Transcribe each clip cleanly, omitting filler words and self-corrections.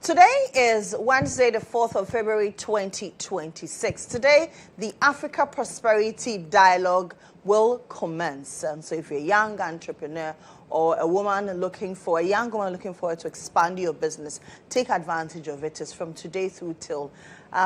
Today is Wednesday, the 4th of February, 2026. Today, the Africa Prosperity Dialogue will commence. And so if you're a young entrepreneur or a young woman looking forward to expand your business, take advantage of it. It's from today through till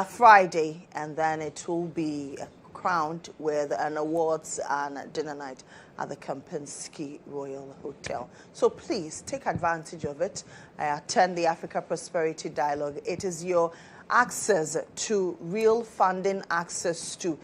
Friday, and then it will be crowned with an awards and dinner night at the Kempinski Royal Hotel. So please take advantage of it. Attend the Africa Prosperity Dialogue. It is your access to real funding, access to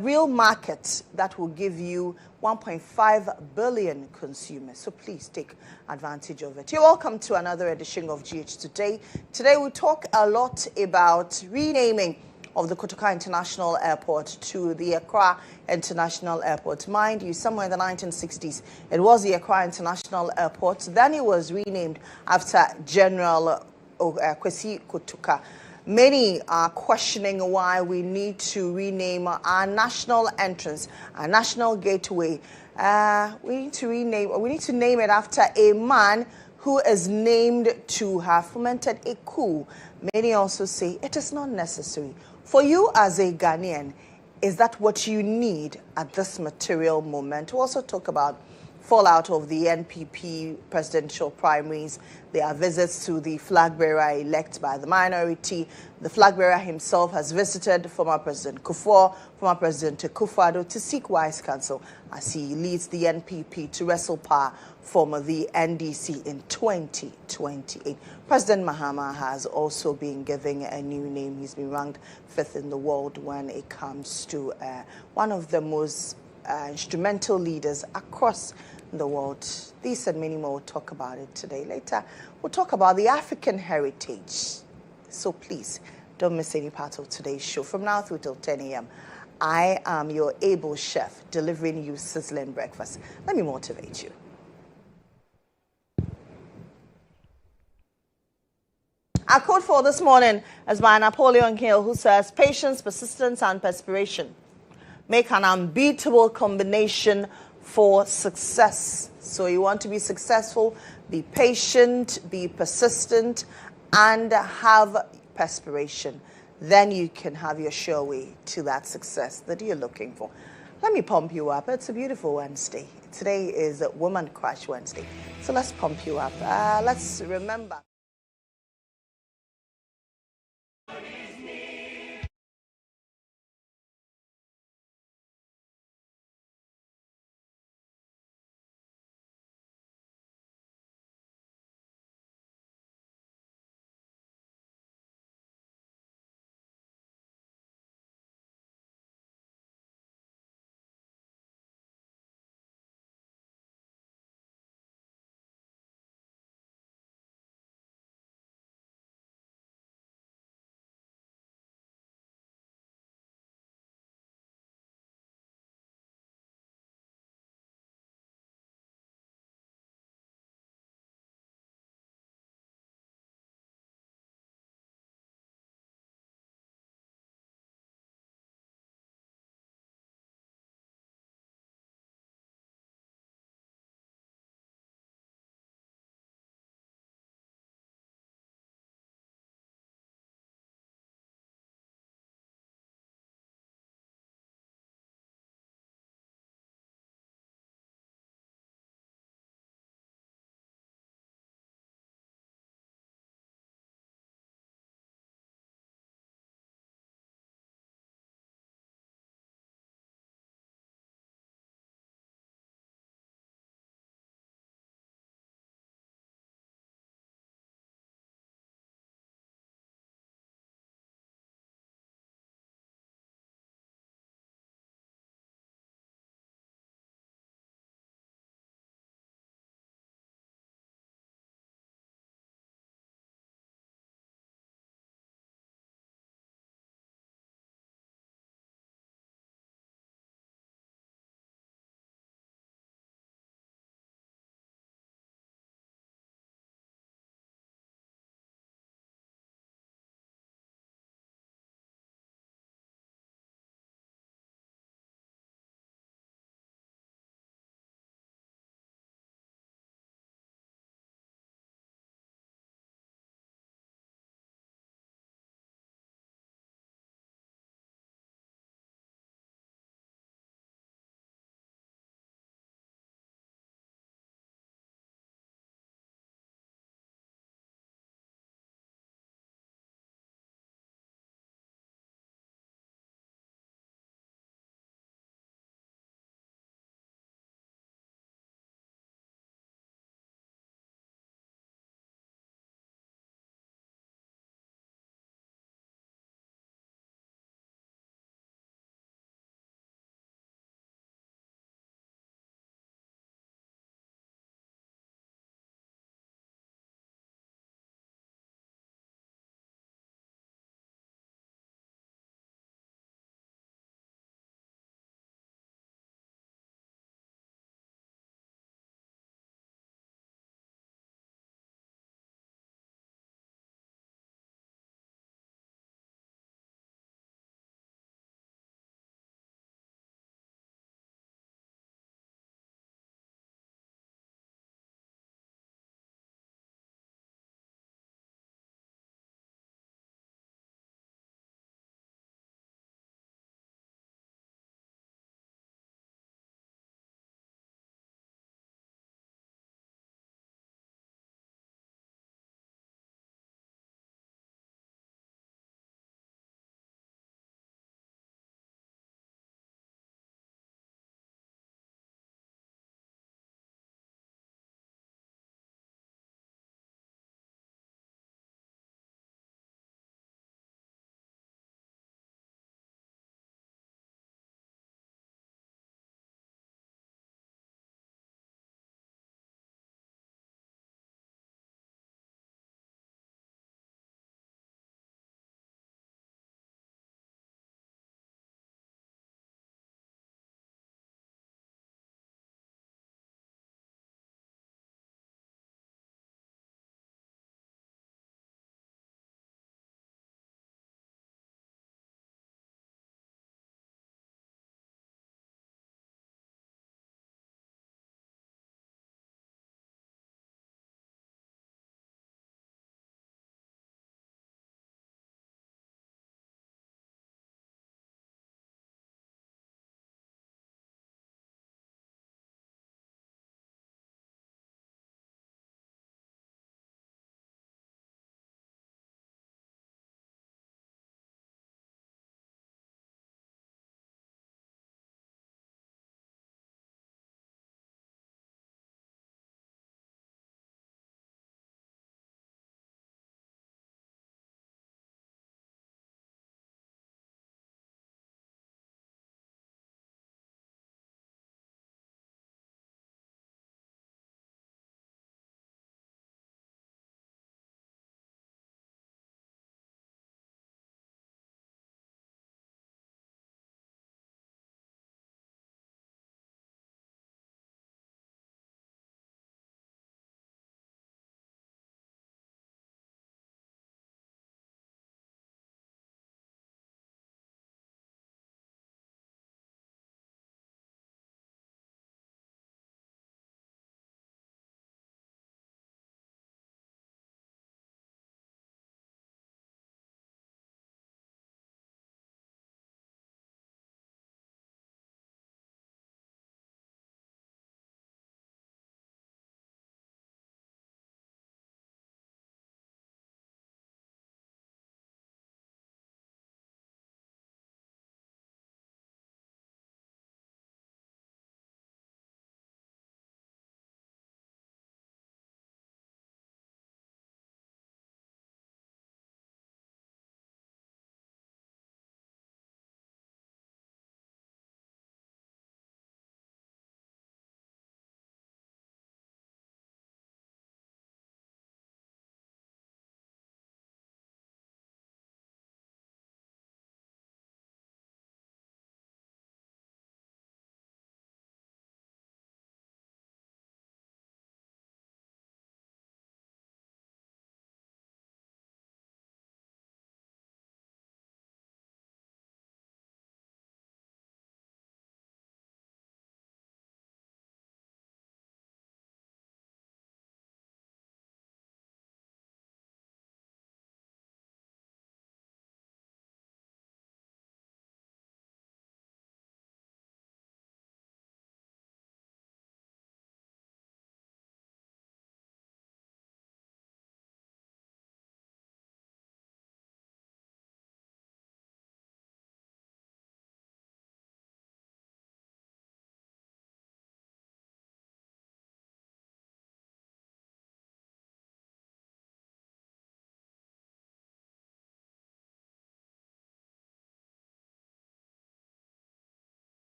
real market that will give you 1.5 billion consumers. So please take advantage of it. You're welcome to another edition of GH Today. Today we talk a lot about renaming of the Kotoka International Airport to the Accra International Airport. Mind you, somewhere in the 1960s, it was the Accra International Airport. Then it was renamed after General Kwesi Kotoka. Many are questioning why we need to rename our national entrance, our national gateway. We need to name it after a man who is named to have fomented a coup. Many also say it is not necessary. For you as a Ghanaian, is that what you need at this material moment? We'll also talk about fallout of the NPP presidential primaries. There are visits to the flag bearer elect by the minority. The flag bearer himself has visited former President Kufuor, former President Akufo-Addo to seek wise counsel as he leads the NPP to wrestle power from the NDC in 2028. President Mohammed has also been given a new name. He's been ranked 5th in the world when it comes to one of the most instrumental leaders across the world. These and many more, we'll talk about it today. Later, we'll talk about the African heritage. So please, don't miss any part of today's show. From now through till 10 a.m., I am your able chef, delivering you sizzling breakfast. Let me motivate you. Our code for this morning is by Napoleon Hill, who says, patience, persistence, and perspiration make an unbeatable combination for success. So you want to be successful, be patient, be persistent, and have perspiration. Then you can have your sure way to that success that you're looking for. Let me pump you up. It's a beautiful Wednesday. Today is Woman Crush Wednesday. So let's pump you up. Let's remember.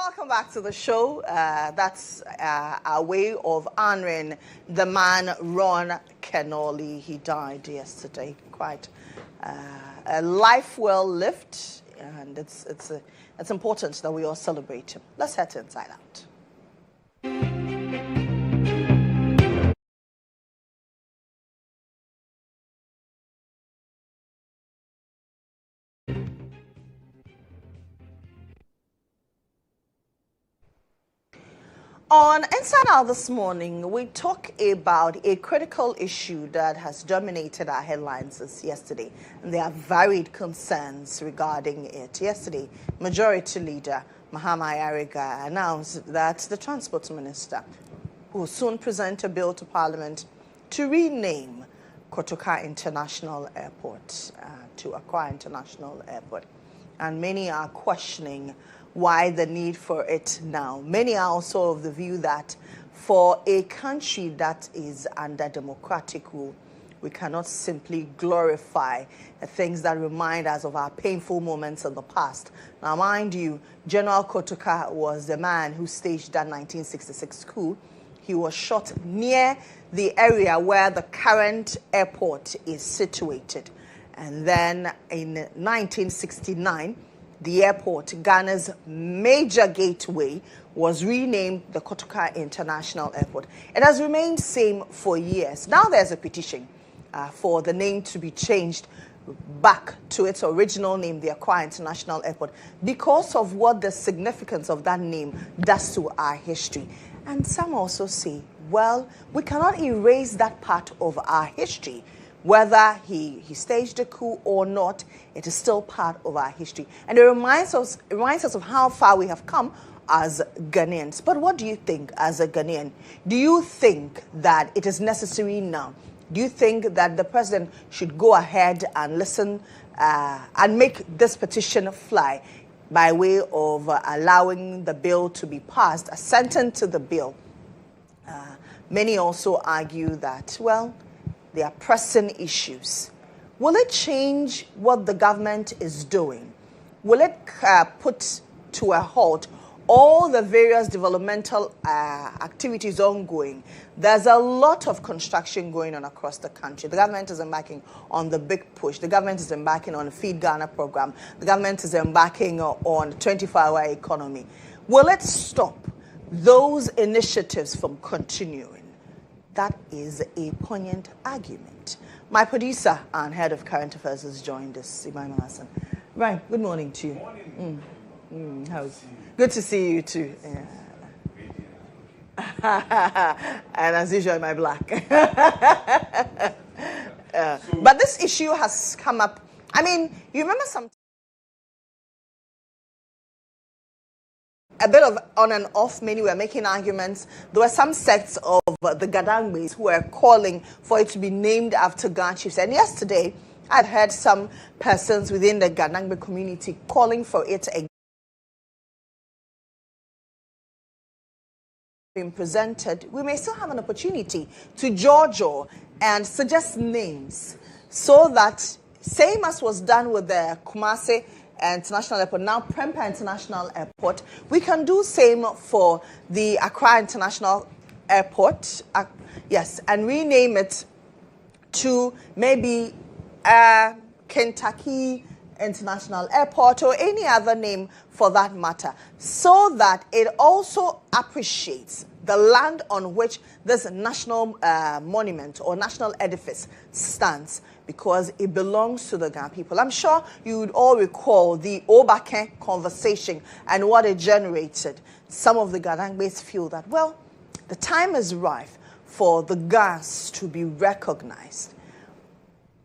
welcome back to the show. That's our way of honoring the man, Ron Kenoli. He died yesterday. Quite a life well lived, and it's important that we all celebrate him. Let's head to Inside Out. On Inside Out this morning, we talk about a critical issue that has dominated our headlines since yesterday. And there are varied concerns regarding it. Yesterday, Majority Leader Mohammed announced that the Transport Minister will soon present a bill to Parliament to rename Kodjo International Airport to Accra International Airport. And many are questioning why the need for it now. Many are also of the view that for a country that is under democratic rule, we cannot simply glorify things that remind us of our painful moments in the past. Now, mind you, General Kodjo was the man who staged that 1966 coup. He was shot near the area where the current airport is situated. And then in 1969, the airport, Ghana's major gateway, was renamed the Kodjo International Airport. It has remained same for years. Now there's a petition for the name to be changed back to its original name, the Accra International Airport, because of what the significance of that name does to our history. And some also say, well, we cannot erase that part of our history. Whether he staged a coup or not, it is still part of our history. And it reminds us of how far we have come as Ghanaians. But what do you think as a Ghanaian? Do you think that it is necessary now? Do you think that the president should go ahead and listen and make this petition fly by way of allowing the bill to be passed, assenting to the bill? Many also argue that, well, there are pressing issues. Will it change what the government is doing? Will it put to a halt all the various developmental activities ongoing? There's a lot of construction going on across the country. The government is embarking on the big push. The government is embarking on the Feed Ghana program. The government is embarking on 24-hour economy. Will it stop those initiatives from continuing? That is a poignant argument. My producer and head of current affairs has joined us, Ibrahim Hassan. Right, good morning to you. Morning. How's good to see you too. Yeah. And as usual, my black. But this issue has come up. I mean, you remember some. A bit of on and off, many were making arguments. There were some sects of the Gadangmes who were calling for it to be named after Ga chiefs. And yesterday, I'd heard some persons within the Gadangme community calling for it again. Being presented, we may still have an opportunity to Giorgio and suggest names so that, same as was done with the Kumasi International Airport, now Prempeh International Airport, we can do same for the Accra International Airport, yes, and rename it to maybe Kentucky International Airport or any other name for that matter, so that it also appreciates the land on which this national monument or national edifice stands, because it belongs to the Ghana people. I'm sure you would all recall the Obake conversation and what it generated. Some of the Gadangmes feel that, well, the time is ripe for the Gas to be recognized.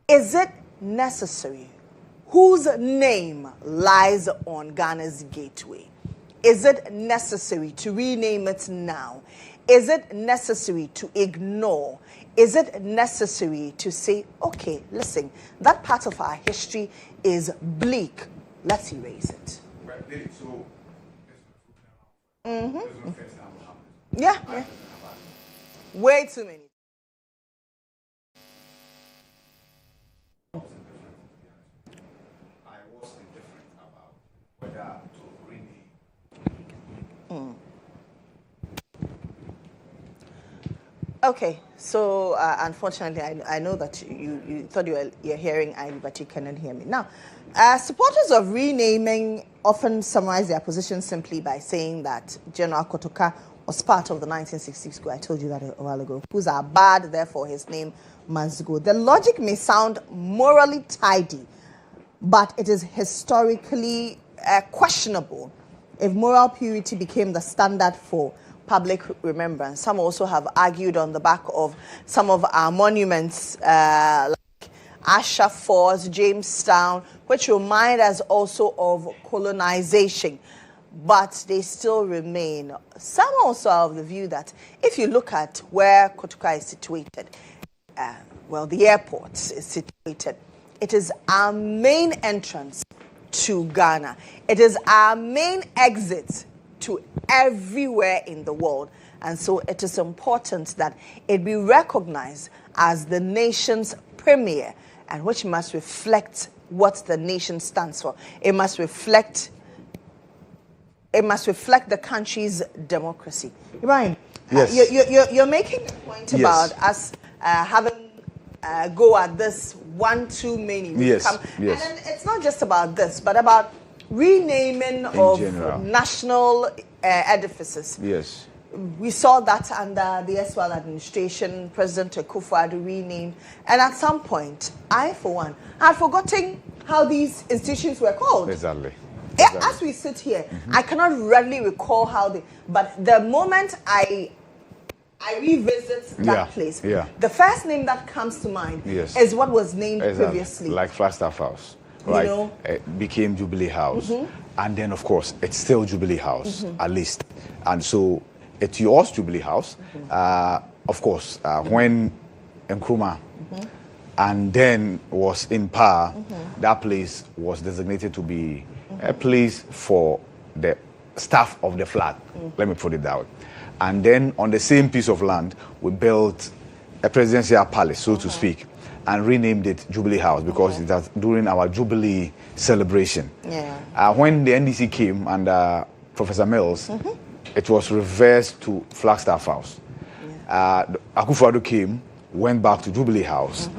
Is it necessary? Whose name lies on Ghana's gateway? Is it necessary to rename it now? Is it necessary to ignore? Is it necessary to say, okay, listen, that part of our history is bleak. Let's erase it. Right, so, yeah. Way too many. I was indifferent about whether to rename Okay, so unfortunately, I know that you thought you're hearing Ivy, but you cannot hear me. Now, supporters of renaming often summarize their position simply by saying that General Kotoka was part of the 1960s coup. I told you that a while ago. Coups are bad, therefore his name must go. The logic may sound morally tidy, but it is historically questionable if moral purity became the standard for public remembrance. Some also have argued on the back of some of our monuments, like Asha Falls, Jamestown, which remind us also of colonization, but they still remain. Some also are of the view that if you look at where Kotoka is situated, the airport is situated, it is our main entrance to Ghana. It is our main exit to everywhere in the world. And so it is important that it be recognized as the nation's premier, and which must reflect what the nation stands for. It must reflect the country's democracy. Ibrahim, yes. You're making a point about us having go at this one too many. Yes. And then it's not just about this, but about renaming of national edifices. Yes. We saw that under the S1 administration, President Akufo-Addo renamed. And at some point, I, for one, had forgotten how these institutions were called. Exactly. As we sit here, I cannot readily recall how they... But the moment I revisit that place, the first name that comes to mind is what was named previously. Like Flagstaff House. Right, you know, it became Jubilee House, and then of course it's still Jubilee House at least, and so it's yours Jubilee House. Of course, when Nkrumah and then was in power, that place was designated to be a place for the staff of the flag. Let me put it that way. And then on the same piece of land, we built a presidential palace, so to speak, and renamed it Jubilee House because it was during our Jubilee celebration. When the NDC came under Professor Mills, it was reversed to Flagstaff House. Akufo-Addo came, went back to Jubilee House.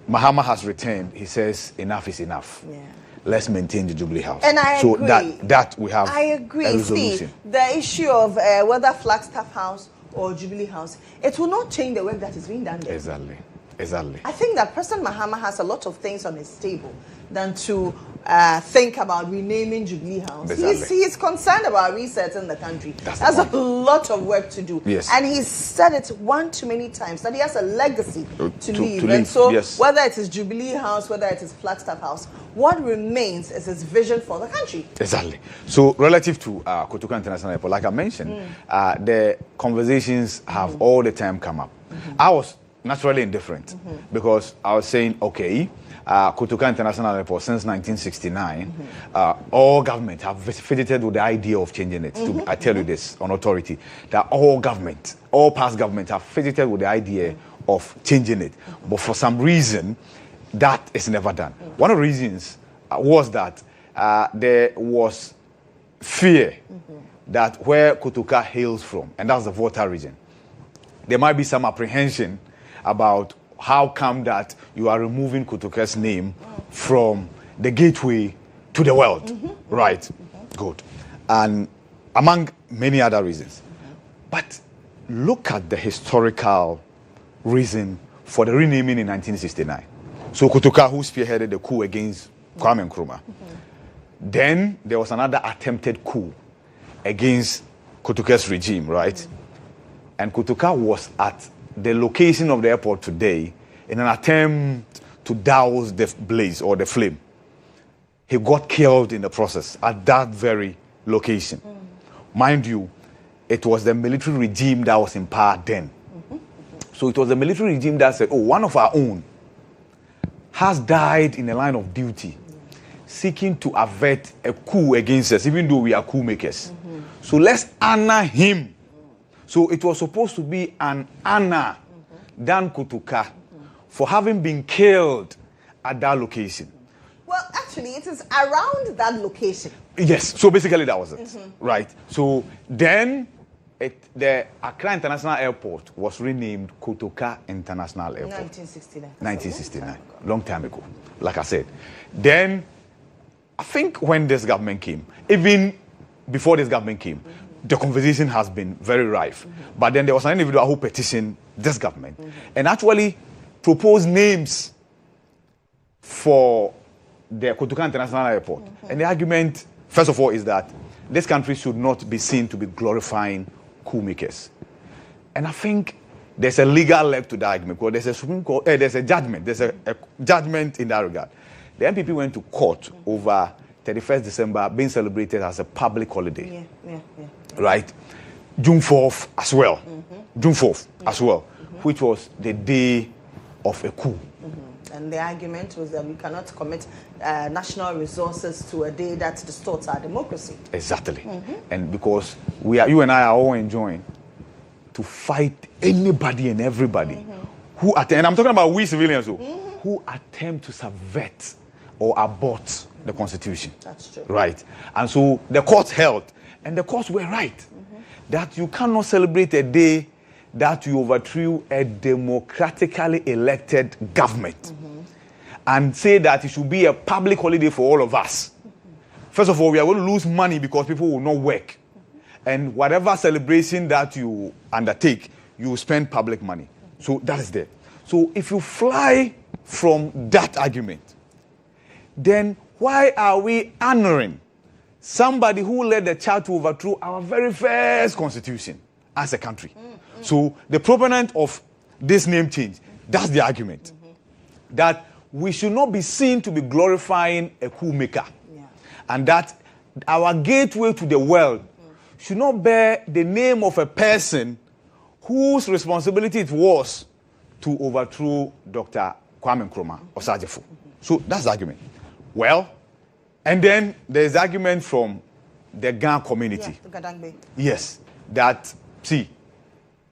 Mohammed has returned. He says enough is enough. Let's maintain the Jubilee House. And I agree. that we have I agree. a resolution. See, the issue of whether Flagstaff House or Jubilee House, it will not change the work that is being done there. Exactly. I think that President Mohammed has a lot of things on his table than to think about renaming Jubilee House. He's concerned about resetting the country. That's a lot of work to do. And he's said it one too many times that he has a legacy to leave. And so whether it is Jubilee House, whether it is Flagstaff House, what remains is his vision for the country. Exactly. So relative to Kotoka International Airport, like I mentioned, the conversations have all the time come up. I was naturally indifferent because I was saying, okay, Kotoka International Airport since 1969, all government have visited with the idea of changing it. I tell you this on authority, that all past government have visited with the idea of changing it. But for some reason, that is never done. One of the reasons was that there was fear that where Kotoka hails from, and that's the Volta region, there might be some apprehension about how come that you are removing Kotoka's name from the gateway to the world. Right. Good. And among many other reasons. But look at the historical reason for the renaming in 1969. So Kotoka, who spearheaded the coup against Kwame Nkrumah. Then there was another attempted coup against Kotoka's regime, right? And Kotoka was at the location of the airport today in an attempt to douse the blaze or the flame. He got killed in the process at that very location. Mind you, it was the military regime that was in power then. So it was the military regime that said, oh, one of our own has died in the line of duty, seeking to avert a coup against us, even though we are coup makers. So let's honor him. So it was supposed to be an honor than Kotoka for having been killed at that location. Well, actually, it is around that location. Yes, so basically that was it, right? So then the Accra International Airport was renamed Kotoka International Airport. 1969. 1969. Long time ago. Like I said. Then, I think when this government came, even before this government came, the conversation has been very rife. But then there was an individual who petitioned this government and actually proposed names for the Kotoka International Airport. And the argument, first of all, is that this country should not be seen to be glorifying coup makers. And I think there's a legal leg to that argument because there's a Supreme Court, there's a judgment in that regard. The MPP went to court over 31st December being celebrated as a public holiday. Right? June 4th as well. June 4th as well, which was the day of a coup. And the argument was that we cannot commit national resources to a day that distorts our democracy. Exactly. And because you and I are all enjoying to fight anybody and everybody who attempt, and I'm talking about we civilians who attempt to subvert or abort the Constitution. That's true. Right. And so the courts held, and the courts were right, that you cannot celebrate a day that you overthrew a democratically elected government and say that it should be a public holiday for all of us. First of all, we are going to lose money because people will not work. And whatever celebration that you undertake, you spend public money. So that is there. So if you fly from that argument, then why are we honoring somebody who led the charge to overthrow our very first constitution as a country? So the proponent of this name change, that's the argument. That we should not be seen to be glorifying a coup maker. And that our gateway to the world should not bear the name of a person whose responsibility it was to overthrow Dr. Kwame Nkrumah or Sajifo. So that's the argument. Well, and then there's argument from the Ghana community. The Gadangbe. Yes, that, see,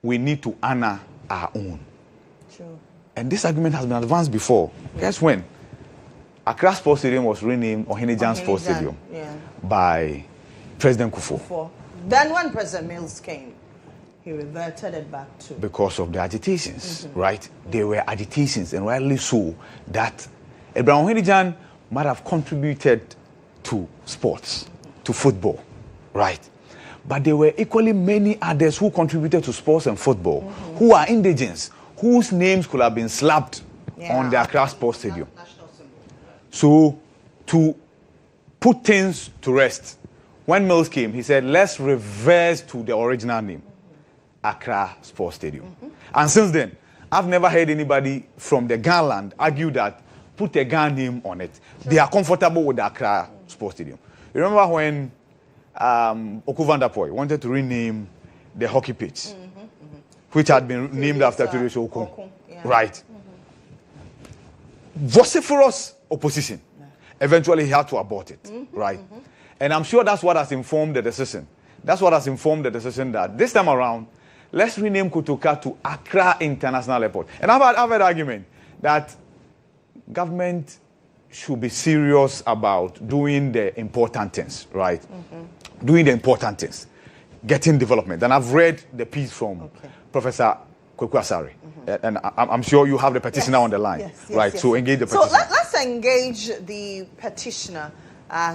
we need to honor our own. True. And this argument has been advanced before. Guess when? Accra Sports Stadium was renamed Ohene-Jan Sports Stadium by President Kufuor. Then when President Mills came, he reverted it back to... Because of the agitations, right? There were agitations, and rightly so, that Abraham Ohene-Jan might have contributed to sports, to football, right? But there were equally many others who contributed to sports and football, who are indigents, whose names could have been slapped on the Accra Sports Stadium. So, to put things to rest, when Mills came, he said, let's reverse to the original name, Accra Sports Stadium. And since then, I've never heard anybody from the Ghana land argue that put a Ghana name on it. They are comfortable with the Accra Sports Stadium. You remember when Oku van der Poel wanted to rename the hockey pitch, which had been named after Teresa Okun. Right. Vociferous opposition. Eventually, he had to abort it. Right. And I'm sure that's what has informed the decision. That's what has informed the decision that this time around, let's rename Kotoka to Accra International Airport. And I've had an argument that government should be serious about doing the important things, right? Doing the important things, getting development. And I've read the piece from Professor Kweku Asare. And I'm sure you have the petitioner on the line, right? So engage the petitioner. So let's engage the petitioner,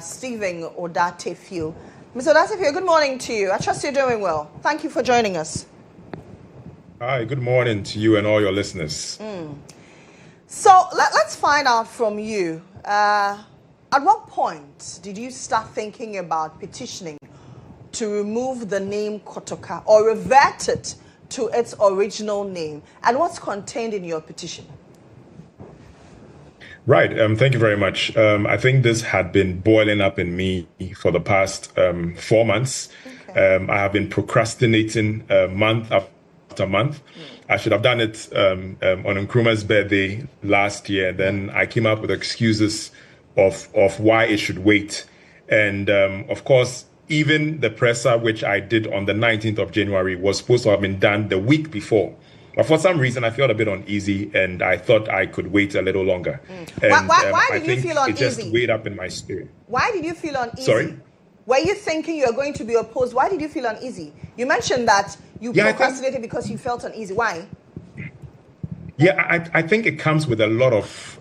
Stephen Odatefio. Mr. Odatefio, good morning to you. I trust you're doing well. Thank you for joining us. Hi, good morning to you and all your listeners. So let's find out from you. At what point did you start thinking about petitioning to remove the name Kotoka or revert it to its original name? And what's contained in your petition? Right. Thank you very much. I think this had been boiling up in me for the past 4 months. I have been procrastinating month after month. I should have done it on Nkrumah's birthday last year. Then I came up with excuses of why it should wait. And of course, even the presser, which I did on the 19th of January, was supposed to have been done the week before. But for some reason, I felt a bit uneasy, and I thought I could wait a little longer. And why did you feel uneasy? It just weighed up in my spirit. Why did you feel uneasy? Sorry? Were you thinking you were going to be opposed? Why did you feel uneasy? You mentioned that you procrastinated because you felt uneasy. Why? Yeah, I think it comes with a lot of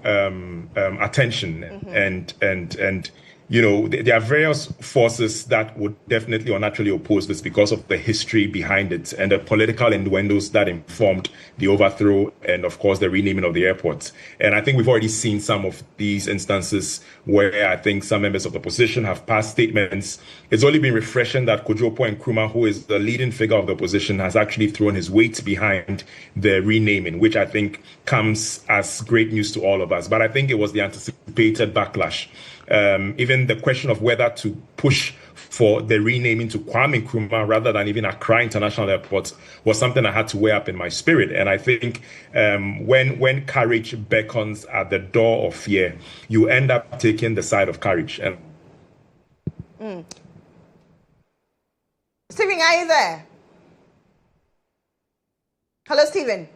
attention and you know, there are various forces that would definitely or naturally oppose this because of the history behind it and the political innuendos that informed the overthrow and, of course, the renaming of the airport. And I think we've already seen some of these instances where I think some members of the opposition have passed statements. It's only been refreshing that Kodjo and Nkrumah, who is the leading figure of the opposition, has actually thrown his weight behind the renaming, which I think comes as great news to all of us. But I think it was the anticipated backlash. Even the question of whether to push for the renaming to Kwame Nkrumah rather than even Accra International Airport was something I had to weigh up in my spirit. And I think when courage beckons at the door of fear, you end up taking the side of courage. And Stephen, are you there? Hello, Stephen.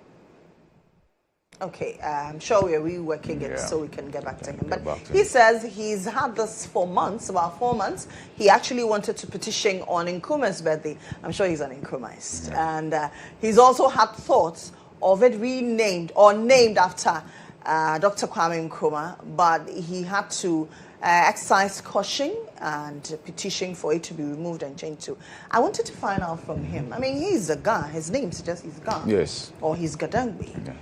Okay, I'm sure we're reworking it so we can get back to him. But he says he's had this for months, about 4 months. He actually wanted to petition on Nkrumah's birthday. I'm sure he's an Nkrumahist. And he's also had thoughts of it renamed or named after Dr. Kwame Nkrumah, but he had to exercise caution and petition for it to be removed and changed to. I wanted to find out from him. I mean, he's a Ga. His name suggests he's Ga. Yes. Or he's Gadangbi. Yeah.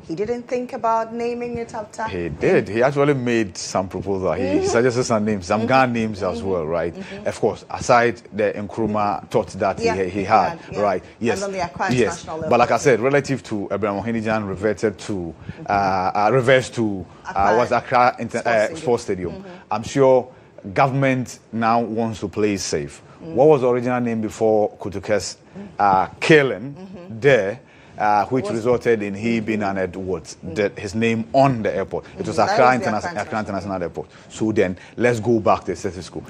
He didn't think about naming it after him. He did. He actually made some proposal. He suggested some names, some Ghana names as well, right? Of course, aside the Nkrumah thoughts that he had, right? Yes. And on the Accra International level. But like I said, relative to Abraham Ohenijan reversed to Accra Sports Stadium. I'm sure government now wants to play it safe. What was the original name before Kutuke's killing there? Which resulted in he being honored with his name on the airport. It was Accra International Airport. So then, let's go back to the status quo.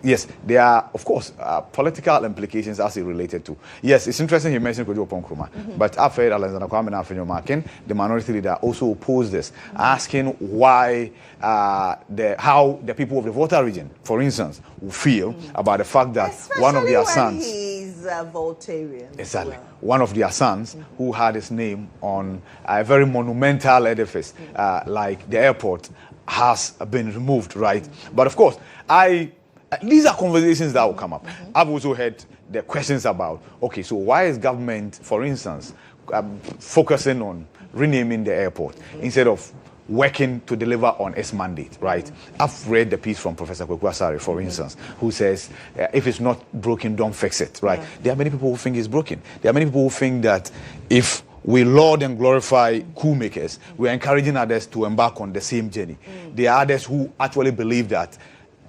Yes, there are, of course, political implications as it related to. Yes, it's interesting you mentioned Kodjo Nkrumah, but after Alexander Kwame Nkrumah, the minority leader, also opposed this, asking why how the people of the Volta region, for instance, will feel about the fact that one of their sons... he's a Voltarian. Exactly. One of their sons who had his name on a very monumental edifice like the airport has been removed, right? But of course, these are conversations that will come up. I've also heard the questions about, okay, so why is government, for instance, focusing on renaming the airport instead of working to deliver on its mandate, right? I've read the piece from Professor Kweku Asare, for instance, who says, if it's not broken, don't fix it, right? There are many people who think it's broken. There are many people who think that if we laud and glorify coup makers, we're encouraging others to embark on the same journey. There are others who actually believe that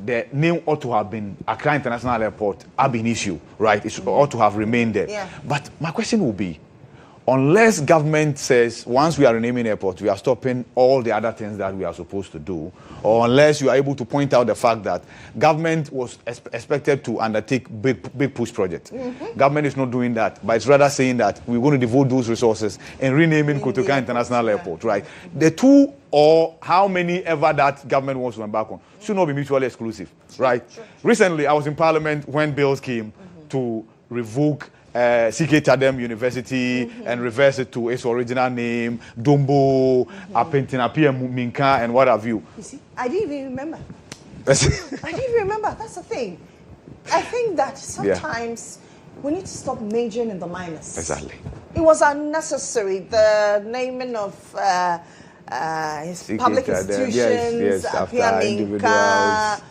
the name ought to have been Accra International Airport ab initio, right? It ought to have remained there. But my question will be, unless government says once we are renaming airport, we are stopping all the other things that we are supposed to do, or unless you are able to point out the fact that government was expected to undertake big push projects. Government is not doing that, but it's rather saying that we're going to devote those resources in renaming Kotoka International Airport, right? The two, or how many ever that government wants to embark on, should not be mutually exclusive, right? Recently, I was in Parliament when bills came to revoke CK Tadem University and reverse it to its original name, Dombo, Apentinapia Minka, and what have you. You see, I didn't even remember. I didn't even remember. That's the thing. I think that sometimes we need to stop majoring in the minors. Exactly. It was unnecessary. The naming of public institutions, Apia Minka,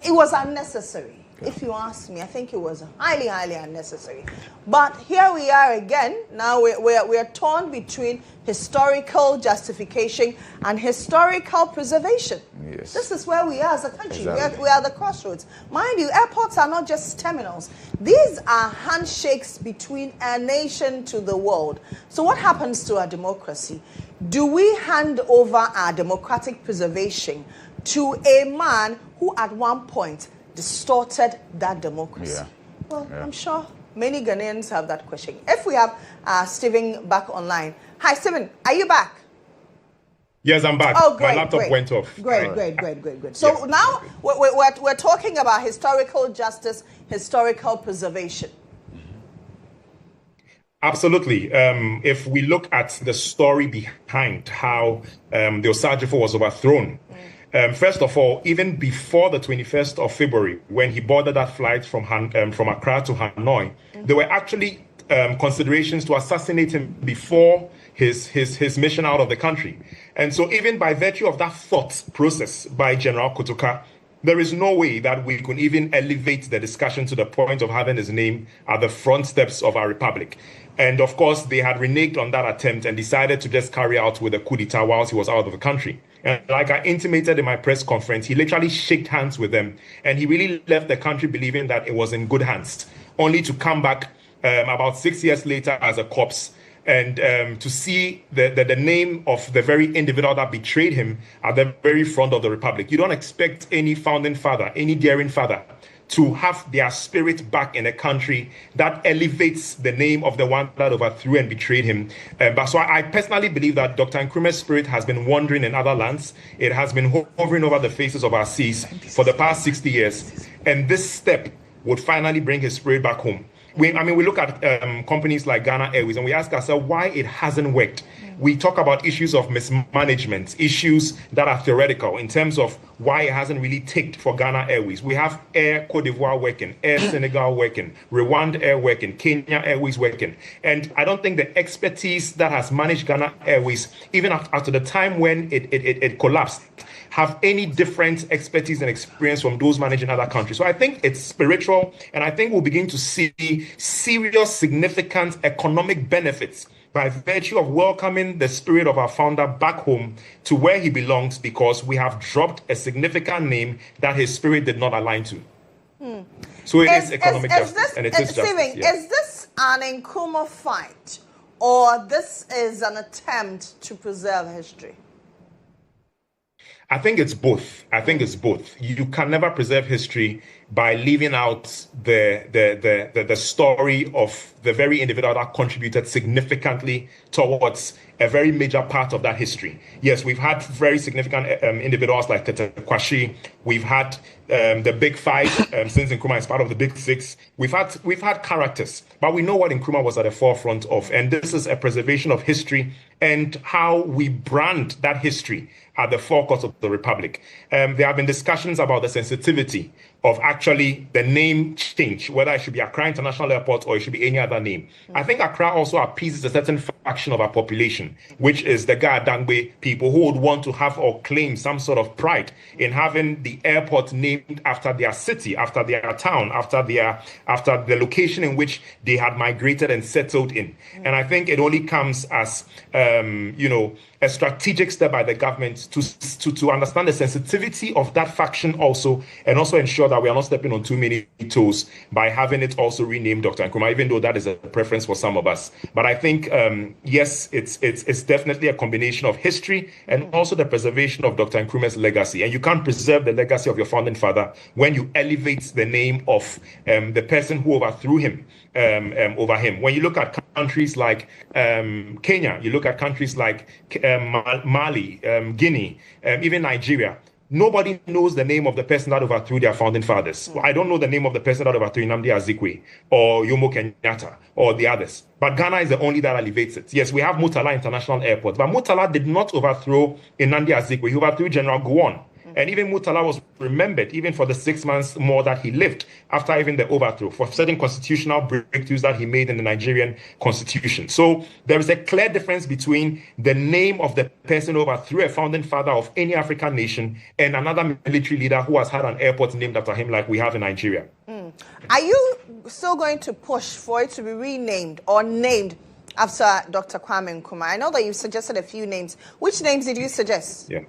it was unnecessary. If you ask me, I think it was highly, highly unnecessary. But here we are again. Now we're torn between historical justification and historical preservation. Yes. This is where we are as a country. Exactly. We are the crossroads. Mind you, airports are not just terminals. These are handshakes between a nation to the world. So what happens to our democracy? Do we hand over our democratic preservation to a man who at one point distorted that democracy? Well, I'm sure many Ghanaians have that question. If we have Stephen back online. Hi, Stephen, are you back? Yes, I'm back. Oh, great, My laptop great. went off. Great. So now we're talking about historical justice, historical preservation. Absolutely. If we look at the story behind how the Osajifo was overthrown, first of all, even before the 21st of February, when he boarded that flight from Accra to Hanoi, there were actually considerations to assassinate him before his mission out of the country. And so even by virtue of that thought process by General Kotoka, there is no way that we could even elevate the discussion to the point of having his name at the front steps of our republic. And of course, they had reneged on that attempt and decided to just carry out with a coup d'etat whilst he was out of the country. And like I intimated in my press conference, he literally shook hands with them, and he really left the country believing that it was in good hands, only to come back about 6 years later as a corpse, and to see the name of the very individual that betrayed him at the very front of the republic. You don't expect any founding father, any daring father, to have their spirit back in a country that elevates the name of the one that overthrew and betrayed him. But so I personally believe that Dr. Nkrumah's spirit has been wandering in other lands. It has been hovering over the faces of our seas for the past 60 years. And this step would finally bring his spirit back home. We look at companies like Ghana Airways and we ask ourselves why it hasn't worked. We talk about issues of mismanagement, issues that are theoretical in terms of why it hasn't really ticked for Ghana Airways. We have Air Cote d'Ivoire working, Air Senegal working, Rwanda Air working, Kenya Airways working. And I don't think the expertise that has managed Ghana Airways, even after the time when it collapsed, have any different expertise and experience from those managing other countries. So I think it's spiritual, and I think we'll begin to see serious, significant economic benefits by virtue of welcoming the spirit of our founder back home to where he belongs, because we have dropped a significant name that his spirit did not align to. So it is economic justice, and it is justice. Steven, is this an Nkrumah fight, or this is an attempt to preserve history? I think it's both. You can never preserve history by leaving out the story of the very individual that contributed significantly towards a very major part of that history. Yes, we've had very significant individuals like Tete Kwashi. We've had the Big Five, since Nkrumah is part of the Big Six. We've had characters, but we know what Nkrumah was at the forefront of, and this is a preservation of history and how we brand that history at the forecourt of the Republic. There have been discussions about the sensitivity of actually the name change, whether it should be Accra International Airport or it should be any other name. I think Accra also appeases a certain faction of our population, which is the Ga-Dangbe people who would want to have or claim some sort of pride in having the airport named after their city, after their town, after the location in which they had migrated and settled in. And I think it only comes as a strategic step by the government to understand the sensitivity of that faction also, and also ensure that we are not stepping on too many toes by having it also renamed Dr. Nkrumah, even though that is a preference for some of us. But I think, yes, it's definitely a combination of history and also the preservation of Dr. Nkrumah's legacy. And you can't preserve the legacy of your founding father when you elevate the name of the person who overthrew him over him. When you look at countries like Kenya, you look at countries like Mali, Guinea, even Nigeria, nobody knows the name of the person that overthrew their founding fathers. I don't know the name of the person that overthrew Nnamdi Azikiwe or Jomo Kenyatta or the others. But Ghana is the only that elevates it. Yes, we have Murtala International Airport, but Murtala did not overthrow Nnamdi Azikiwe. He overthrew General GHOne. And even Murtala was remembered even for the 6 months more that he lived after even the overthrow, for certain constitutional breakthroughs that he made in the Nigerian constitution. So there is a clear difference between the name of the person who overthrew a founding father of any African nation and another military leader who has had an airport named after him, like we have in Nigeria. Are you still going to push for it to be renamed or named after Dr. Kwame Nkrumah? I know that you suggested a few names. Which names did you suggest? Yeah.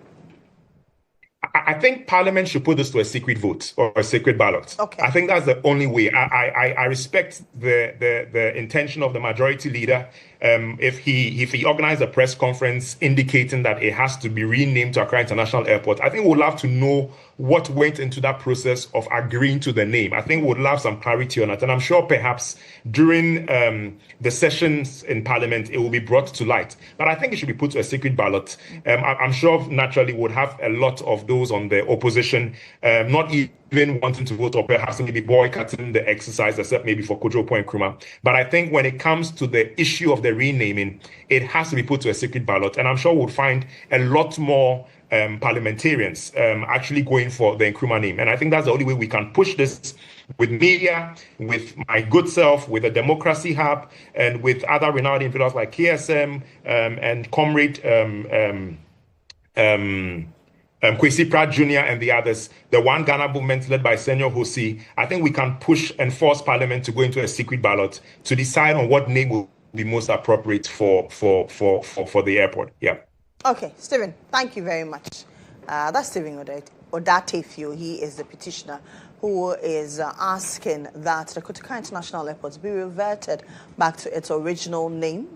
I think Parliament should put this to a secret vote or a secret ballot. Okay. I think that's the only way. I respect the intention of the majority leader. If he organized a press conference indicating that it has to be renamed to Accra International Airport, I think we'll have to know what went into that process of agreeing to the name. I think we'd love some clarity on it. And I'm sure perhaps during the sessions in Parliament, it will be brought to light. But I think it should be put to a secret ballot. I'm sure naturally we'll have a lot of those on the opposition, not even wanting to vote or perhaps maybe boycotting the exercise, except maybe for Kodjo and Nkrumah. But I think when it comes to the issue of the renaming, it has to be put to a secret ballot. And I'm sure we'll find a lot more parliamentarians actually going for the Nkrumah name. And I think that's the only way we can push this with media, with my good self, with the Democracy Hub, and with other renowned individuals like KSM and Comrade Kwesi Pratt Jr. and the others, the One Ghana movement led by Senor Hosi. I think we can push and force Parliament to go into a secret ballot to decide on what name will be most appropriate for the airport. Yeah. Okay, Stephen, thank you very much. That's Stephen Odatefio. He is the petitioner who is asking that the Kotoka International Airport be reverted back to its original name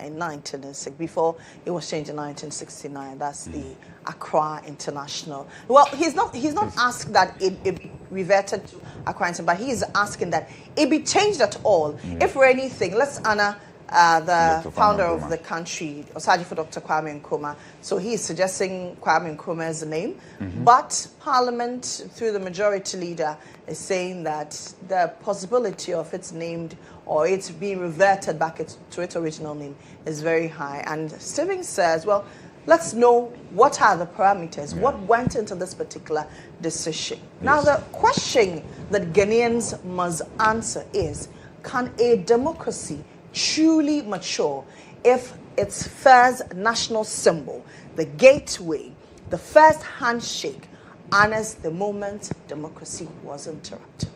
in 1906, before it was changed in 1969. That's the Accra International. Well, he's not asked that it be reverted to Accra International, but he is asking that it be changed at all. If for anything, let's honor the founder of the country, Osaji for Dr. Kwame Nkrumah. So he is suggesting Kwame Nkrumah as the name, but Parliament, through the majority leader, is saying that the possibility of it's named or it's being reverted back to its original name is very high. And Stephen says, well, let's know what are the parameters, what went into this particular decision. Now, the question that Ghanaians must answer is, can a democracy truly mature if its first national symbol, the gateway, the first handshake, honors the moment democracy was interrupted?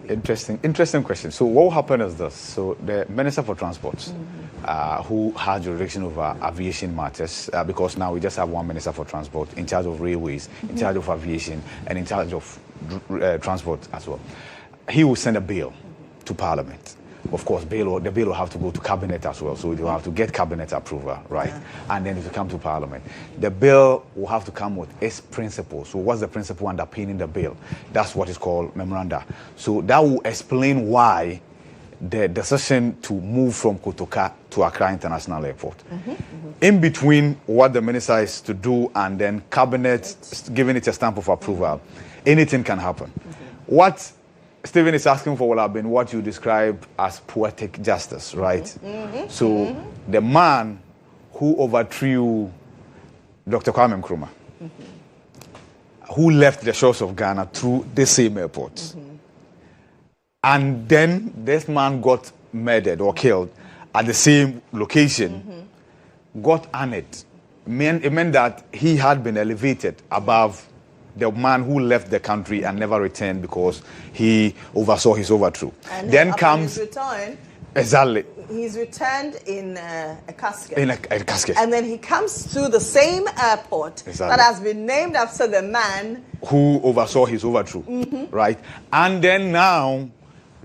Interesting question. So what happened is this. So the Minister for Transport, who has jurisdiction over aviation matters, because now we just have one Minister for Transport in charge of railways, in charge of aviation, and in charge of transport as well. He will send a bill to Parliament. Of course, the bill will have to go to Cabinet as well, so it will have to get Cabinet approval, right? And then it will come to Parliament. The bill will have to come with its principle. So what's the principle underpinning the bill? That's what is called memoranda. So that will explain why the decision to move from Kotoka to Accra International Airport. In between what the minister is to do and then Cabinet giving it a stamp of approval, anything can happen. What Stephen is asking for will have been what you describe as poetic justice, right? So the man who overthrew Dr. Kwame Nkrumah, who left the shores of Ghana through the same airport, and then this man got murdered or killed at the same location, got honored. It meant that he had been elevated above the man who left the country and never returned because he oversaw his overthrow. And then comes his return. Exactly. He's returned in a casket. In a casket. And then he comes to the same airport that has been named after the man who oversaw his overthrow, right? And then now,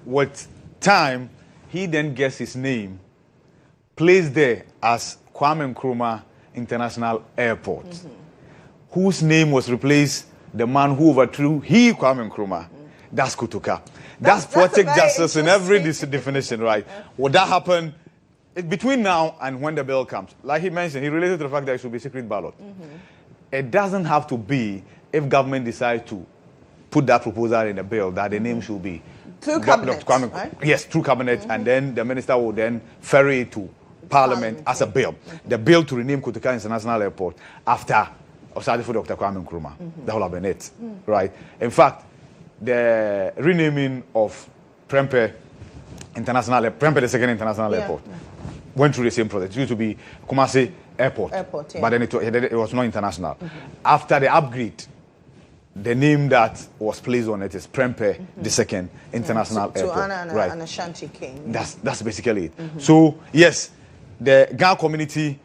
with time, he then gets his name placed there as Kwame Nkrumah International Airport, whose name was replaced. The man who overthrew Kwame Nkrumah. That's Kotoka. That's poetic justice in every definition, right? Would that happen between now and when the bill comes? Like he mentioned, he related to the fact that it should be secret ballot. It doesn't have to be if government decides to put that proposal in the bill that the name should be through Cabinet, right? Yes, through Cabinet, and then the minister will then ferry it to Parliament as a bill. The bill to rename Kotoka International Airport after Osaji for Dr. Kwame Nkrumah. That will have been it, right? In fact, the renaming of Prempeh the second international airport, went through the same process. It used to be Kumasi Airport, but then it was not international. After the upgrade, the name that was placed on it is Prempeh the second international airport. To Anna and Ashanti King. That's basically it. So yes, the Ghana community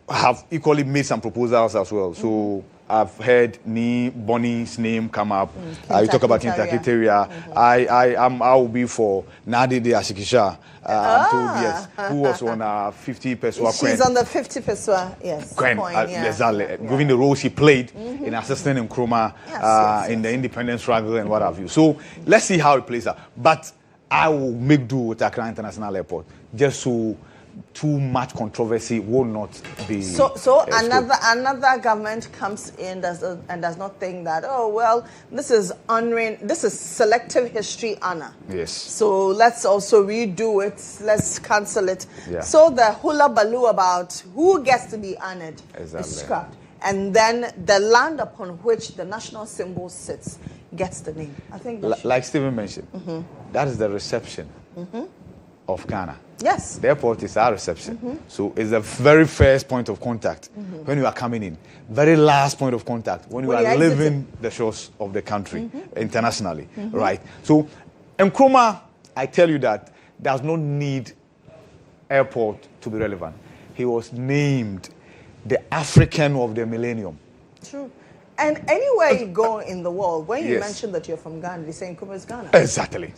have equally made some proposals as well. So I've heard Bonnie's name come up. You talk about Kintakiteria. I will be for Nadide Ashikisha. I'm told, yes, who was on 50 Pessoa coin. She's on the 50 Pessoa, yes. Coin, exactly. Given the role she played in assisting Nkrumah in the independence struggle and what have you. So let's see how it plays out. But I will make do with Accra International Airport just so too much controversy will not be. So another government comes in and does not think that, oh well, this is selective history honor. Yes. So let's also redo it. Let's cancel it. Yeah. So the hula baloo about who gets to be honored is scrapped, and then the land upon which the national symbol sits gets the name. I think like Stephen mentioned, that is the reception of Ghana. Yes. The airport is our reception. So it's the very first point of contact when you are coming in. Very last point of contact when you are leaving the shores of the country internationally. Right? So Nkrumah, I tell you that does not need airport to be relevant. He was named the African of the millennium. True. And anywhere you go in the world, when you mention that you're from Ghana, they say Nkrumah is Ghana. Exactly.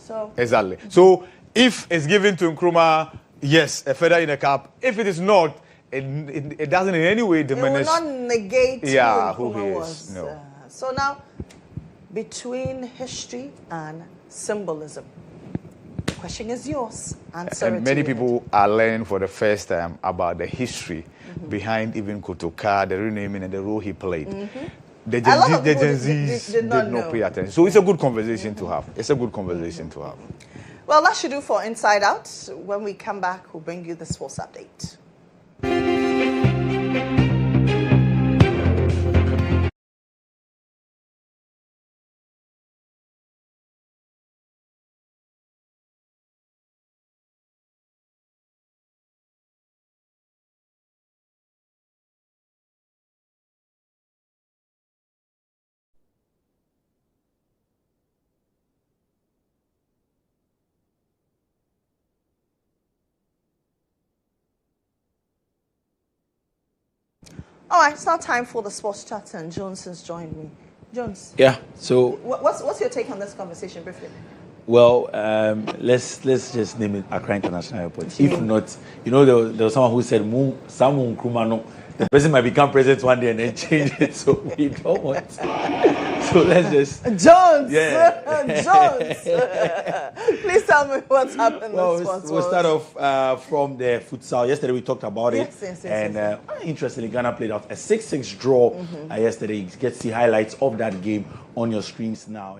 So if it's given to Nkrumah, yes, a feather in a cap. If it is not, it doesn't in any way diminish. It will not negate who he Nkrumah is. was. No. So now, between history and symbolism, the question is yours. Answer and many people are learning for the first time about the history behind even Kotoka, the renaming and the role he played. The Gen Zs did not pay attention. So it's a good conversation to have. It's a good conversation to have. Well, that should do for Inside Out. When we come back, we'll bring you the sports update. All right, it's now time for the sports chat, and Jones has joined me. Jones. Yeah. So, what's your take on this conversation, briefly? Well, let's just name it Accra International Airport. If not, there was someone who said Samu Nkrumah no. The person might become president one day and then change it, so we don't want. So let's just Jones. Yeah. Jones. Please tell me what's happened. We'll start off from the futsal. Yesterday we talked about it, and interestingly, Ghana played out a 6-6 draw yesterday. You get to see highlights of that game on your screens now.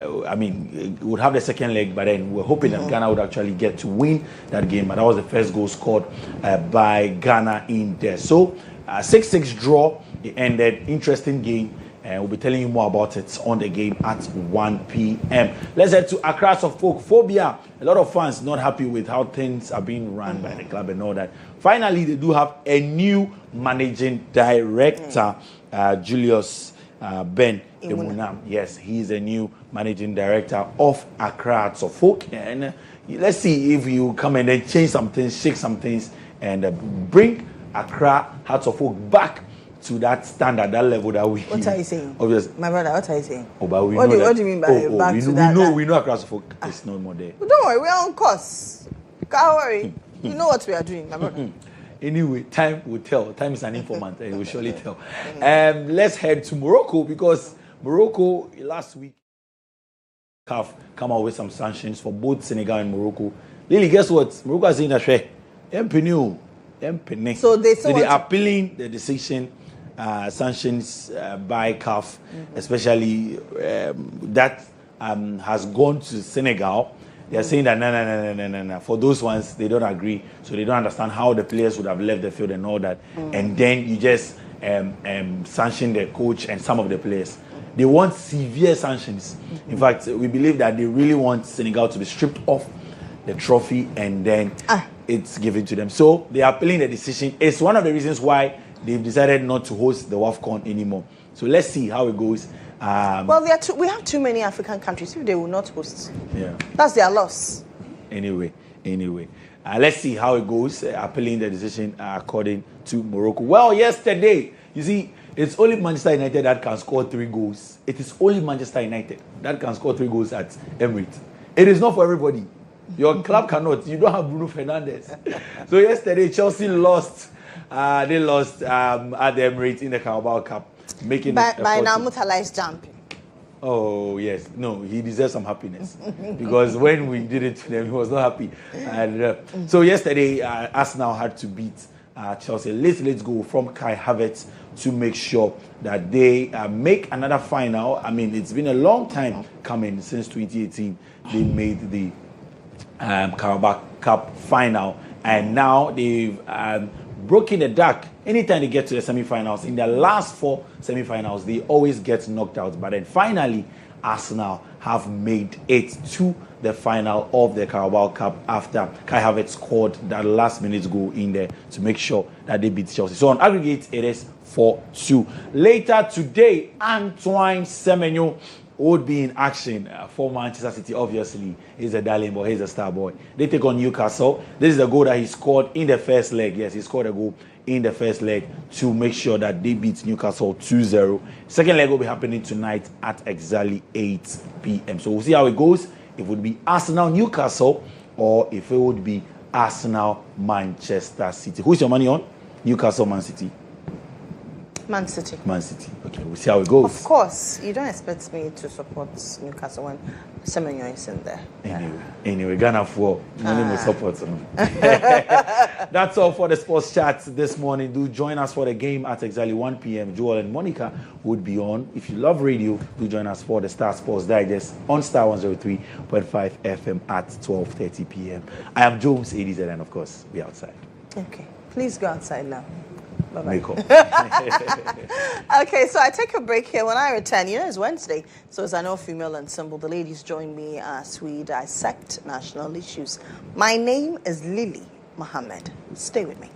I mean, we would have the second leg, but then we're hoping that Ghana would actually get to win that game. But that was the first goal scored by Ghana in there. So, 6-6 draw. It ended. Interesting game. And we'll be telling you more about it on the game at 1 p.m. Let's head to Accra Phobia. A lot of fans not happy with how things are being run by the club and all that. Finally, they do have a new managing director, Julius Ben Emunam. Yes, he's a new managing director of Accra Folk. And let's see if you come and then change some things, shake some things, and bring Accra Hearts of Folk back to that standard, that level that we. What are you saying? Obviously. My brother, what are you saying? Oh, but what do you mean by back to that? We know Accra Folk is no more there. Well, don't worry, we're on course. Can't worry. You know what we are doing, my brother. Anyway, time will tell. Time is an informant, and it will surely tell. Let's head to Morocco, because Morocco last week have come out with some sanctions for both Senegal and Morocco. Lily, guess what? Morocco is saying that so they are appealing the decision, sanctions by CAF, especially that has gone to Senegal. They are saying that no. For those ones, they don't agree, so they don't understand how the players would have left the field and all that. And then you just sanction the coach and some of the players. They want severe sanctions. In fact, we believe that they really want Senegal to be stripped of the trophy and then it's given to them. So they are appealing the decision. It's one of the reasons why they've decided not to host the WAFCON anymore. So let's see how it goes. Well, we have too many African countries. If they will not host, yeah, that's their loss. Anyway, Let's see how it goes, appealing the decision according to Morocco. Well, yesterday, you see, it's only Manchester United that can score 3 goals. It is only Manchester United that can score 3 goals at Emirates. It is not for everybody. Your club cannot. You don't have Bruno Fernandes. So yesterday, Chelsea lost. They lost at the Emirates in the Carabao Cup, making by now Mutala is jumping. Oh yes, no, he deserves some happiness because when we did it to them, he was not happy. And so yesterday, Arsenal had to beat Chelsea. Let's go from Kai Havertz to make sure that they make another final. I mean, it's been a long time coming since 2018. They made the Carabao Cup final, and now they've broken the duck. Anytime they get to the semi-finals, in their last 4 semi-finals, they always get knocked out. But then finally, Arsenal have made it to the final of the Carabao Cup after Kai Havertz scored that last-minute goal in there to make sure that they beat Chelsea. So on aggregate, it is 4-2. Later today, Antoine Semenyo would be in action for Manchester City. Obviously, he's a darling boy, he's a star boy. They take on Newcastle. This is the goal that he scored in the first leg. Yes, he scored a goal in the first leg to make sure that they beat Newcastle 2-0. Second leg will be happening tonight at exactly 8 p.m. So we'll see how it goes. If it would be Arsenal-Newcastle or if it would be Arsenal-Manchester City. Who's your money on? Newcastle-Man City? Man City. Man City. Okay, we'll see how it goes. Of course, you don't expect me to support Newcastle when Semenyo is in there. Anyway, Ghana for money will support them. That's all for the sports chat this morning. Do join us for the game at exactly 1 p.m. Joel and Monica would be on. If you love radio, do join us for the Star Sports Digest on Star 103.5 FM at 12:30 p.m. I am Jones ADZ, and of course, we outside. Okay, please go outside now. Bye-bye. Okay, so I take a break here. When I return, it's Wednesday, so it's an all-female ensemble. The ladies join me as we dissect national issues. My name is Lily Mohammed. Stay with me.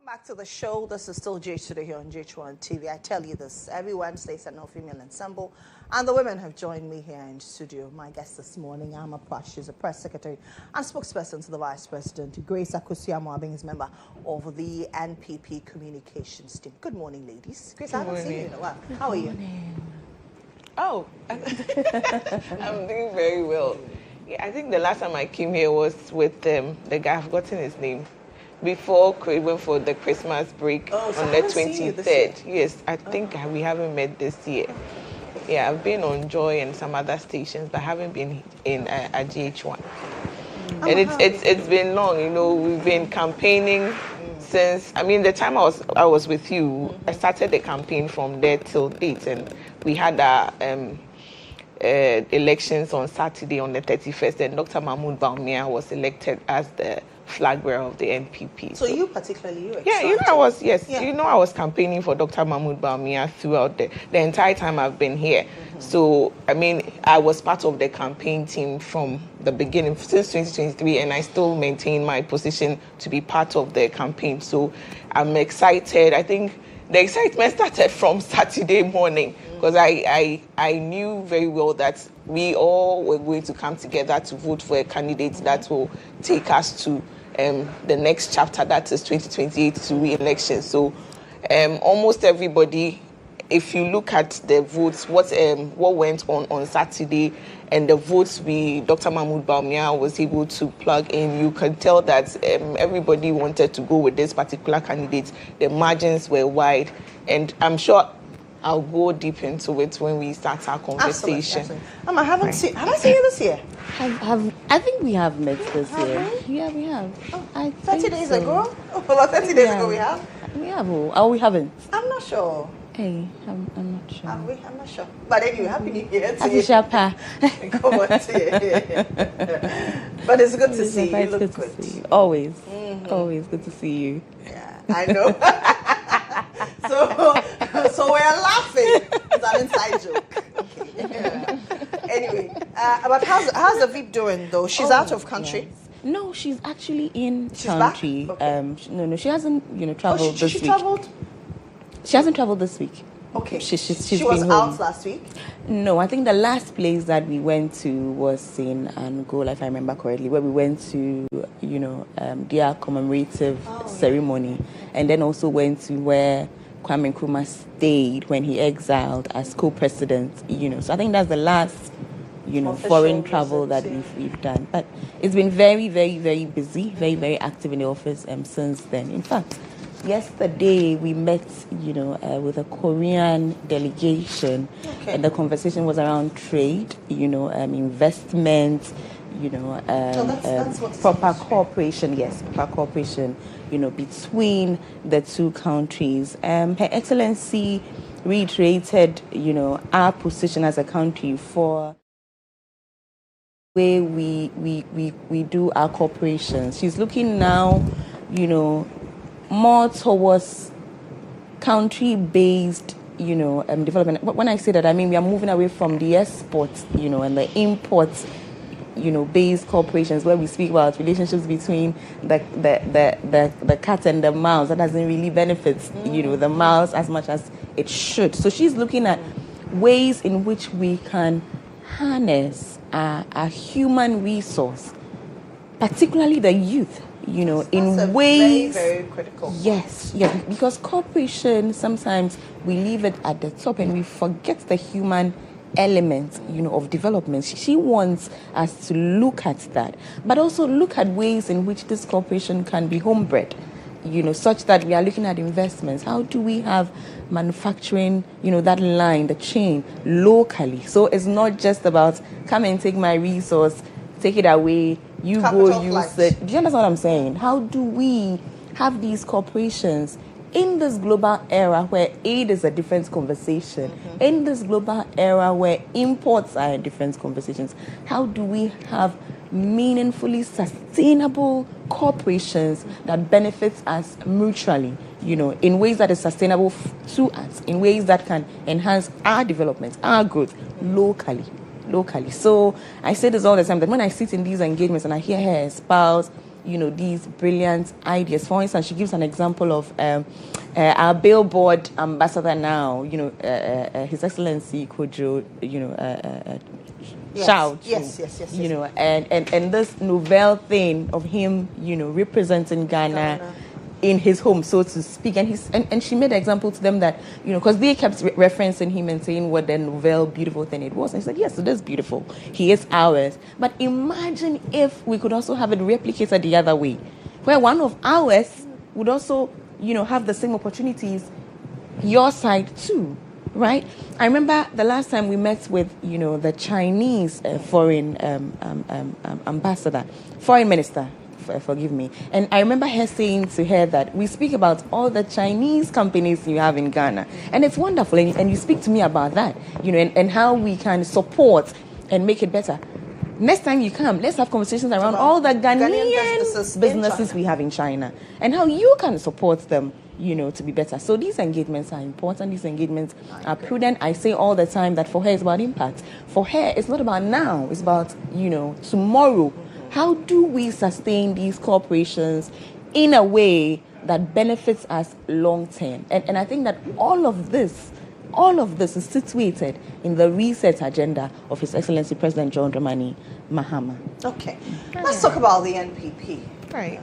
Back to the show. This is still GH Today here on GHOne TV. I tell you this, every Wednesday it's an all-female ensemble, and the women have joined me here in studio. My guest this morning, Amma Prash, she's a press secretary and spokesperson to the Vice President. Grace Akosua-Moabing is member of the NPP communications team. Good morning, ladies. Grace, I haven't seen you in a while. How are you? Oh, I'm doing very well. Yeah, I think the last time I came here was with the guy, I've forgotten his name, before we went for the Christmas break so on the 23rd. Yes, I think we haven't met this year. Yeah, I've been on Joy and some other stations, but I haven't been in a GHOne. And it's been long, you know. We've been campaigning since, I mean, the time I was with you, I started the campaign from there till date, and we had our elections on Saturday on the 31st, and Dr. Mahmoud Bawumia was elected as the flag bearer of the NPP. So you particularly, you yeah, you know, you know, I was campaigning for Dr. Mahmoud Bawumia throughout the entire time I've been here. So, I mean, I was part of the campaign team from the beginning, since 2023, and I still maintain my position to be part of the campaign. So I'm excited. I think the excitement started from Saturday morning, because I knew very well that we all were going to come together to vote for a candidate that will take us to the next chapter, that is 2028 to re-election. So almost everybody, if you look at the votes, what went on Saturday, and the votes Dr. Mahmoud Bawumia was able to plug in, you can tell that everybody wanted to go with this particular candidate. The margins were wide, and I'm sure I'll go deep into it when we start our conversation. Absolutely. Have I seen you this year? I think we have met this year. Yeah, we have. Oh, 30 days ago? Oh, about 30 days ago we have? We have. Oh, we haven't. I'm not sure. Hey, I'm not sure. Have we? I'm not sure. But anyway, happy New Year to Happy you. Shapa. Come on to you. But it's good to see you. You look good. To see you. Always. Always good to see you. Yeah, I know. So we're laughing. It's an inside joke. Yeah. Anyway, but how's the VIP doing though? She's out of country. Yes. No, she's actually in She's country. back? Okay. No, she hasn't traveled this she week. traveled? She hasn't traveled this week. Okay. She's she was been out home. last week? No, I think the last place that we went to was in Angola, if I remember correctly, where we went to, their commemorative ceremony, and then also went to where Kwame Nkrumah stayed when he exiled as co-president. So I think that's the last, foreign travel that we've done. But it's been very, very, very busy, very, very active in the office since then. In fact, yesterday we met, with a Korean delegation, and the conversation was around trade, investment, proper cooperation. Yes, proper cooperation, between the two countries. Her Excellency reiterated, our position as a country for where we do our cooperation. She's looking now, more towards country-based, development. When I say that, I mean we are moving away from the exports, and the imports, based corporations where we speak about relationships between the cat and the mouse. That doesn't really benefit, the mouse as much as it should. So she's looking at ways in which we can harness our human resource, particularly the youth. In ways very, very critical. Yes, because corporation, sometimes we leave it at the top and we forget the human element, of development. She wants us to look at that, but also look at ways in which this corporation can be homebred, such that we are looking at investments. How do we have manufacturing, that line, the chain locally? So it's not just about come and take my resource, take it away, you go use it. Do you understand what I'm saying? How do we have these corporations in this global era where aid is a different conversation, in this global era where imports are a different conversations? How do we have meaningfully sustainable corporations that benefits us mutually, in ways that is sustainable to us, in ways that can enhance our development, our growth locally? So I say this all the time, that when I sit in these engagements and I hear her espouse, these brilliant ideas. For instance, she gives an example of our billboard ambassador now, His Excellency Kodjo, shout. Yes. And this novel thing of him, representing Ghana in his home, so to speak. And she made an example to them that, because they kept referencing him and saying what the novel beautiful thing it was. And he said, yes, it is beautiful. He is ours. But imagine if we could also have it replicated the other way, where one of ours would also, have the same opportunities, your side too. Right? I remember the last time we met with, the Chinese foreign ambassador, foreign minister, forgive me. And I remember her saying to her that we speak about all the Chinese companies you have in Ghana. And it's wonderful. And you speak to me about that, and how we can support and make it better. Next time you come, let's have conversations around all the Ghanaian businesses we have in China and how you can support them, to be better. So these engagements are important. These engagements are prudent. I say all the time that for her it's about impact. For her, it's not about now. It's about, tomorrow. How do we sustain these corporations in a way that benefits us long term? And I think that all of this is situated in the reset agenda of His Excellency President John Dramani Mahama. Okay. Let's talk about the NPP. Right.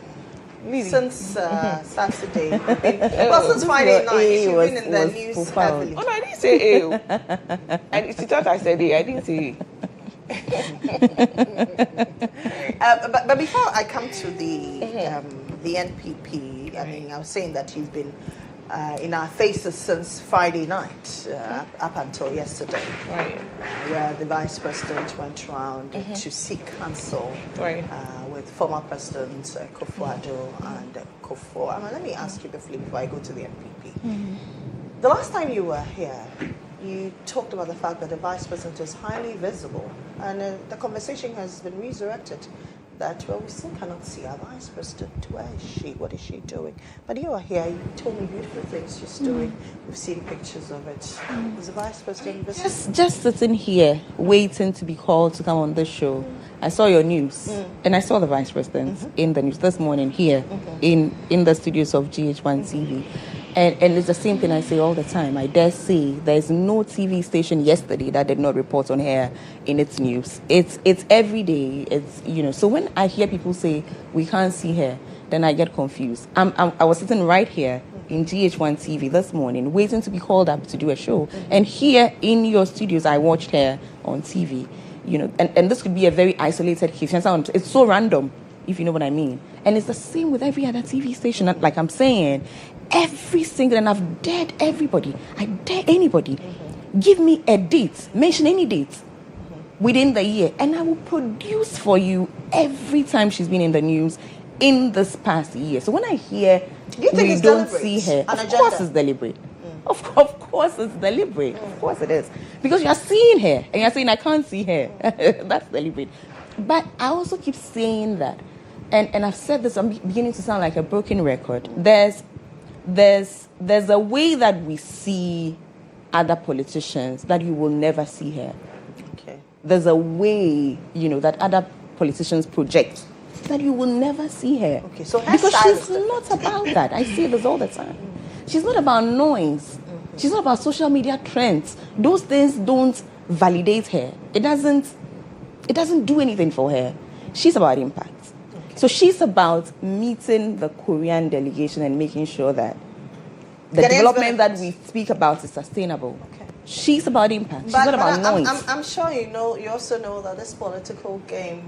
Since Saturday, since Friday night, you've been in the news heavily. Oh, no, I didn't say ew. She thought I said it. I didn't say but before I come to the NPP, I mean, I was saying that he's been in our faces since Friday night, up until yesterday, right. Where the Vice President went around to seek counsel with former Presidents Akufo-Addo and Akufo. Let me ask you before I go to the NPP. The last time you were here, you talked about the fact that the Vice President is highly visible, and the conversation has been resurrected that, well, we still cannot see our Vice President. Where is she? What is she doing? But you are here. You told me beautiful things she's doing. We've seen pictures of it. Is the Vice President visible? Just sitting here, waiting to be called to come on this show. I saw your news, and I saw the Vice President in the news this morning here in the studios of GHOne TV. And it's the same thing I say all the time. I dare say there's no TV station yesterday that did not report on her in its news. It's every day. It's So when I hear people say we can't see her, then I get confused. I was sitting right here in GHOne TV this morning, waiting to be called up to do a show. And here in your studios, I watched her on TV. And this could be a very isolated case. It's so random, if you know what I mean. And it's the same with every other TV station. Like I'm saying, every single, and I've dared everybody, I dare anybody, give me a date, mention any date within the year, and I will produce for you every time she's been in the news in this past year. So when I hear we don't see her, of course it's deliberate. Of course it's deliberate. Of course it is. Because you're seeing her, and you're saying, I can't see her. That's deliberate. But I also keep saying that, and I've said this, I'm beginning to sound like a broken record. There's a way that we see other politicians that you will never see her. Okay. There's a way, that other politicians project that you will never see her. Okay, so because she's not about that. I say this all the time. She's not about noise. She's not about social media trends. Those things don't validate her. It doesn't do anything for her. She's about impact. So she's about meeting the Korean delegation and making sure that the development that we speak about is sustainable. Okay. She's about impact. She's not about noise. I'm sure you also know that this political game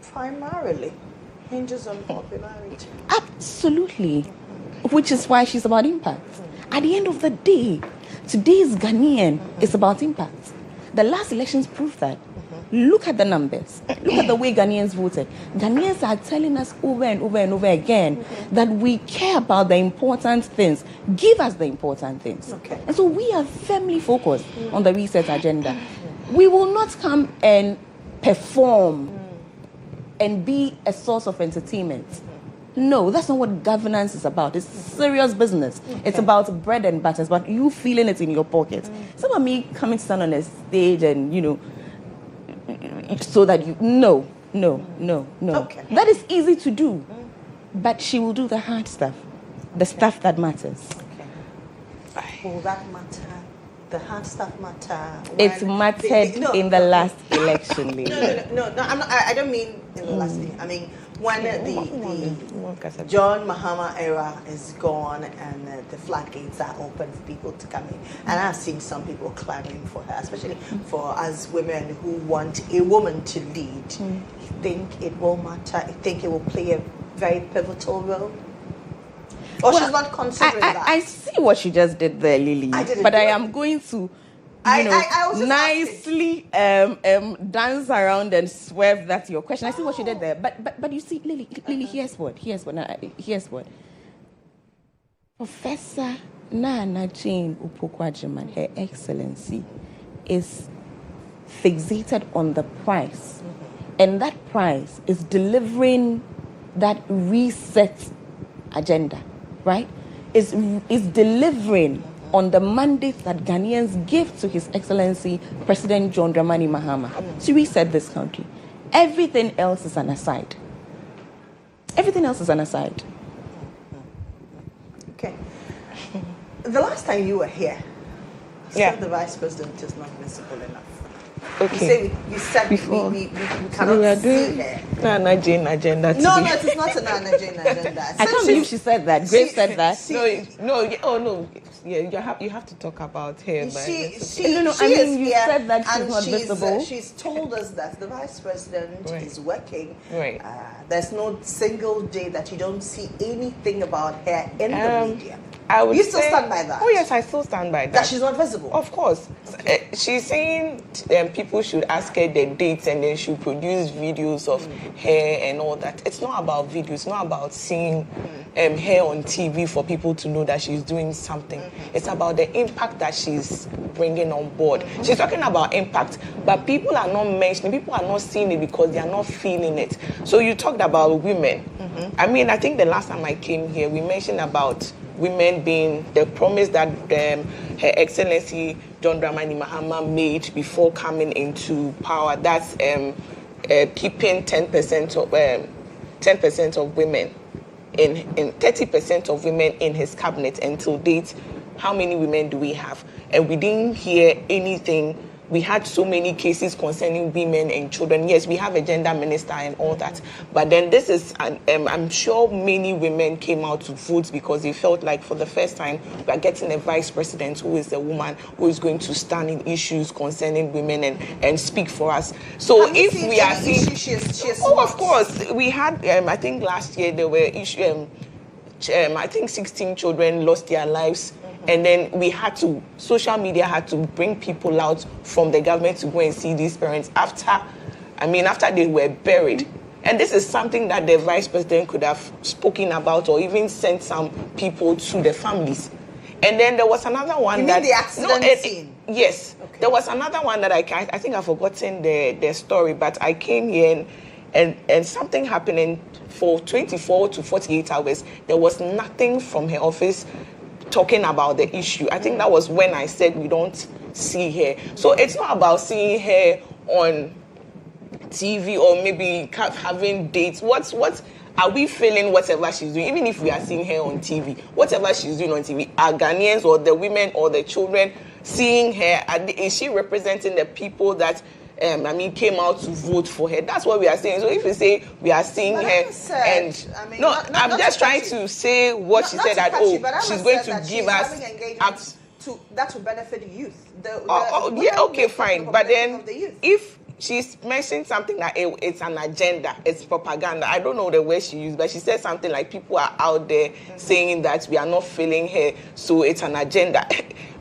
primarily hinges on popularity. Absolutely. Which is why she's about impact. At the end of the day, today's Ghanaian is about impact. The last elections proved that. Look at the numbers. Look at the way Ghanaians voted. Ghanaians are telling us over and over and over again that we care about the important things. Give us the important things. Okay. And so we are firmly focused on the reset agenda. We will not come and perform and be a source of entertainment. No, that's not what governance is about. It's serious business. Okay. It's about bread and butter. It's about you feeling it in your pocket. It's not about me coming to stand on a stage and, so that you... No. Okay. That is easy to do. but she will do the hard stuff, the stuff that matters. Okay. Will that matter? The hard stuff matter? It mattered in the last election, lady. No. I'm not, I don't mean in the last thing. I mean when the GHOne Mahama era is gone and the floodgates are open for people to come in. And I've seen some people clamoring for her, especially for us women who want a woman to lead. You think it will matter? You think it will play a very pivotal role? Or she's not considering that? I see what you just did there, Lily. But I am going to, nicely dance around and swerve that your question. I see what you did there. But you see, Lily, here's what. Professor Nana Jane Upokwajiman, Her Excellency, is fixated on the price. And that price is delivering that reset agenda. Right, is delivering on the mandate that Ghanaians gave to His Excellency President John Dramani Mahama to reset this country. Everything else is an aside. Okay. The last time you were here, the Vice President is not visible enough. Okay. You said before we cannot see her. Nana Jane agenda. No, it is not a Nana Jane agenda. I can't believe she said that. Grace said that. No. Yeah, you have to talk about her. You said that she's not visible. She's told us that the Vice President is working. Right. There's no single day that you don't see anything about her in the media. You still stand by that? Oh, yes, I still stand by that. That she's not visible? Of course. Okay. She's saying people should ask her the dates and then she'll produce videos of her and all that. It's not about videos. It's not about seeing her on TV for people to know that she's doing something. It's about the impact that she's bringing on board. She's talking about impact, but people are not mentioning, people are not seeing it because they are not feeling it. So you talked about women. I mean, I think the last time I came here, we mentioned about women being the promise that Her Excellency John Dramani Mahama made before coming into power. That's keeping 10% of women in 30% of women in his cabinet. Until date, how many women do we have? And we didn't hear anything. We had so many cases concerning women and children. Yes, we have a gender minister and all that. But then this is, I'm sure many women came out to vote because they felt like for the first time we are getting a vice president who is a woman who is going to stand in issues concerning women and speak for us. So if we are seeing... of course. We had, I think last year there were issues, I think 16 children lost their lives. And then social media had to bring people out from the government to go and see these parents after they were buried. And this is something that the vice president could have spoken about or even sent some people to the families. And then there was another one the accident scene? Yes. Okay. There was another one that I think I've forgotten the story, but I came here and something happened for 24 to 48 hours. There was nothing from her office talking about the issue. I think that was when I said we don't see her. So it's not about seeing her on TV or maybe having dates. What are we feeling whatever she's doing? Even if we are seeing her on TV, whatever she's doing on TV, are Ghanaians or the women or the children seeing her? Is she representing the people that came out to vote for her? That's what we are saying. So if you say we are seeing her, I'm just trying to say what she said that she's going to give us that will benefit the youth. Okay, fine. But then if she's mentioned something like it's an agenda, it's propaganda. I don't know the word she used, but she said something like people are out there saying that we are not feeling her, so it's an agenda.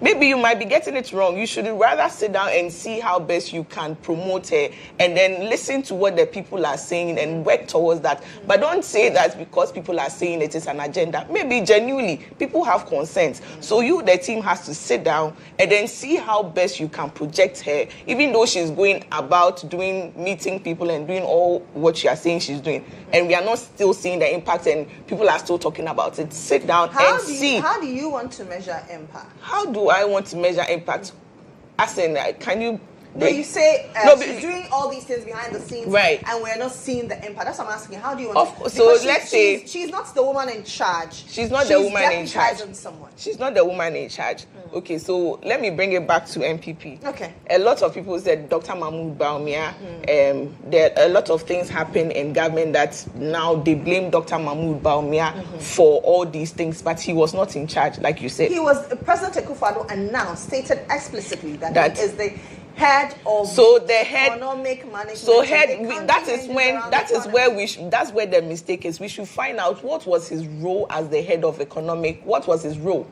Maybe you might be getting it wrong. You should rather sit down and see how best you can promote her and then listen to what the people are saying and work towards that. But don't say that because people are saying it is an agenda. Maybe genuinely, people have concerns. So the team has to sit down and then see how best you can project her, even though she's going about meeting people and doing all what you are saying she's doing. And we are not still seeing the impact and people are still talking about it. Sit down and see. How do you want to measure impact? How do I want to measure impact? As in, can you Then you say she's doing all these things behind the scenes, right? And we're not seeing the impact. That's what I'm asking. How do you? So let's say she's not the woman in charge. She's not the woman in charge. Someone. She's not the woman in charge. Okay, so let me bring it back to MPP. Okay. A lot of people said Dr. Mahmoud Bawumia. There a lot of things happen in government that now they blame Dr. Mahmoud Bawumia for all these things, but he was not in charge, like you said. He was President Akufo-Addo announced, stated explicitly that he is the head of economic management. So that's where the mistake is. We should find out what was his role as the head of economic. What was his role?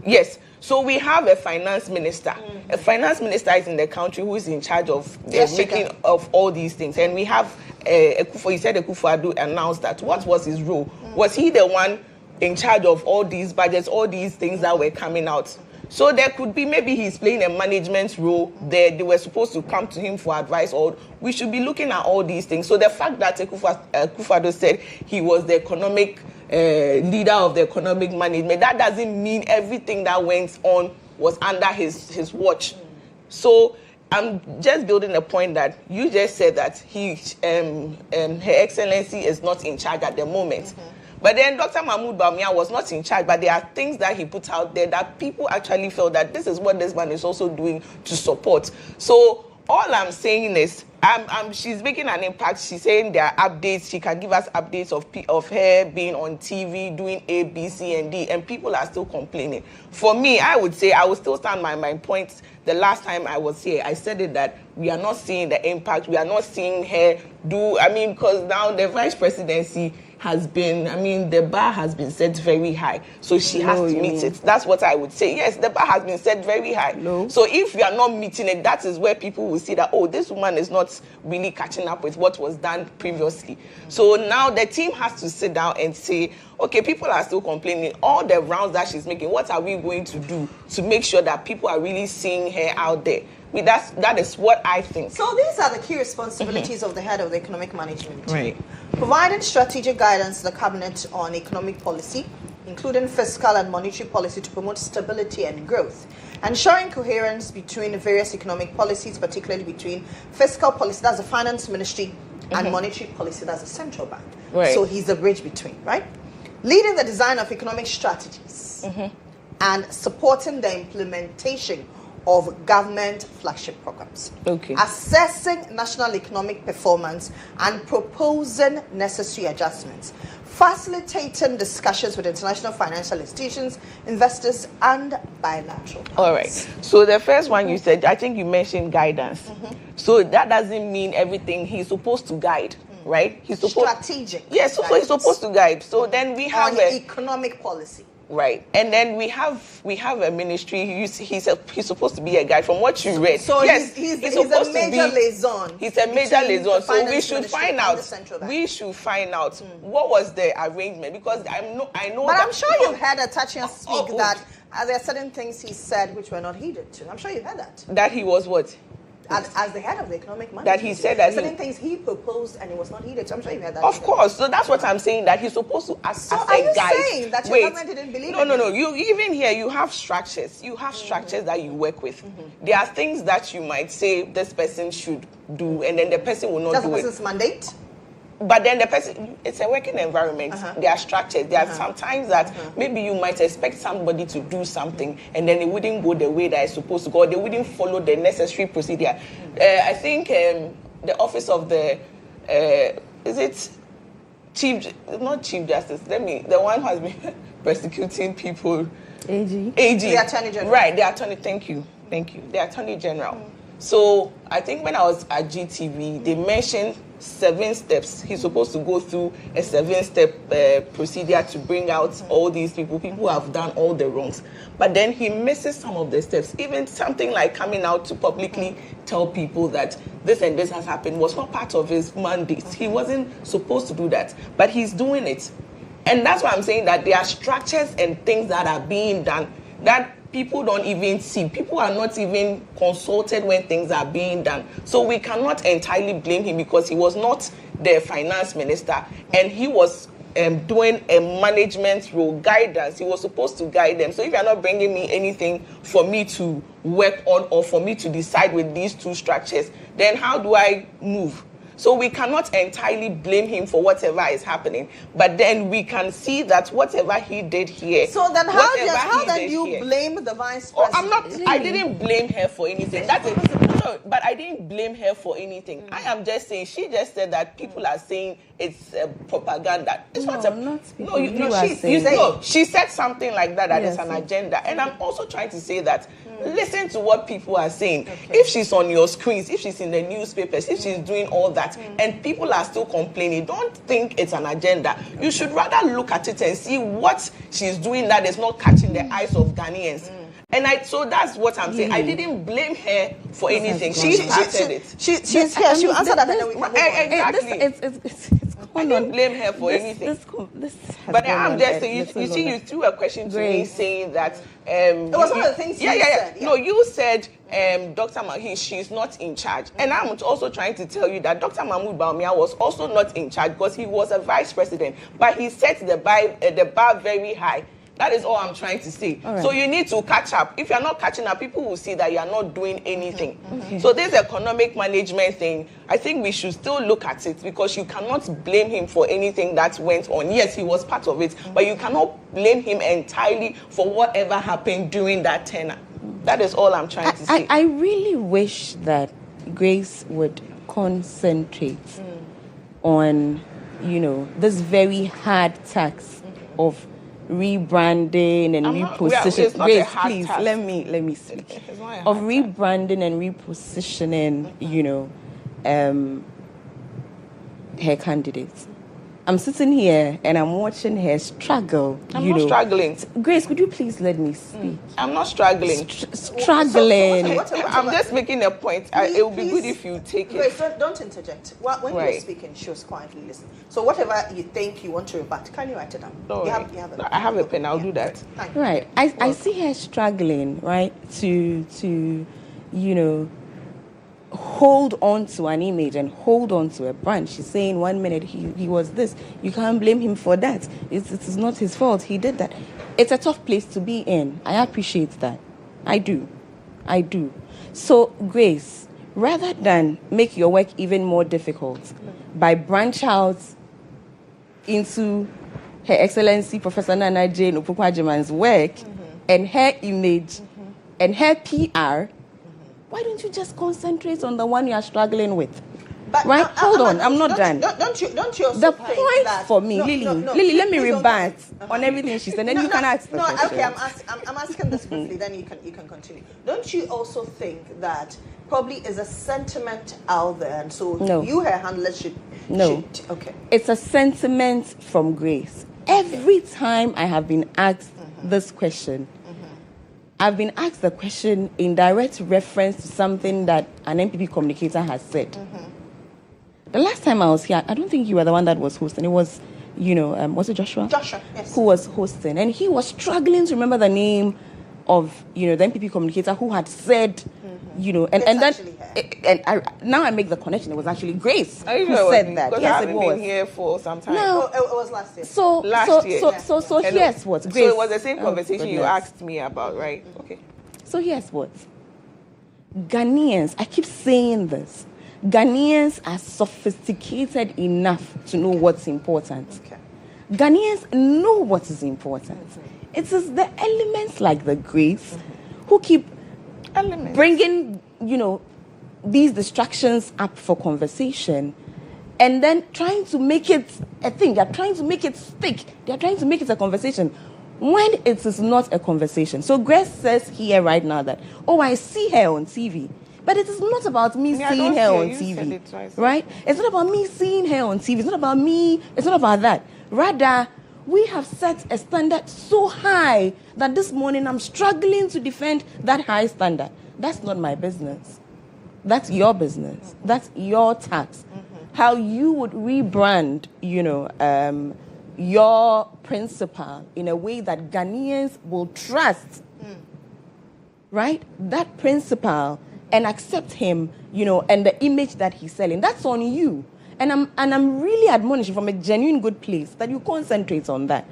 Yes. So we have a finance minister. A finance minister is in the country who is in charge of the making of all these things. And we have Akufo-Addo announced that. What was his role? Was he the one in charge of all these budgets, all these things that were coming out? So there could be maybe he's playing a management role there. They were supposed to come to him for advice, or we should be looking at all these things. So the fact that Akufo-Addo said he was the economic leader of the economic management, that doesn't mean everything that went on was under his watch. So I'm just building a point that you just said that Her Excellency is not in charge at the moment. But then Dr. Mahmoud Bawumia was not in charge, but there are things that he put out there that people actually felt that this is what this man is also doing to support. So all I'm saying is, she's making an impact. She's saying there are updates. She can give us updates of her being on TV, doing A, B, C, and D, and people are still complaining. For me, I would say I will still stand by my point. The last time I was here, I said it that we are not seeing the impact. We are not seeing her do, because now the vice presidency has been, the bar has been set very high. So she has to meet it. That's what I would say. Yes, the bar has been set very high. No. So if we are not meeting it, that is where people will see that, this woman is not really catching up with what was done previously. So now the team has to sit down and say, okay, people are still complaining. All the rounds that she's making, what are we going to do to make sure that people are really seeing her out there? That is what I think. So these are the key responsibilities of the head of the economic management. Right. Providing strategic guidance to the cabinet on economic policy, including fiscal and monetary policy to promote stability and growth. Ensuring coherence between various economic policies, particularly between fiscal policy, that's the finance ministry, and monetary policy, that's the central bank. Right. So he's the bridge between, right? Leading the design of economic strategies and supporting the implementation of government flagship programs. Okay. Assessing national economic performance and proposing necessary adjustments. Facilitating discussions with international financial institutions, investors, and bilateral partners. All right. So the first one you said, I think you mentioned guidance. So that doesn't mean everything. He's supposed to guide, right? He's supposed strategic. Yes, so he's supposed to guide. So then we have economic policy. Right, and then we have a ministry. He's supposed to be a guide from what you read. So yes, he's a major liaison. He's a major liaison. So we should find out. We should find out what was the arrangement, because I know. But I'm sure you've heard Atachian speak that there are certain things he said which were not heeded to. I'm sure you've heard that. That he was what? As the head of the economic management. That he said that certain things he proposed and it was not heeded. So I'm sure you heard that. Of course. So that's what I'm saying, that he's supposed to as a guide. Are you saying that your government didn't believe in No. You even here, you have structures. You have structures that you work with. There are things that you might say this person should do, and then the person will not do it. That's the person's mandate? But then the person, it's a working environment. There are structures. There are sometimes that maybe you might expect somebody to do something and then it wouldn't go the way that it's supposed to go. They wouldn't follow the necessary procedure. I think the office of the, is it not Chief Justice, the one who has been persecuting people. AG. The Attorney General. Right, the Attorney, thank you. The Attorney General. So I think when I was at GTV, they mentioned 7 steps. He's supposed to go through a 7-step procedure to bring out all these people who have done all the wrongs. But then he misses some of the steps. Even something like coming out to publicly tell people that this and this has happened was not part of his mandate. He wasn't supposed to do that, but he's doing it. And that's why I'm saying that there are structures and things that are being done that people don't even see. People are not even consulted when things are being done. So we cannot entirely blame him, because he was not the finance minister and he was doing a management role, guidance. He was supposed to guide them. So if you're not bringing me anything for me to work on or for me to decide with these two structures, then how do I move? So we cannot entirely blame him for whatever is happening, but then we can see that whatever he did here. So then how then you blame the vice president? I didn't blame her for anything. No, but I didn't blame her for anything. I am just saying, she just said that people are saying it's propaganda. It's not she said something like that, that yes, it's an agenda. And I'm also trying to say that, listen to what people are saying. Okay. If she's on your screens, if she's in the newspapers, if she's doing all that, and people are still complaining, don't think it's an agenda. You should rather look at it and see what she's doing that is not catching the eyes of Ghanaians. And so that's what I'm saying. I didn't blame her for anything. She started it. She's here. She'll answer that, and then we can move on. Exactly. I didn't blame her for anything. But I'm just saying, you see, you threw a question to me saying that it was one of the things you said. Yeah. No, you said Dr. She's not in charge. And I'm also trying to tell you that Dr. Mahmoud Bawumia was also not in charge because he was a vice president. But he set the bar very high. That is all I'm trying to say. Right. So you need to catch up. If you're not catching up, people will see that you're not doing anything. Okay. So this economic management thing, I think we should still look at it because you cannot blame him for anything that went on. Yes, he was part of it, but you cannot blame him entirely for whatever happened during that tenure. That is all I'm trying to say. I really wish that Grace would concentrate on, this very hard task of rebranding and repositioning. Grace, please task. let me speak of rebranding and repositioning. Her candidates. I'm sitting here and I'm watching her struggle. I'm not struggling. Grace, could you please let me speak? I'm not struggling. Struggling. I'm just making a point. It would be good if you take Grace, don't interject. When you're speaking, she was quietly listening. So whatever you think you want to rebut, can you write it down? I have a pen. I'll do that. Right. I see her struggling, right, to hold on to an image and hold on to a brand. She's saying 1 minute he was this. You can't blame him for that. It's not his fault. He did that. It's a tough place to be in. I appreciate that. I do. So, Grace, rather than make your work even more difficult by branch out into Her Excellency Professor Nana Jane Opoku-Agyeman's work and her image and her PR, why don't you just concentrate on the one you are struggling with? But right? Hold on, I'm not done. Don't you also the think point that, for me, Lily, let me rebut on everything she said, then you can ask the question. Okay, I'm asking this quickly, then you can continue. Don't you also think that probably is a sentiment out there, and so you, her handlers, should... Okay. It's a sentiment from Grace. Every time I have been asked this question, I've been asked the question in direct reference to something that an MPP communicator has said. The last time I was here, I don't think you were the one that was hosting. It was, was it Joshua? Joshua, yes. Who was hosting. And he was struggling to remember the name of, the MPP communicator who had said, now I make the connection. It was actually Grace who said that. Yes, it was. Been here for some time. No, it was last year. So here's what, Grace. So it was the same conversation you asked me about, right? Okay. So here's what. Ghanaians, I keep saying this, Ghanaians are sophisticated enough to know what's important. Okay. Ghanaians know what is important. It is the elements like the Grace who keep bringing, these distractions up for conversation and then trying to make it a thing. They're trying to make it stick. They're trying to make it a conversation when it is not a conversation. So Grace says here right now that, I see her on TV. But it is not about me seeing her on TV, right? It's not about me seeing her on TV. It's not about me. It's not about that. Rather, we have set a standard so high that this morning I'm struggling to defend that high standard. That's not my business. That's your business. That's your tax. How you would rebrand, your principal in a way that Ghanaians will trust, right? That principal and accept him, and the image that he's selling. That's on you. And I'm really admonishing from a genuine good place that you concentrate on that,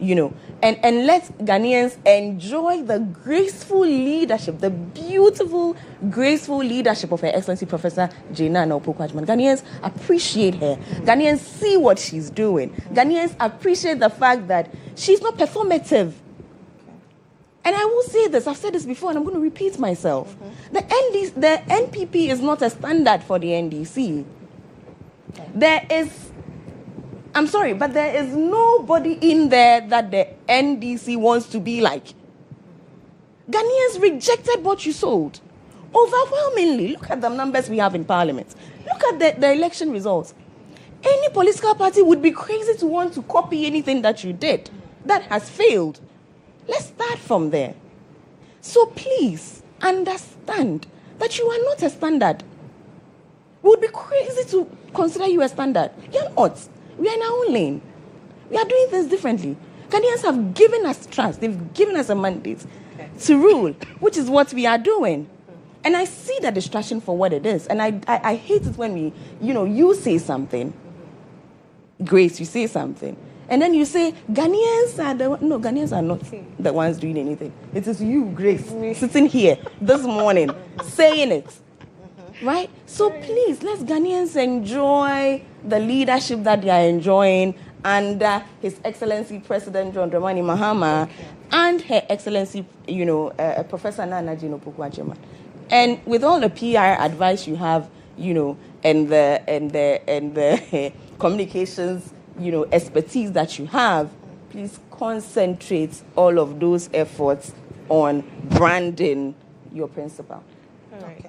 and let Ghanaians enjoy the graceful leadership, the beautiful, graceful leadership of Her Excellency Professor GHOne Opoku-Agyeman. Ghanaians appreciate her. Ghanaians see what she's doing. Ghanaians appreciate the fact that she's not performative. And I will say this, I've said this before, and I'm going to repeat myself. The NPP is not a standard for the NDC. I'm sorry, but there is nobody in there that the NDC wants to be like. Ghanaians rejected what you sold. Overwhelmingly. Look at the numbers we have in Parliament. Look at the election results. Any political party would be crazy to want to copy anything that you did. That has failed. Let's start from there. So please understand that you are not a standard. We would be crazy to consider you a standard. You're not. We are in our own lane. We are doing things differently. Ghanaians have given us trust. They've given us a mandate to rule, which is what we are doing. And I see that distraction for what it is. And I hate it when you say something. Grace, you say something. And then you say, Ghanaians are not the ones doing anything. It is you, Grace, sitting here this morning, saying it. Right? So please, let's Ghanaians enjoy the leadership that they are enjoying under His Excellency President John Dramani Mahama and Her Excellency, Professor Nana GHOne Opoku-Agyeman. And with all the PR advice you have, and the communications, expertise that you have, please concentrate all of those efforts on branding your principal. All right.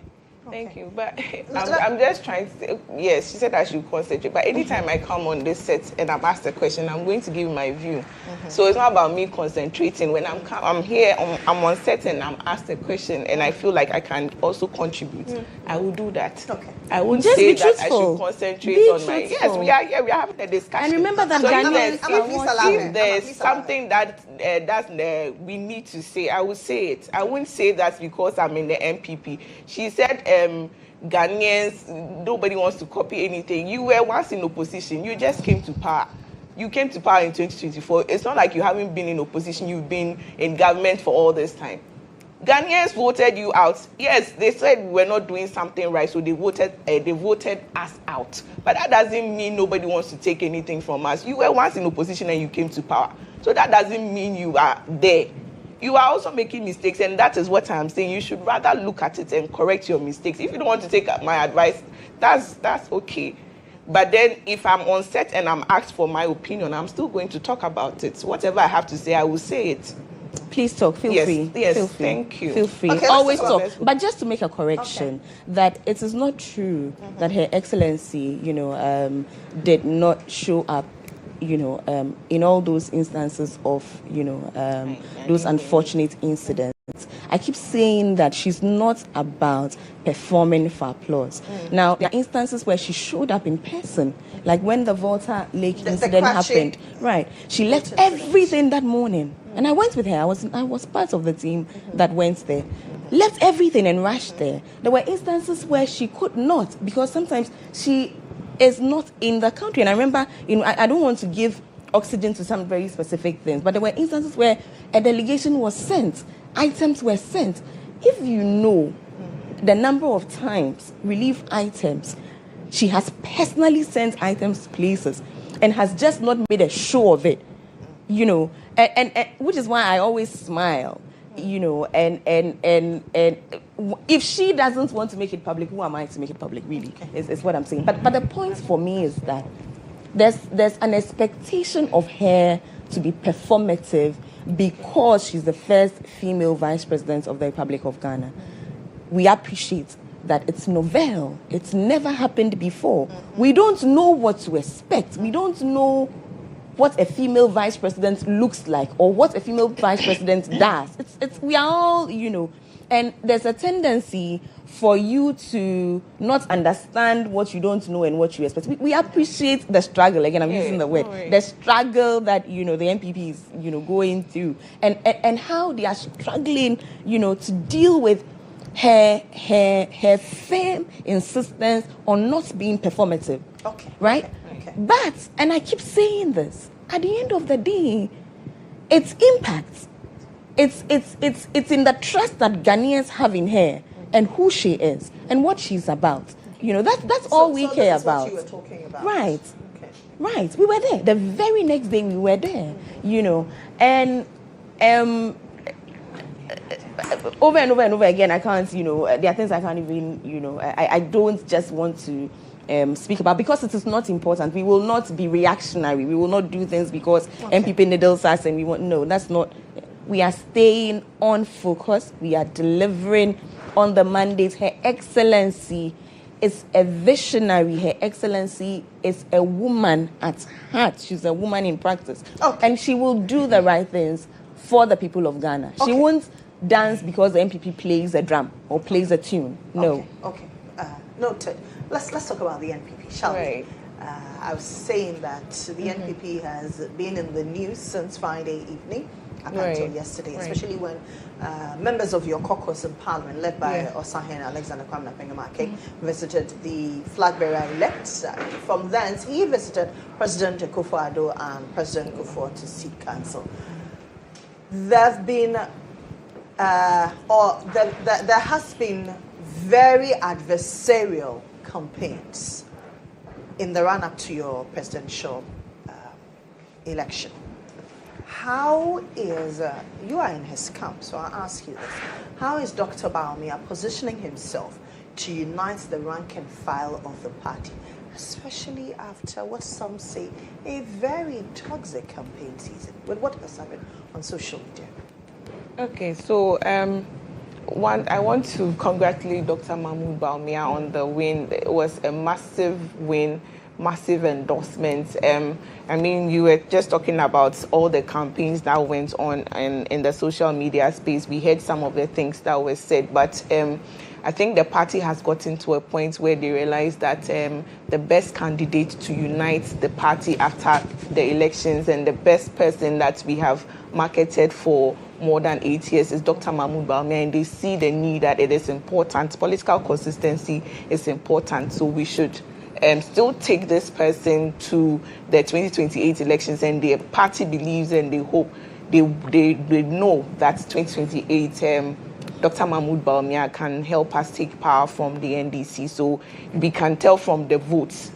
Okay. Thank you, but I'm just trying to say, yes, she said I should concentrate, but anytime I come on this set and I'm asked a question, I'm going to give my view. So it's not about me concentrating. When I'm here, I'm on set and I'm asked a question and I feel like I can also contribute, I will do that. Okay. I won't just say be that truthful. I should concentrate be on my... truthful. Yes, we are here, we are having a discussion. And remember that so Ghanaians if there's something that we need to say, I will say it. I won't say that because I'm in the MPP. She said... Ghanaians, nobody wants to copy anything. You were once in opposition. You just came to power. You came to power in 2024. It's not like you haven't been in opposition. You've been in government for all this time. Ghanaians voted you out. Yes, they said we were not doing something right, so they voted us out. But that doesn't mean nobody wants to take anything from us. You were once in opposition and you came to power. So that doesn't mean you are there. You are also making mistakes, and that is what I'm saying. You should rather look at it and correct your mistakes. If you don't want to take my advice, that's okay. But then if I'm on set and I'm asked for my opinion, I'm still going to talk about it. Whatever I have to say, I will say it. Please talk. Feel free. Yes, feel free. Thank you. Feel free. Okay, Always talk. But just to make a correction, that it is not true that Her Excellency, did not show up, in all those instances of, those unfortunate incidents. I keep saying that she's not about performing for applause. Now, there are instances where she showed up in person, like when the Volta Lake incident happened. Right. She left everything that morning. And I went with her. I was part of the team that went there. Left everything and rushed there. There were instances where she could not, because sometimes she is not in the country. And I remember, I don't want to give oxygen to some very specific things, but there were instances where a delegation was sent, items were sent. If you know the number of times relief items, she has personally sent items to places and has just not made a show of it, and which is why I always smile. And if she doesn't want to make it public, who am I to make it public, really, is what I'm saying. But the point for me is that there's an expectation of her to be performative because she's the first female vice president of the Republic of Ghana. We appreciate that it's novel. It's never happened before. We don't know what to expect. We don't know what a female vice president looks like or what a female vice president does. We are all, and there's a tendency for you to not understand what you don't know and what you expect. We appreciate the struggle. Again, I'm using the word. The struggle that, the MPP is, going through and how they are struggling, to deal with her firm insistence on not being performative. Okay. Right? Okay. But, and I keep saying this, at the end of the day, its impact, it's in the trust that Ghanaians have in her and who she is and what she's about. That's all we care about. What you were talking about. Right. Okay. Right. We were there. The very next day we were there, and over and over and over again, I can't, there are things I can't even, I don't just want to speak about because it is not important. We will not be reactionary. We will not do things because MPP needles us and we want, no, that's not, we are staying on focus. We are delivering on the mandate. Her Excellency is a visionary. Her Excellency is a woman at heart. She's a woman in practice. Okay. And she will do the right things for the people of Ghana. She won't dance because the MPP plays a drum or plays a tune. No. Okay. Noted. Let's talk about the NPP, shall we? I was saying that the NPP has been in the news since Friday evening up until yesterday, especially when members of your caucus in Parliament, led by Osahen Alexander Kwamna Pengamake, visited the flag bearer-elect. From thence, he visited President Akufo-Addo and President Kufuor to seek counsel. There have been, there has been very adversarial campaigns in the run-up to your presidential election. How is, you are in his camp, so I'll ask you this. How is Dr. Bawumia positioning himself to unite the rank and file of the party, especially after what some say a very toxic campaign season with what has happened on social media? Okay, so I want to congratulate Dr. Mahmoud Bawumia on the win. It was a massive win, massive endorsement. You were just talking about all the campaigns that went on in the social media space. We heard some of the things that were said, but I think the party has gotten to a point where they realize that the best candidate to unite the party after the elections and the best person that we have marketed for more than 8 years is Dr. Mahmoud Bawumia, and they see the need that it is important. Political consistency is important, so we should still take this person to the 2028 elections, and the party believes and they hope, they know that 2028 Dr. Mahmoud Bawumia can help us take power from the NDC. So we can tell from the votes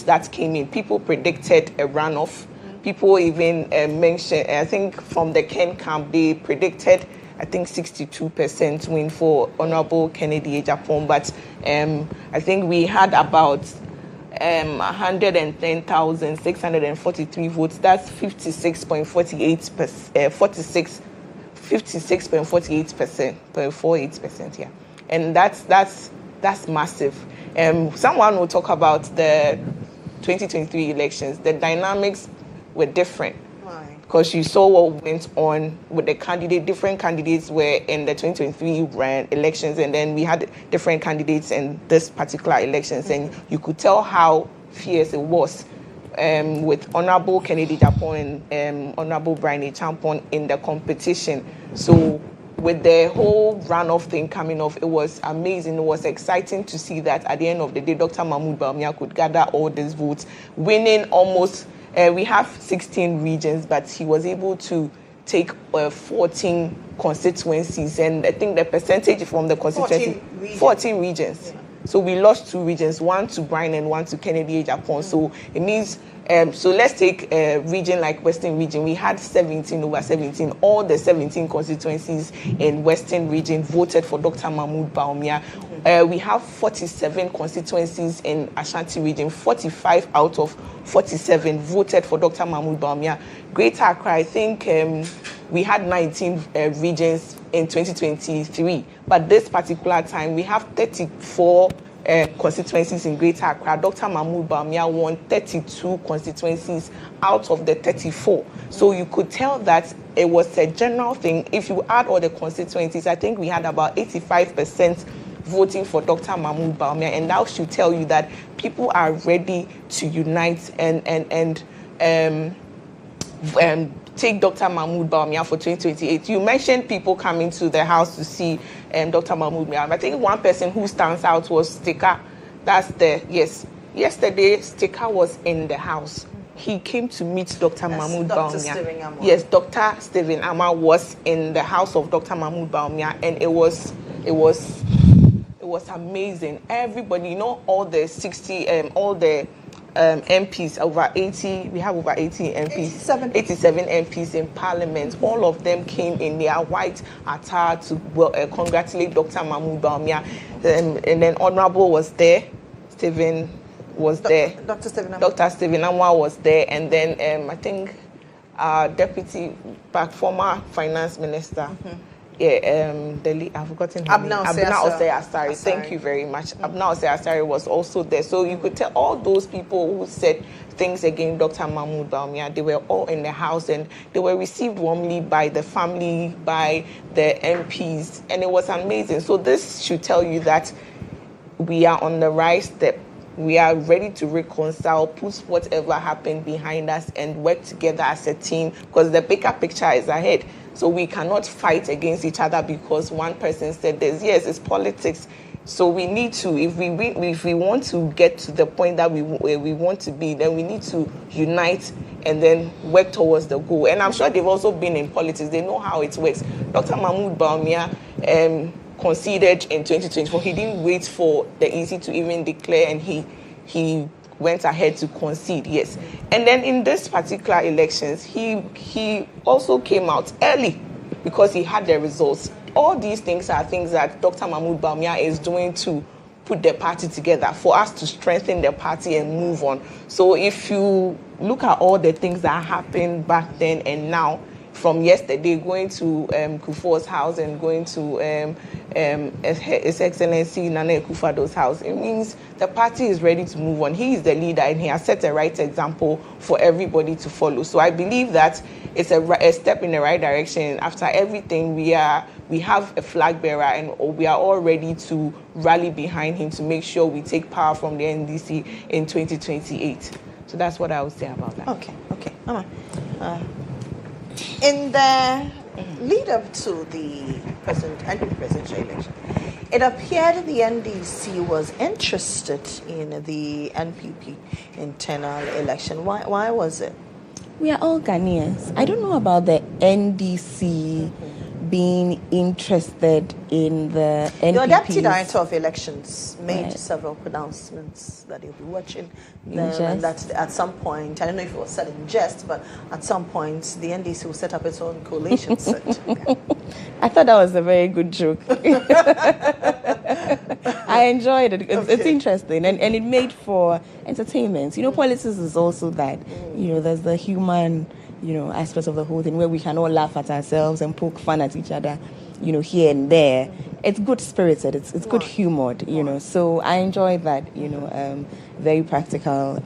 that came in, people predicted a runoff. People even mentioned, I think from the Ken camp, they predicted, 62% win for Honorable Kennedy Ejapon. But I think we had about 110,643 votes. That's 56.48%, yeah. And that's massive. Someone will talk about the 2023 elections. The dynamics were different because you saw what went on with the different candidates were in the 2023 elections, and then we had different candidates in this particular elections, and you could tell how fierce it was with Honorable Kennedy Ejapon and Honorable Brian Champon in the competition. So with the whole runoff thing coming off, it was amazing. It was exciting to see that at the end of the day, Dr. Mahmoud Bawumia could gather all these votes, winning almost. We have 16 regions, but he was able to take 14 constituencies, and I think the percentage from the constituency 14 regions. Yeah. So we lost 2 regions, one to Brian and one to Kennedy Ejapon. So it means, so let's take a region like Western Region. We had 17 over 17. All the 17 constituencies in Western Region voted for Dr. Mahmoud Bawumia. We have 47 constituencies in Ashanti Region. 45 out of 47 voted for Dr. Mahmoud Bawumia. Greater Accra, I think we had 19 regions in 2023. But this particular time, we have 34 constituencies in Greater Accra. Dr. Mahmoud Bawumia won 32 constituencies out of the 34. So you could tell that it was a general thing. If you add all the constituencies, I think we had about 85% voting for Dr. Mahmoud Bawumia, and that should tell you that people are ready to unite and take Dr. Mahmoud Bawumia for 2028. You mentioned people coming to the house to see Dr. Mahmoud Bawumia. I think one person who stands out was Stika. That's yesterday, Sticker was in the house. He came to meet Dr. Mahmoud Bawumia. Yes, Dr. Stephen Amma was in the house of Dr. Mahmoud Bawumia, and it was amazing. Everybody, all the 60, all the MPs, over 80, we have over 80 MPs, 87 MPs in Parliament. All of them came in their white attire to congratulate Dr. Mahmoud Bawumia, and then Honorable was there, Stephen was there. Dr. Stephen Anwar was there, and then I think our deputy, former finance minister, I've forgotten her name. Abna Osei Asari. Thank you very much. Abna Osei Asari was also there. So you could tell all those people who said things against Dr. Mahmoud Bawumia, they were all in the house, and they were received warmly by the family, by the MPs, and it was amazing. So this should tell you that we are on the right step. We are ready to reconcile, put whatever happened behind us, and work together as a team, because the bigger picture is ahead. So we cannot fight against each other because one person said this. Yes, it's politics. So we need to, if we want to get to the point that we want to be, then we need to unite and then work towards the goal. And I'm sure they've also been in politics. They know how it works. Dr. Mahmoud Bawumia conceded in 2024. He didn't wait for the EC to even declare, and he went ahead to concede, yes. And then in this particular elections, he also came out early because he had the results. All these things are things that Dr. Mahmoud Bawumia is doing to put the party together, for us to strengthen the party and move on. So if you look at all the things that happened back then and now, from yesterday, going to Kufuor's house and going to His Excellency Nana Akufo-Addo's house, it means the party is ready to move on. He is the leader, and he has set a right example for everybody to follow. So I believe that it's a step in the right direction. After everything, we have a flag bearer, and we are all ready to rally behind him to make sure we take power from the NDC in 2028. So that's what I would say about that. Okay. Mama. In the lead up to the NPP presidential election, it appeared the NDC was interested in the NPP internal election. Why was it? We are all Ghanaians. I don't know about the NDC being interested in the NPP. Your deputy director of elections made several pronouncements that he'll be watching them, and that at some point, I don't know if it was said in jest, but at some point the NDC will set up its own coalition. I thought that was a very good joke. I enjoyed it. It's interesting, and it made for entertainment. Politics is also that. There's the human aspects of the whole thing, where we can all laugh at ourselves and poke fun at each other, here and there. It's good spirited, it's good humored, So I enjoy that, very practical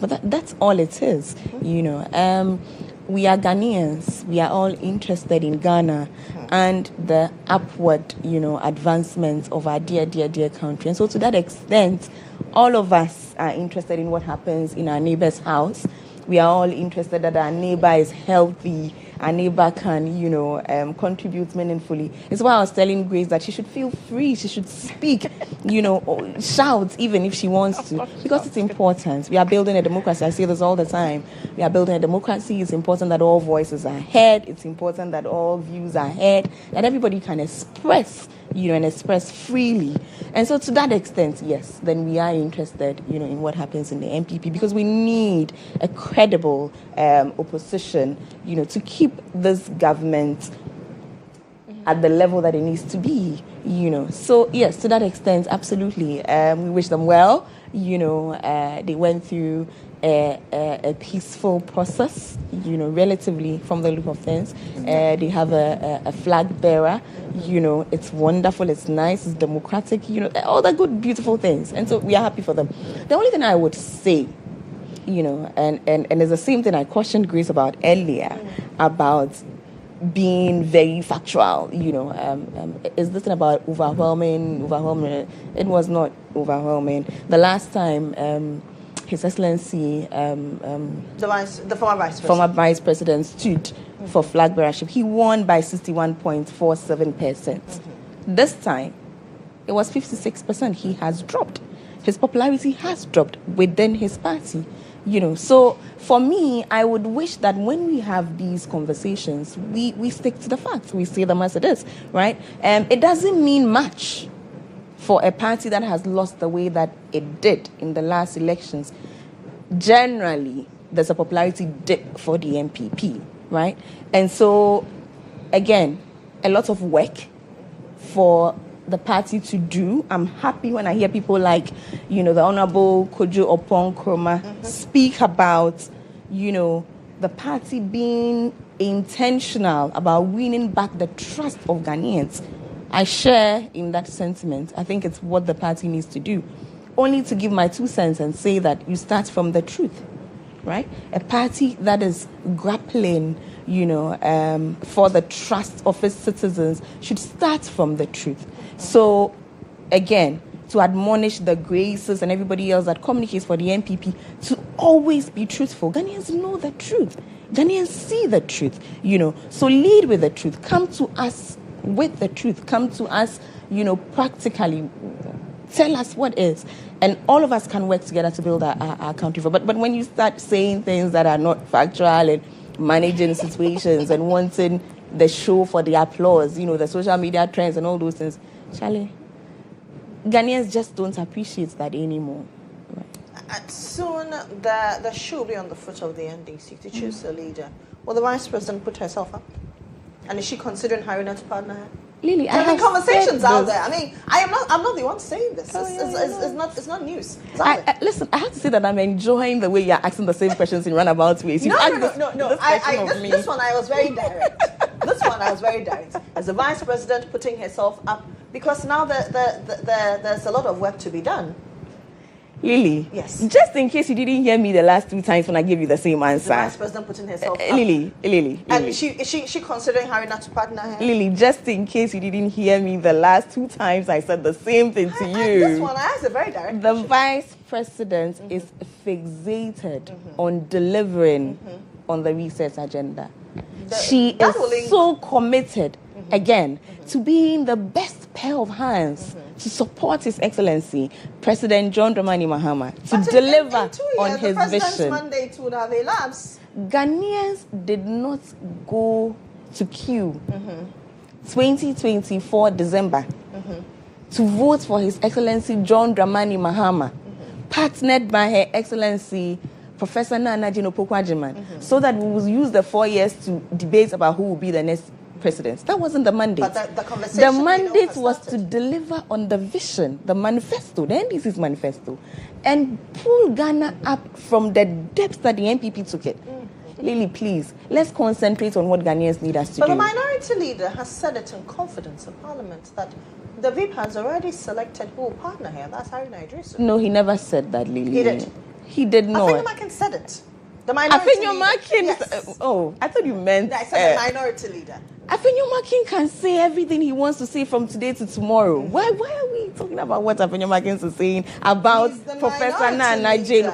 but that's all it is, we are Ghanaians. We are all interested in Ghana and the upward, advancement of our dear, dear, dear country. And so to that extent, all of us are interested in what happens in our neighbor's house. We are all interested that our neighbor is healthy, our neighbor can, contribute meaningfully. It's why I was telling Grace that she should feel free, she should speak, or shout even if she wants to, because it's important. We are building a democracy. I say this all the time. We are building a democracy. It's important that all voices are heard. It's important that all views are heard, that everybody can express, and express freely. And so to that extent, yes, then we are interested, in what happens in the NPP, because we need a credible opposition, to keep this government at the level that it needs to be, So yes, to that extent, absolutely. We wish them well. They went through a peaceful process, relatively from the look of things. They have a flag bearer, it's wonderful, it's nice, it's democratic, all the good, beautiful things. And so we are happy for them. The only thing I would say, and it's the same thing I cautioned Grace about earlier, about being very factual, is this thing about overwhelming? It was not overwhelming. The last time His Excellency, the former vice president stood for flag bearership, he won by 61.47%. This time, it was 56%. He has dropped. his popularity has dropped within his party. So for me, I would wish that when we have these conversations, we stick to the facts. We say them as it is, right? It doesn't mean much for a party that has lost the way that it did in the last elections. Generally, there's a popularity dip for the MPP, right? And so, again, a lot of work for the party to do. I'm happy when I hear people like, the Honorable Kodjo Kroma speak about, the party being intentional about winning back the trust of Ghanaians. I share in that sentiment. I think it's what the party needs to do. Only to give my 2 cents and say that you start from the truth, right? A party that is grappling, for the trust of its citizens should start from the truth. So, again, to admonish the Graces and everybody else that communicates for the MPP to always be truthful. Ghanaians know the truth. Ghanaians see the truth, So lead with the truth. Come to us with the truth. Come to us, practically. Tell us what is. And all of us can work together to build our country. But when you start saying things that are not factual and managing situations and wanting the show for the applause, the social media trends and all those things, Charlie, Ghanaians just don't appreciate that anymore. Right. Soon, the shoe will be on the foot of the NDC to choose a leader. Will the Vice President put herself up? And is she considering hiring her to partner her? Lily, there have been conversations out there. I mean, I'm not the one saying this. It's not news. Listen, I have to say that I'm enjoying the way you're asking the same questions in roundabout ways. No. This one I was very direct. As the Vice President putting herself up, because now there's a lot of work to be done. Lily, yes. Just in case you didn't hear me the last 2 times when I gave you the same answer. The Vice President putting herself up. Lily. And is she considering hiring her to partner her? Lily, just in case you didn't hear me the last 2 times, I said the same thing to you. This one, I asked a very direct question. The Vice President is fixated on delivering on the research agenda. She is so committed, again, to being the best pair of hands to support His Excellency, President John Dramani Mahama, to deliver in 2 years, on his the president's vision. Mandate would have elapsed. Ghanaians did not go to queue 2024 December to vote for His Excellency John Dramani Mahama, partnered by Her Excellency Professor Nana Jino Pokwajiman, so that we will use the 4 years to debate about who will be the next president. That wasn't the mandate. But the conversation the mandate was to deliver on the vision, the manifesto, the NDC's manifesto, and pull Ghana up from the depths that the MPP took it. Lily, please, let's concentrate on what Ghanaians need us to do. But the minority leader has said it in confidence in Parliament that the VP has already selected who will partner here. That's Haruna Idrisu. No, he never said that, Lily. He did. He did not. I think Makin said it. The minority leader. Yes. I thought you meant... I said the minority leader. Makin can say everything he wants to say from today to tomorrow. Why are we talking about what Makin is saying about Professor Nana Jane?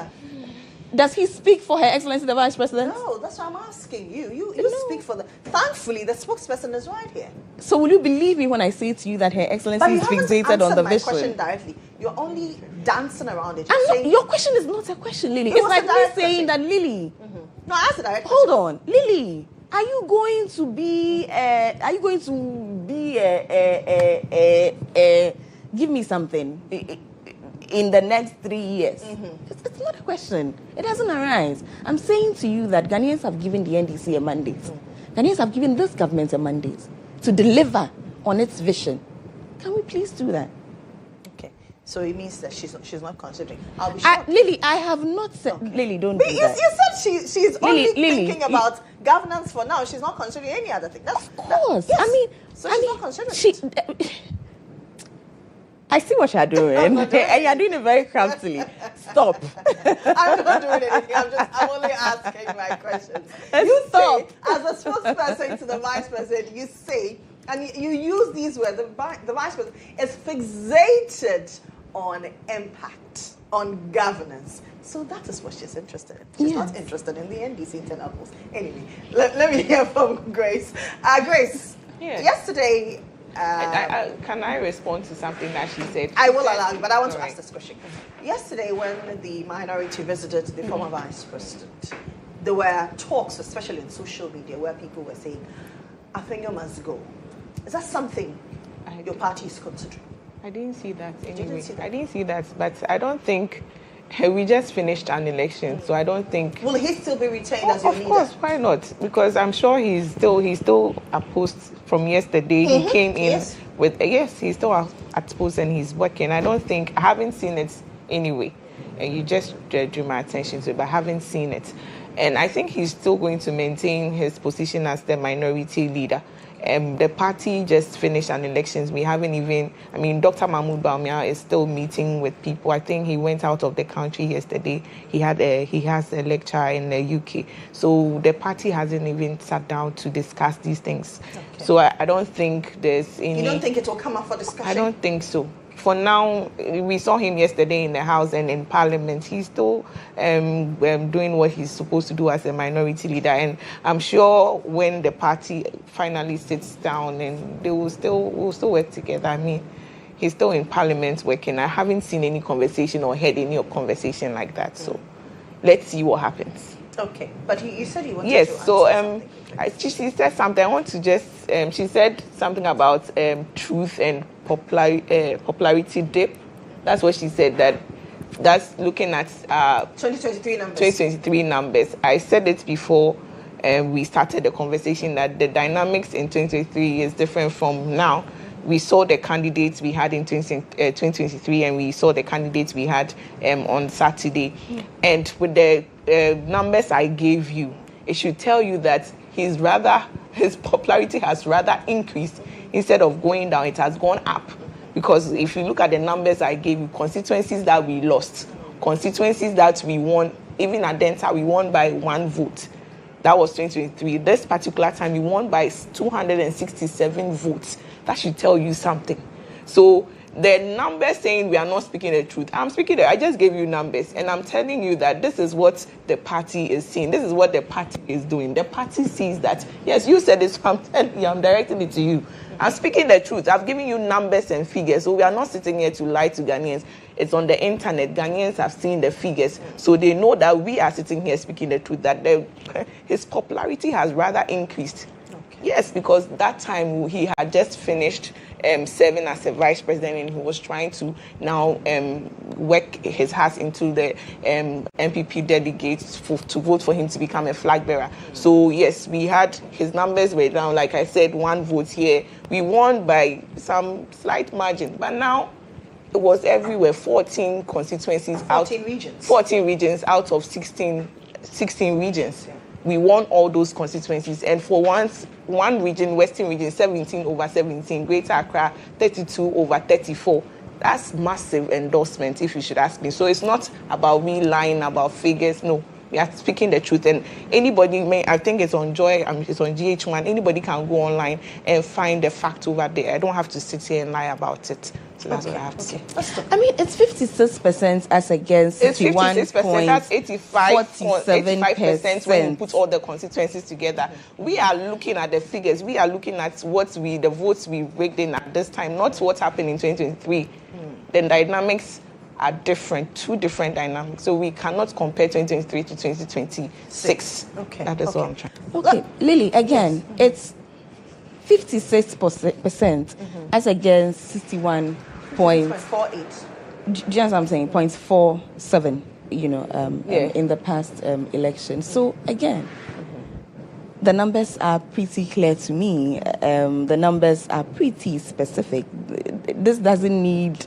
Does he speak for Her Excellency the Vice President? No, that's why I'm asking you. You speak for the... Thankfully, the spokesperson is right here. So will you believe me when I say to you that Her Excellency is fixated on the vision? But you haven't answered my question directly. You're only dancing around it. Your question is not a question, Lily. It's like me saying that, Lily... No, I asked a direct question. Hold on. Lily, are you going to be... give me something... in the next 3 years. It's not a question. It doesn't arise. I'm saying to you that Ghanaians have given the NDC a mandate. Ghanaians have given this government a mandate to deliver on its vision. Can we please do that? Okay. So it means that she's not considering. I'll be shocked. Lily, I have not said... Okay. Lily, don't do that. You said she's only thinking about governance for now. She's not considering any other thing. Of course. Yes. She's not considering I see what you're doing, and you're doing it very craftily. Stop. I'm not doing anything. I'm only asking my questions. Stop. Say, as a spokesperson to the Vice President, you say, and you use these words, the Vice President is fixated on impact, on governance. So that is what she's interested in. She's not interested in the NDC internals. Anyway, let me hear from Grace. Grace, yesterday, Can I respond to something that she said? I will allow you, but I want to ask this question. Yesterday, when the minority visited the former vice president, there were talks, especially in social media, where people were saying, I think you must go. Is that something your party is considering? I didn't see that anyway. See that? I didn't see that, but I don't think we just finished an election, so I don't think. Will he still be retained as your leader? Of course, why not? Because I'm sure he's still opposed from yesterday. He came in with he's still opposed and he's working. I haven't seen it anyway, and you just drew my attention to it, but I haven't seen it, and I think he's still going to maintain his position as the minority leader. The party just finished an elections. We haven't even, Dr. Mahmoud Bawumia is still meeting with people. I think he went out of the country yesterday. He has a lecture in the UK. So the party hasn't even sat down to discuss these things. Okay. So I don't think there's any... You don't think it will come up for discussion? I don't think so. For now, we saw him yesterday in the House and in Parliament. He's still doing what he's supposed to do as a minority leader. And I'm sure when the party finally sits down, and we'll still work together. He's still in Parliament working. I haven't seen any conversation or heard any conversation like that. So let's see what happens. Okay, but you said you wanted to answer something. She said something. I want to just... she said something about truth and popularity dip. That's what she said. That's looking at 2023 numbers. 2023 numbers. I said it before we started the conversation that the dynamics in 2023 is different from now. We saw the candidates we had in 2023, and we saw the candidates we had on Saturday. And with the numbers I gave you, it should tell you that his popularity has rather increased instead of going down. It has gone up, because if you look at the numbers I gave you, constituencies that we lost, constituencies that we won, even at Denta we won by 1 vote. That was 2023. This particular time we won by 267 votes. That should tell you something. So the numbers saying we are not speaking the truth. I just gave you numbers, and I'm telling you that this is what the party is seeing. This is what the party is doing. The party sees that, yes, you said this, I'm telling you, I'm directing it to you. I'm speaking the truth. I've given you numbers and figures. So we are not sitting here to lie to Ghanaians. It's on the internet. Ghanaians have seen the figures. So they know that we are sitting here speaking the truth, that his popularity has rather increased. Yes, because that time he had just finished serving as a vice president, and he was trying to now work his heart into the MPP delegates to vote for him to become a flag bearer. So yes, we had his numbers were down. Like I said, 1 vote here. We won by some slight margin, but now it was everywhere. 14 constituencies 14 regions. 14 regions out of 16 regions. We won all those constituencies, and for once, one region, Western region, 17/17, Greater Accra, 32/34. That's massive endorsement, if you should ask me. So it's not about me lying about figures. No, we are speaking the truth. And anybody I think it's on it's on GHOne. Anybody can go online and find the fact over there. I don't have to sit here and lie about it. So that's what I have to say. It's 56% as against 61%. It's 56%. That's 85% when you put all the constituencies together. We are looking at the figures. We are looking at the votes we raked in at this time, not what happened in 2023. The dynamics are different, 2 different dynamics. So we cannot compare 2023 to 2026. Okay. That is what I'm trying. Okay, Lily, again, it's 56% as against 61.48. Do you know what I'm saying? 0.47, in the past election. So again, the numbers are pretty clear to me. The numbers are pretty specific. This doesn't need,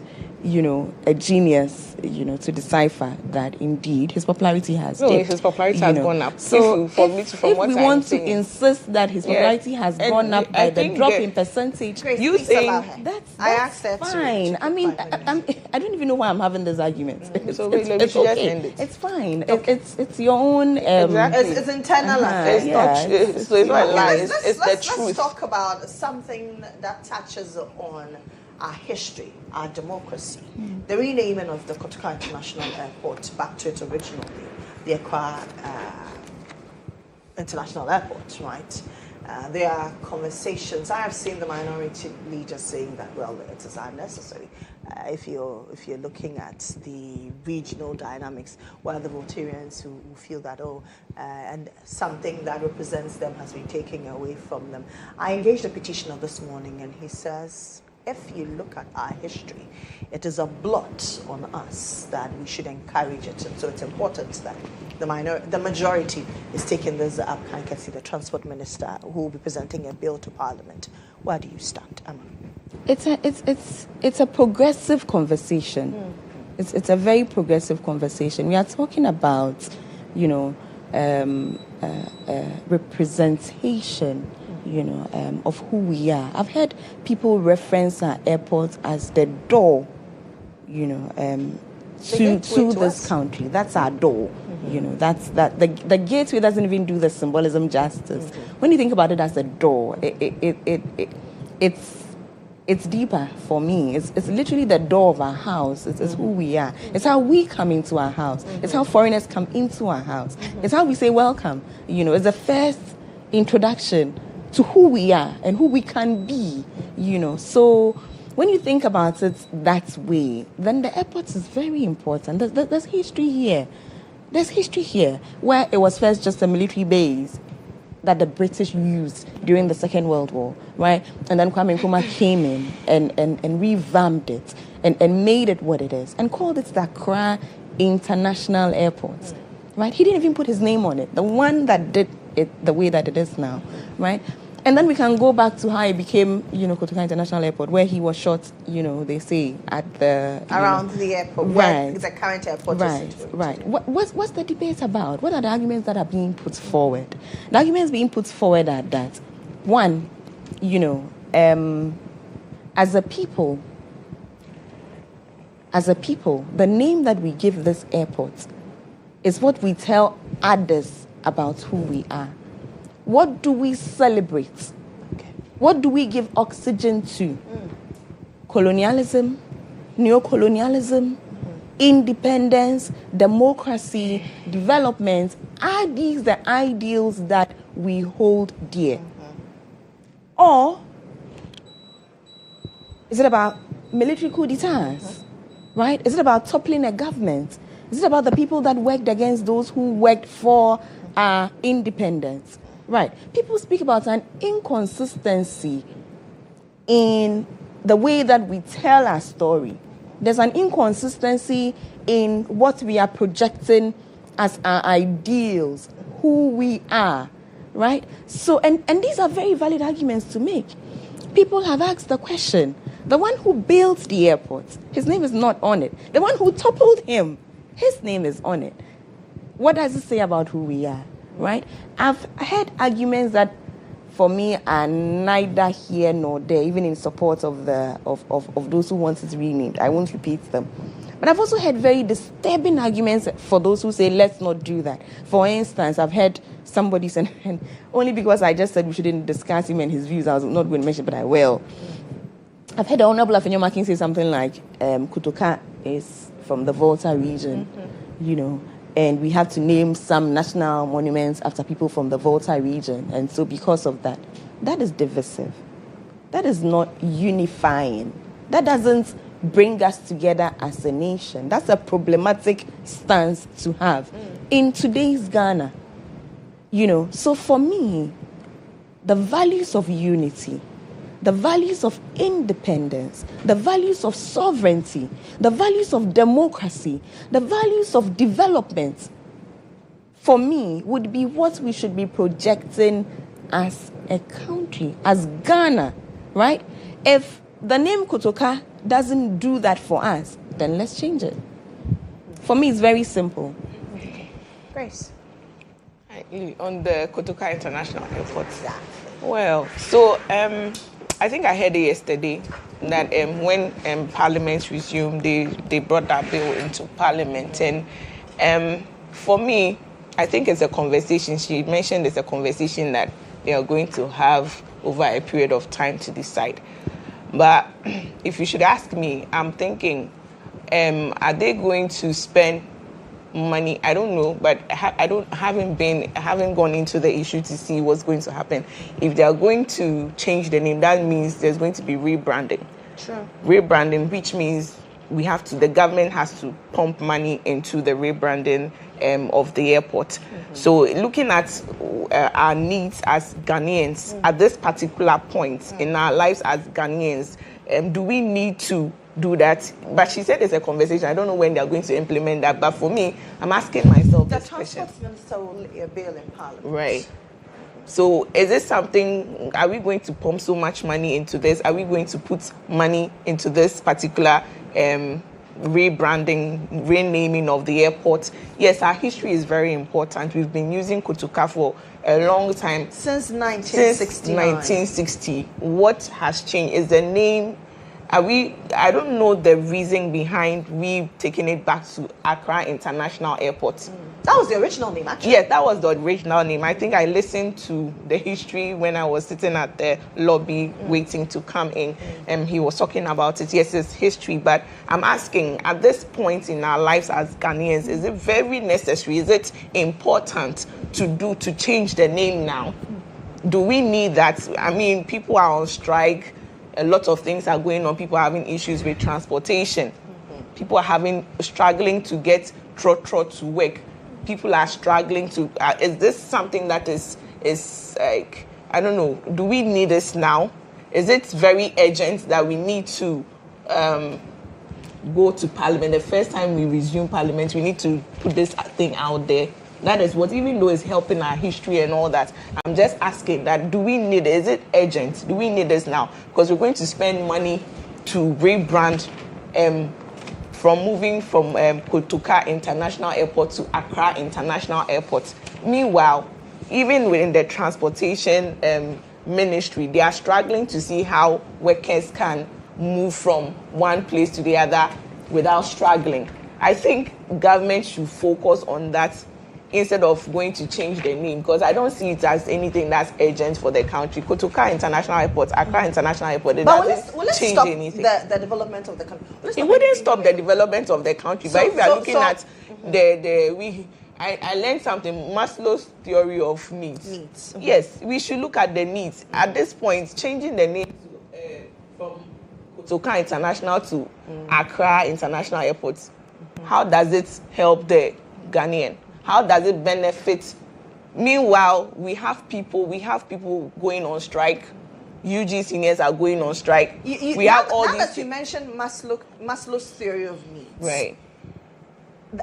a genius, to decipher that indeed his popularity has dipped. His popularity has gone up. So if we want to insist that his popularity has gone up by the drop in percentage, you saying that's fine. I don't even know why I'm having this argument. It's okay. It's fine. Okay. It's your own. Exactly. It's internal. It's not a lie. It's the truth. Let's talk about something that touches on our history, our democracy, the renaming of the Kodjo International Airport back to its original name, the Accra International Airport, right? There are conversations. I have seen the minority leaders saying that, well, it is unnecessary. If you're looking at the regional dynamics, while the Voltarians who feel that, and something that represents them has been taken away from them. I engaged a petitioner this morning, and he says, if you look at our history, it is a blot on us that we should encourage it. And so it's important that the majority is taking this up. I can see the Transport Minister who will be presenting a bill to Parliament. Where do you stand, Emma? It's a progressive conversation. It's a very progressive conversation. We are talking about, representation, of who we are. I've heard people reference our airport as the door, to this country. That's our door. That's that. The gateway doesn't even do the symbolism justice. When you think about it as a door, it's deeper for me. It's literally the door of our house. It's who we are. It's how we come into our house. It's how foreigners come into our house. It's how we say welcome. It's the first introduction to who we are and who we can be. So when you think about it that way, then the airport is very important. There's history here. There's history here where it was first just a military base that the British used during the Second World War, right? And then Kwame Nkrumah came in and revamped it and made it what it is and called it the Accra International Airport, right? He didn't even put his name on it. The one that did it the way that it is now, right? And then we can go back to how it became, Kotoka International Airport, where he was shot, they say, at the... Around the airport, right. Where the current airport is situated. Right. What's the debate about? What are the arguments that are being put forward? The arguments being put forward are that, one, as a people, the name that we give this airport is what we tell others about who we are. What do we celebrate? Okay. What do we give oxygen to? Colonialism, neocolonialism, independence, democracy, development. Are these the ideals that we hold dear? Or is it about military coup d'etats? Right? Is it about toppling a government? Is it about the people that worked against those who worked for our independence? Right. People speak about an inconsistency in the way that we tell our story. There's an inconsistency in what we are projecting as our ideals, who we are, right? So, and these are very valid arguments to make. People have asked the question, the one who built the airport, his name is not on it. The one who toppled him, his name is on it. What does it say about who we are? Right? I've heard arguments that, for me, are neither here nor there, even in support of those who want it renamed. I won't repeat them. But I've also heard very disturbing arguments for those who say, let's not do that. For instance, I've heard somebody say, and only because I just said we shouldn't discuss him and his views, I was not going to mention, but I will. I've heard the Honorable Afenyo Makin say something like, Kotoka is from the Volta region, and we have to name some national monuments after people from the Volta region. And so because of that, that is divisive. That is not unifying. That doesn't bring us together as a nation. That's a problematic stance to have in today's Ghana. So for me, the values of unity, the values of independence, the values of sovereignty, the values of democracy, the values of development, for me, would be what we should be projecting as a country, as Ghana, right? If the name Kotoka doesn't do that for us, then let's change it. For me, it's very simple. Grace? On the Kotoka International Airport. Well, so... I think I heard it yesterday that when Parliament resumed, they brought that bill into Parliament. And for me, I think it's a conversation. She mentioned it's a conversation that they are going to have over a period of time to decide. But if you should ask me, I'm thinking, are they going to spend money. I don't know, but haven't gone into the issue to see what's going to happen. If they are going to change the name, that means there's going to be rebranding. Sure. Rebranding, which means the government has to pump money into the rebranding of the airport. Mm-hmm. So looking at our needs as Ghanaians at this particular point in our lives as Ghanaians, do we need to do that? But she said it's a conversation. I don't know when they're going to implement that. But for me, I'm asking myself this question. The Transport Minister will lay a bill in Parliament. Right. So is this something, are we going to pump so much money into this? Are we going to put money into this particular rebranding, renaming of the airport? Yes, our history is very important. We've been using Kotoka for a long time. Since 1960. What has changed? Is the name, I don't know the reason behind we taking it back to Accra International Airport. That was the original name, actually. Yes, that was the original name. I think I listened to the history when I was sitting at the lobby waiting to come in, and he was talking about it. Yes, it's history, but I'm asking, at this point in our lives as Ghanaians, is it very necessary? Is it important to change the name now? Do we need that? I mean, people are on strike. A lot of things are going on. People are having issues with transportation. People are struggling to get trotro to work. People are struggling to. Is this something that is like, I don't know? Do we need this now? Is it very urgent that we need to go to Parliament? The first time we resume Parliament, we need to put this thing out there. That is what, even though it's helping our history and all that, I'm just asking that, do we need it? Is it urgent? Do we need this now? Because we're going to spend money to rebrand from moving from Kotoka International Airport to Accra International Airport. Meanwhile, even within the transportation ministry, they are struggling to see how workers can move from one place to the other without struggling. I think government should focus on that instead of going to change the name, because I don't see it as anything that's urgent for the country. Kotoka International Airport, Accra International Airport, it doesn't change anything. The development of the country. It wouldn't stop the development of the country. But if you are looking at I learned something, Maslow's theory of needs. Yes, we should look at the needs. At this point, changing the name from Kotoka International to Accra International Airport, how does it help the Ghanaian? How does it benefit? Meanwhile, we have people going on strike. UG seniors are going on strike. We have all these. That you mentioned Maslow's theory of needs. Right.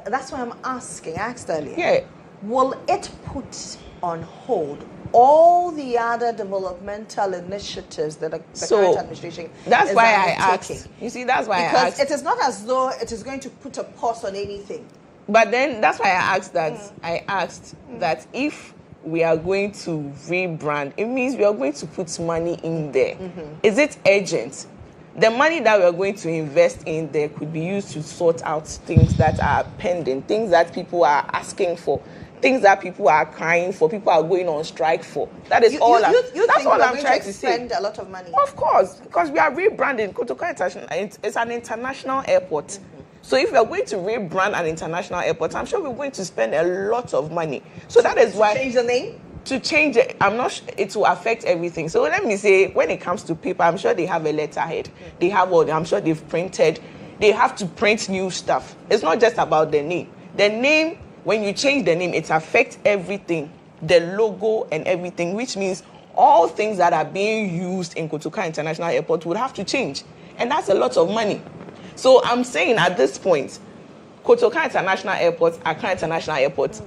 That's why I'm asking. I asked earlier. Yeah. Will it put on hold all the other developmental initiatives that the current administration that's is why I undertaking? asked. You see, that's why I asked. Because it is not as though it is going to put a pause on anything. But then that's why I asked that. I asked that if we are going to rebrand, it means we are going to put money in there. Is it urgent? The money that we are going to invest in there could be used to sort out things that are pending, things that people are asking for, things that people are crying for, people are going on strike for. That is all. That's all I'm trying to say. Spend a lot of money. Of course, because we are rebranding Kotoka International. It's an international airport. So if we are going to rebrand an international airport, I'm sure we're going to spend a lot of money. So that is why. Change the name? To change it, I'm not sure it will affect everything. So let me say, when it comes to paper, I'm sure they have a letterhead. They have all, I'm sure they've printed. They have to print new stuff. It's not just about the name. The name, when you change the name, it affects everything. The logo and everything, which means all things that are being used in Kotoka International Airport would have to change. And that's a lot of money. So I'm saying at this point, Kotoka International Airport, Accra International Airport,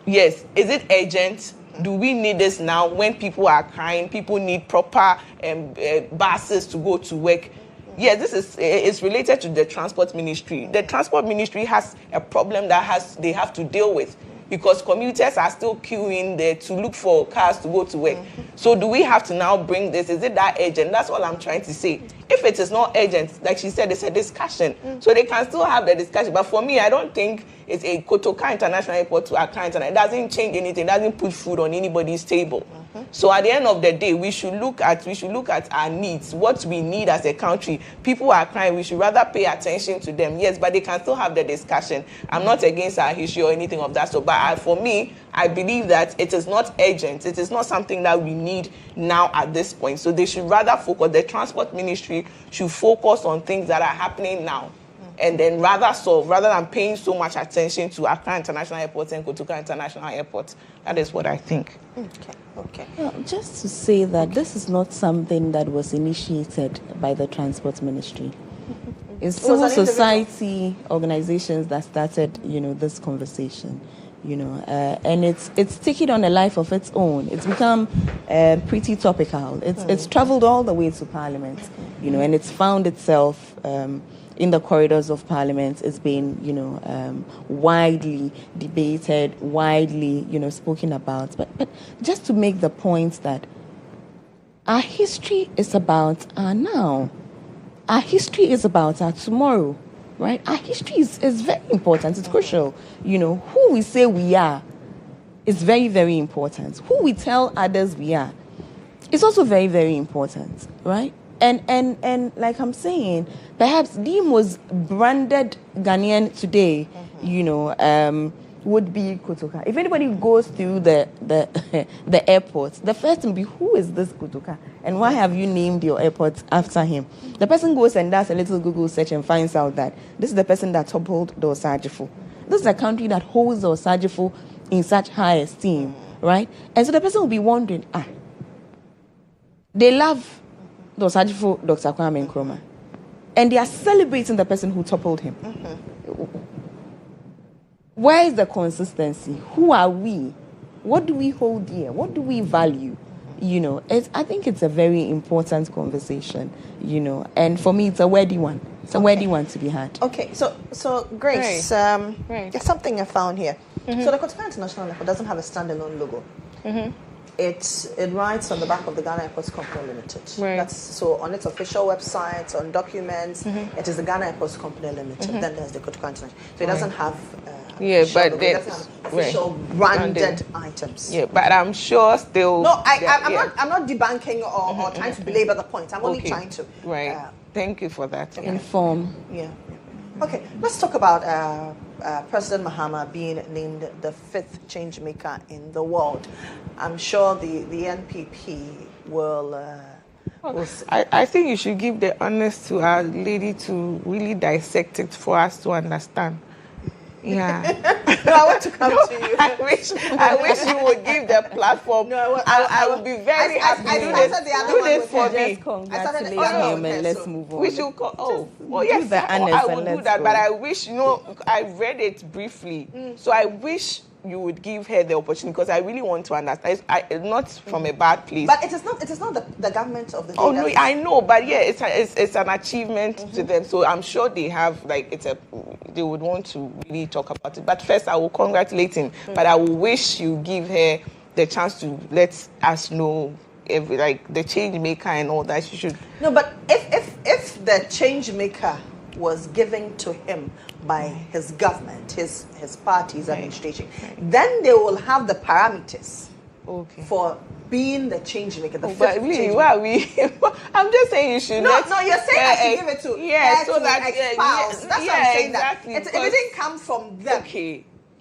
yes, is it urgent? Do we need this now when people are crying? People need proper buses to go to work. Yes, it's related to the transport ministry. The transport ministry has a problem that they have to deal with, because commuters are still queuing there to look for cars to go to work. So do we have to now bring this? Is it that urgent? That's all I'm trying to say. If it is not urgent, like she said, it's a discussion. So they can still have the discussion. But for me, I don't think it's a Kotoka International Airport to Accra International. It doesn't change anything. It doesn't put food on anybody's table. So at the end of the day, we should look at our needs, what we need as a country. People are crying, we should rather pay attention to them. Yes, but they can still have the discussion. I'm not against our history or anything of that sort, but for me, I believe that it is not urgent. It is not something that we need now at this point. So they should rather focus, the transport ministry should focus on things that are happening now. And then rather than paying so much attention to Accra International Airport and Kotoka International Airport. That is what I think. Okay. Just to say that this is not something that was initiated by the Transport Ministry. It's civil society organizations that started, this conversation. And it's taken on a life of its own. It's become pretty topical. It's traveled all the way to Parliament, and it's found itself in the corridors of Parliament. It's been, widely debated, widely, spoken about. But just to make the point that our history is about our now. Our history is about our tomorrow. Right? Our history is very important. It's crucial. Who we say we are is very, very important. Who we tell others we are is also very, very important. Right? And like I'm saying, perhaps the most branded Ghanaian today, would be Kotoka. If anybody goes through the airport, the first thing will be, who is this Kotoka? And why have you named your airport after him? The person goes and does a little Google search and finds out that this is the person that toppled the Osajifo. This is a country that holds the Osajifo in such high esteem, right? And so the person will be wondering, they love the Osajifo, Dr. Kwame Nkrumah, and they are celebrating the person who toppled him. Where is the consistency? Who are we? What do we hold dear? What do we value? I think it's a very important conversation, and for me, it's a worthy one. It's a worthy one to be had. Okay, so Grace, there's something I found here. So the Kotoka International Airport doesn't have a standalone logo. It writes on the back of the Ghana Airports Company Limited. That's so on its official website, on documents, it is the Ghana Airports Company Limited. Then there's the Kotoka International. So it doesn't have official branded items. Yeah, but I'm sure still. No, I'm not debunking or trying to belabor the point. I'm only trying to. Thank you for that. Inform. Yeah. Okay, let's talk about President Mohammed being named the 5th change maker in the world. I'm sure the NPP will. I think you should give the honors to our lady to really dissect it for us to understand. Yeah. No, I want to come to you. I wish you would give the platform. No, I would be very happy to do this for me. Just congratulate him and let's move on. We should yes, I would do that. But I wish, I read it briefly. So I wish you would give her the opportunity, because I really want to understand. Not from a bad place. But it is not the government of the day. Oh no, I know, but yeah, it's an achievement to them. So I'm sure they have they would want to really talk about it. But first, I will congratulate him. But I will wish you give her the chance to let us know the change maker and all that. She should. No, but if the change maker was given to him by his government, his party, his administration, then they will have the parameters for being the change maker. But really, why are we? I'm just saying you should. No, you're saying I should give it to so that spouse. That's what I'm saying. Exactly, it didn't come from them.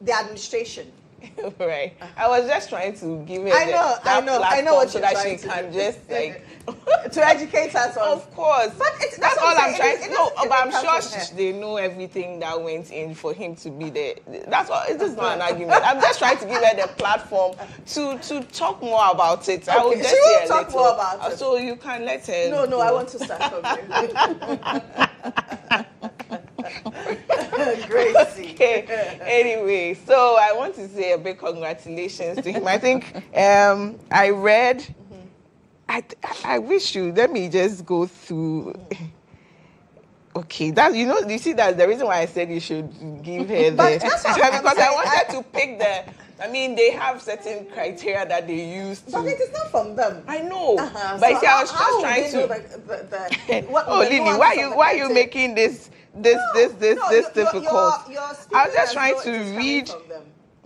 The administration. Right. I was just trying to give her I know what so you're that she trying can just to educate us on. Of course. But that's all I'm trying to know. But I'm sure they know everything that went in for him to be there. That's all. This is not an argument. I'm just trying to give her the platform to talk more about it. I will just she will talk more about it. So you can let her. No, I want to start from you. Gracie. Okay. Anyway, so I want to say a big congratulations to him. I think I read. I wish you. Let me just go through. Okay, that you see that the reason why I said you should give her because I wanted to pick they have certain criteria that they use to. But it is not from them. I know. But see, I was just trying to. Lily, why are you making this difficult? I was just trying to read.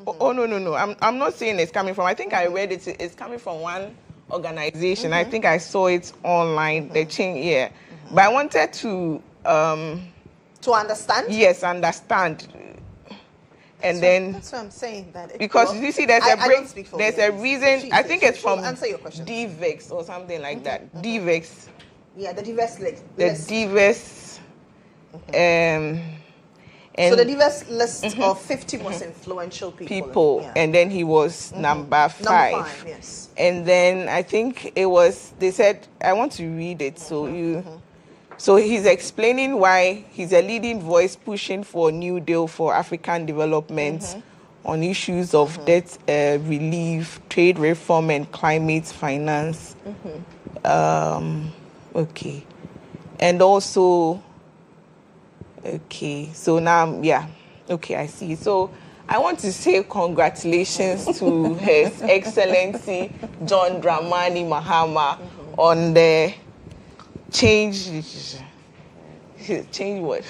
Oh, no. I'm not saying it's coming from. I think I read it. It's coming from one organization. I think I saw it online. The change, yeah. But I wanted to understand. Yes, understand. And then that's what I'm saying. That because you see, there's a reason. I think it's from answer your question. DVEX or something like that. DVEX. Yeah, the DVEX list. The DVEX. So the DVEX list of 50 most influential people. Yeah. And then he was number 5. Number 5, yes. And then I think it was. They said, I want to read it. So you. So he's explaining why he's a leading voice pushing for a new deal for African development on issues of debt relief, trade reform, and climate finance. Okay. And also, okay. So now, yeah. Okay, I see. So I want to say congratulations to His Excellency John Dramani Mahama on the change what?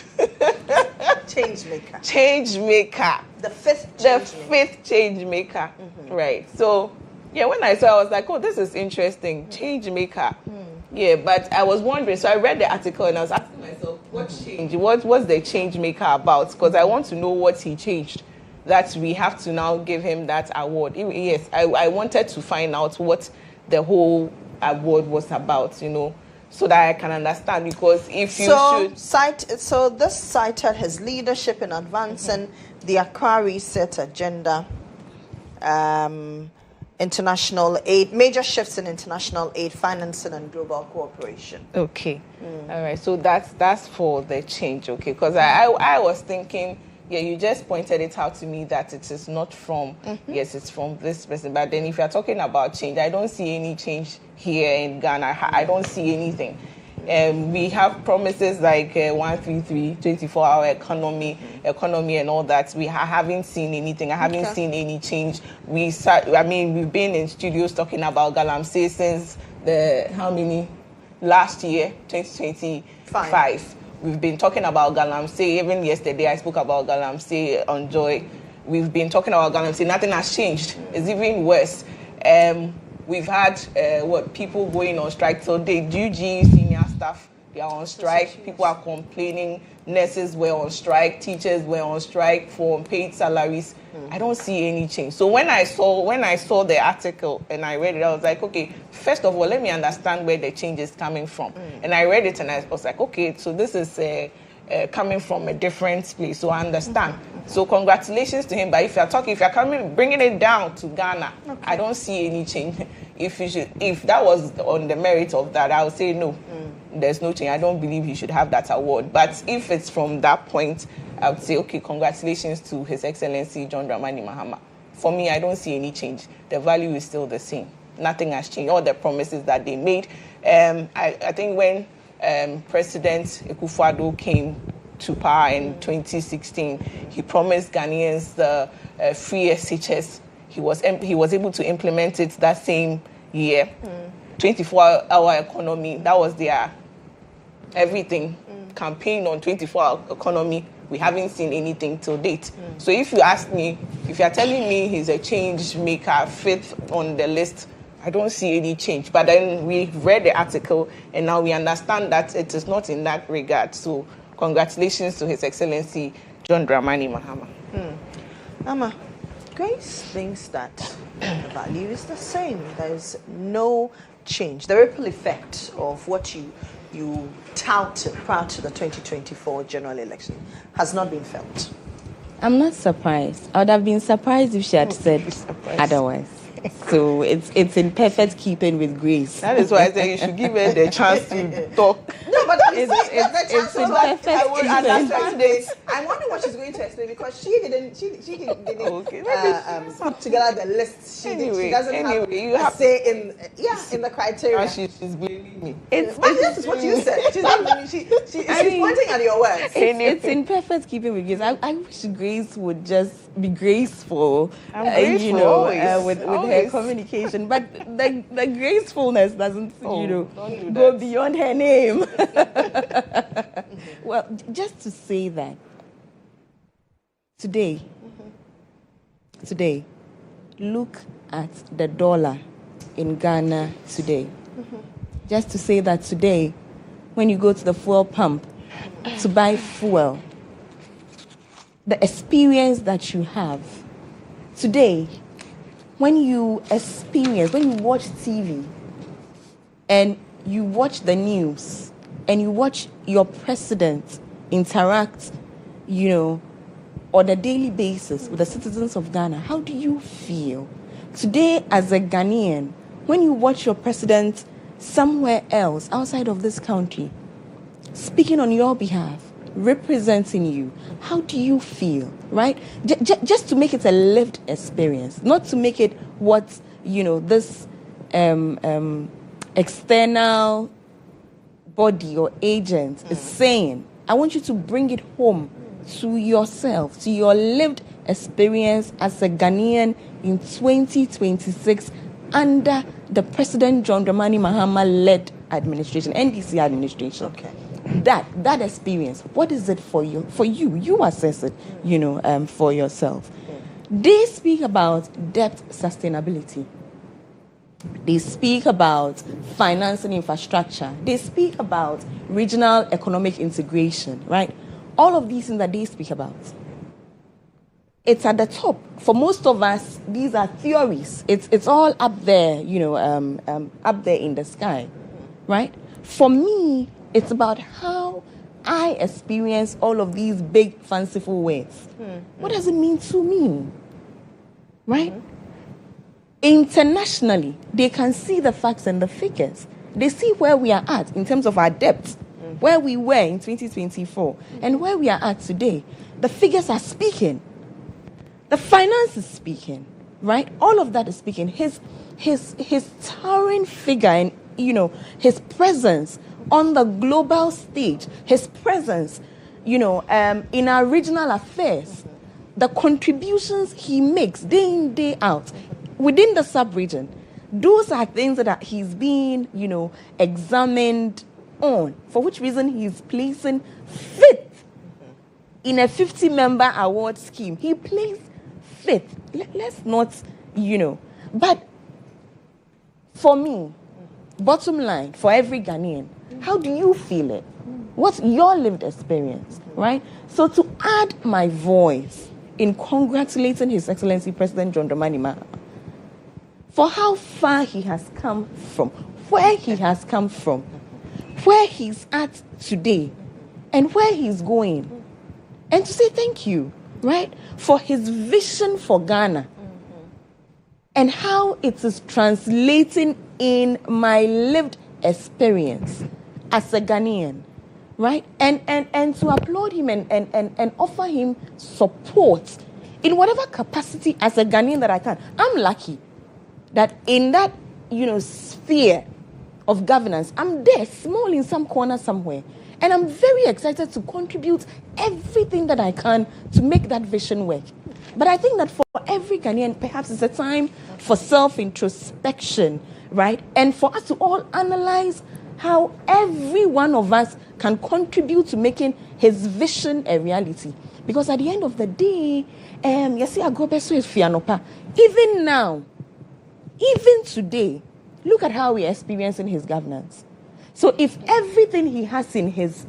Change maker. Change maker. The fifth change maker. Right. So yeah, when I saw, I was like, oh, this is interesting. Change maker. Yeah, but I was wondering. So I read the article and I was asking myself, what change? What's the change maker about? Because I want to know what he changed. That we have to now give him that award. Yes, I wanted to find out what the whole award was about. So that I can understand, because if you this cited his leadership in advancing the Accra Reset agenda, international aid, major shifts in international aid, financing, and global cooperation. Okay, all right. So that's for the change, okay? Because I was thinking, yeah, you just pointed it out to me that it is not from. Yes, it's from this person. But then if you're talking about change, I don't see any change here in Ghana. I don't see anything. We have promises like 133, 24-hour economy, and all that. We haven't seen anything. I haven't seen any change. We've been in studios talking about Galamsey since last year, 2025. We've been talking about Galamsey. Even yesterday, I spoke about Galamsey on Joy. We've been talking about Galamsey. Nothing has changed. It's even worse. We've had people going on strike. So the UG senior staff, they are on strike. People are complaining. Nurses were on strike. Teachers were on strike for unpaid salaries. I don't see any change. So when I saw the article and I read it, I was like, okay, first of all, let me understand where the change is coming from. And I read it and I was like, okay, so this is coming from a different place. So I understand. So congratulations to him. But if you're bringing it down to Ghana, I don't see any change. If that was on the merit of that, I would say no. There's no change. I don't believe he should have that award. But if it's from that point, I would say, okay, congratulations to His Excellency John Dramani Mahama. For me, I don't see any change. The value is still the same. Nothing has changed. All the promises that they made. I think when President Akufo-Addo came to power in 2016, he promised Ghanaians the free SHS. He was able to implement it that same year. 24-hour economy, that was their everything. Campaign on 24-hour economy. We haven't seen anything till date. So if you ask me, if you're telling me he's a change maker, 5th on the list, I don't see any change. But then we read the article and now we understand that it is not in that regard. So congratulations to His Excellency John Dramani Mahama. Mama, Grace thinks that the value is the same. There's no change. The ripple effect of what you touted prior to the 2024 general election has not been felt. I'm not surprised. I would have been surprised if she had said otherwise. So it's in perfect keeping with Grace. That is why I say you should give her the chance to talk. No, but it's in perfect I would understand keeping. this. I'm wondering what she's going to explain, because she didn't Okay. put together the list. She doesn't have a say in the criteria. She's blaming me. This is what you said. She's not blaming. She's pointing at your words. It's in perfect keeping with Grace. I wish Grace would just be graceful, with her communication. But the gracefulness doesn't, go beyond her name. Well, just to say that today, today. Look at the dollar in Ghana today. Just to say that today, when you go to the fuel pump to buy fuel, the experience that you have today, when you watch TV and you watch the news and you watch your president interact, on a daily basis with the citizens of Ghana, how do you feel? Today, as a Ghanaian, when you watch your president somewhere else outside of this country, speaking on your behalf, representing you, how do you feel, right? Just to make it a lived experience, not to make it what, this external body or agent is saying. I want you to bring it home to yourself, to your lived experience as a Ghanaian in 2026 under the President John Dramani Mahama-led administration, NDC administration. Okay. That experience, what is it for you? For you, you assess it, for yourself. They speak about debt sustainability. They speak about financing infrastructure. They speak about regional economic integration, right? All of these things that they speak about. It's at the top. For most of us, these are theories. It's all up there, up there in the sky, right? For me, it's about how I experience all of these big, fanciful words. What does it mean to me, right? Internationally, they can see the facts and the figures. They see where we are at in terms of our debt, where we were in 2024, and where we are at today. The figures are speaking. The finance is speaking, right? All of that is speaking. His towering figure and, his presence on the global stage, his presence, in our regional affairs, the contributions he makes day in, day out within the sub-region, those are things that he's being, examined on, for which reason he's placing fifth in a 50-member award scheme. He placed fifth. Let's not, but for me, bottom line, for every Ghanaian, how do you feel it? What's your lived experience, right? So to add my voice in congratulating His Excellency President John Dramani Mahama for how far he has come from, where he has come from, where he's at today, and where he's going. And to say thank you, right, for his vision for Ghana and how it is translating in my lived experience as a Ghanaian, right? And to applaud him and offer him support in whatever capacity as a Ghanaian that I can. I'm lucky that in that, sphere of governance, I'm there, small in some corner somewhere. And I'm very excited to contribute everything that I can to make that vision work. But I think that for every Ghanaian, perhaps it's a time for self-introspection, right? And for us to all analyze how every one of us can contribute to making his vision a reality. Because at the end of the day, even now, even today, look at how we're experiencing his governance. So if everything he has in his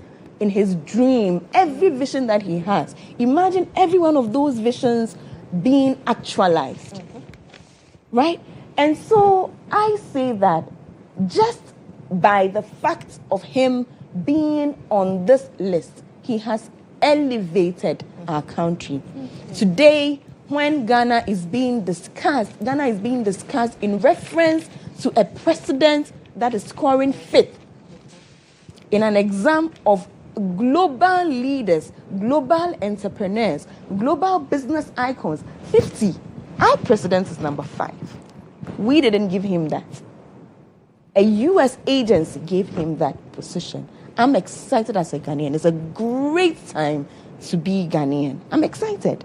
dream, every vision that he has, imagine every one of those visions being actualized, right? And so I say that just by the fact of him being on this list, he has elevated our country. Today, when Ghana is being discussed in reference to a president that is scoring fifth in an exam of global leaders, global entrepreneurs, global business icons. 50. Our president is number 5. We didn't give him that. A U.S. agency gave him that position. I'm excited as a Ghanaian. It's a great time to be Ghanaian. I'm excited.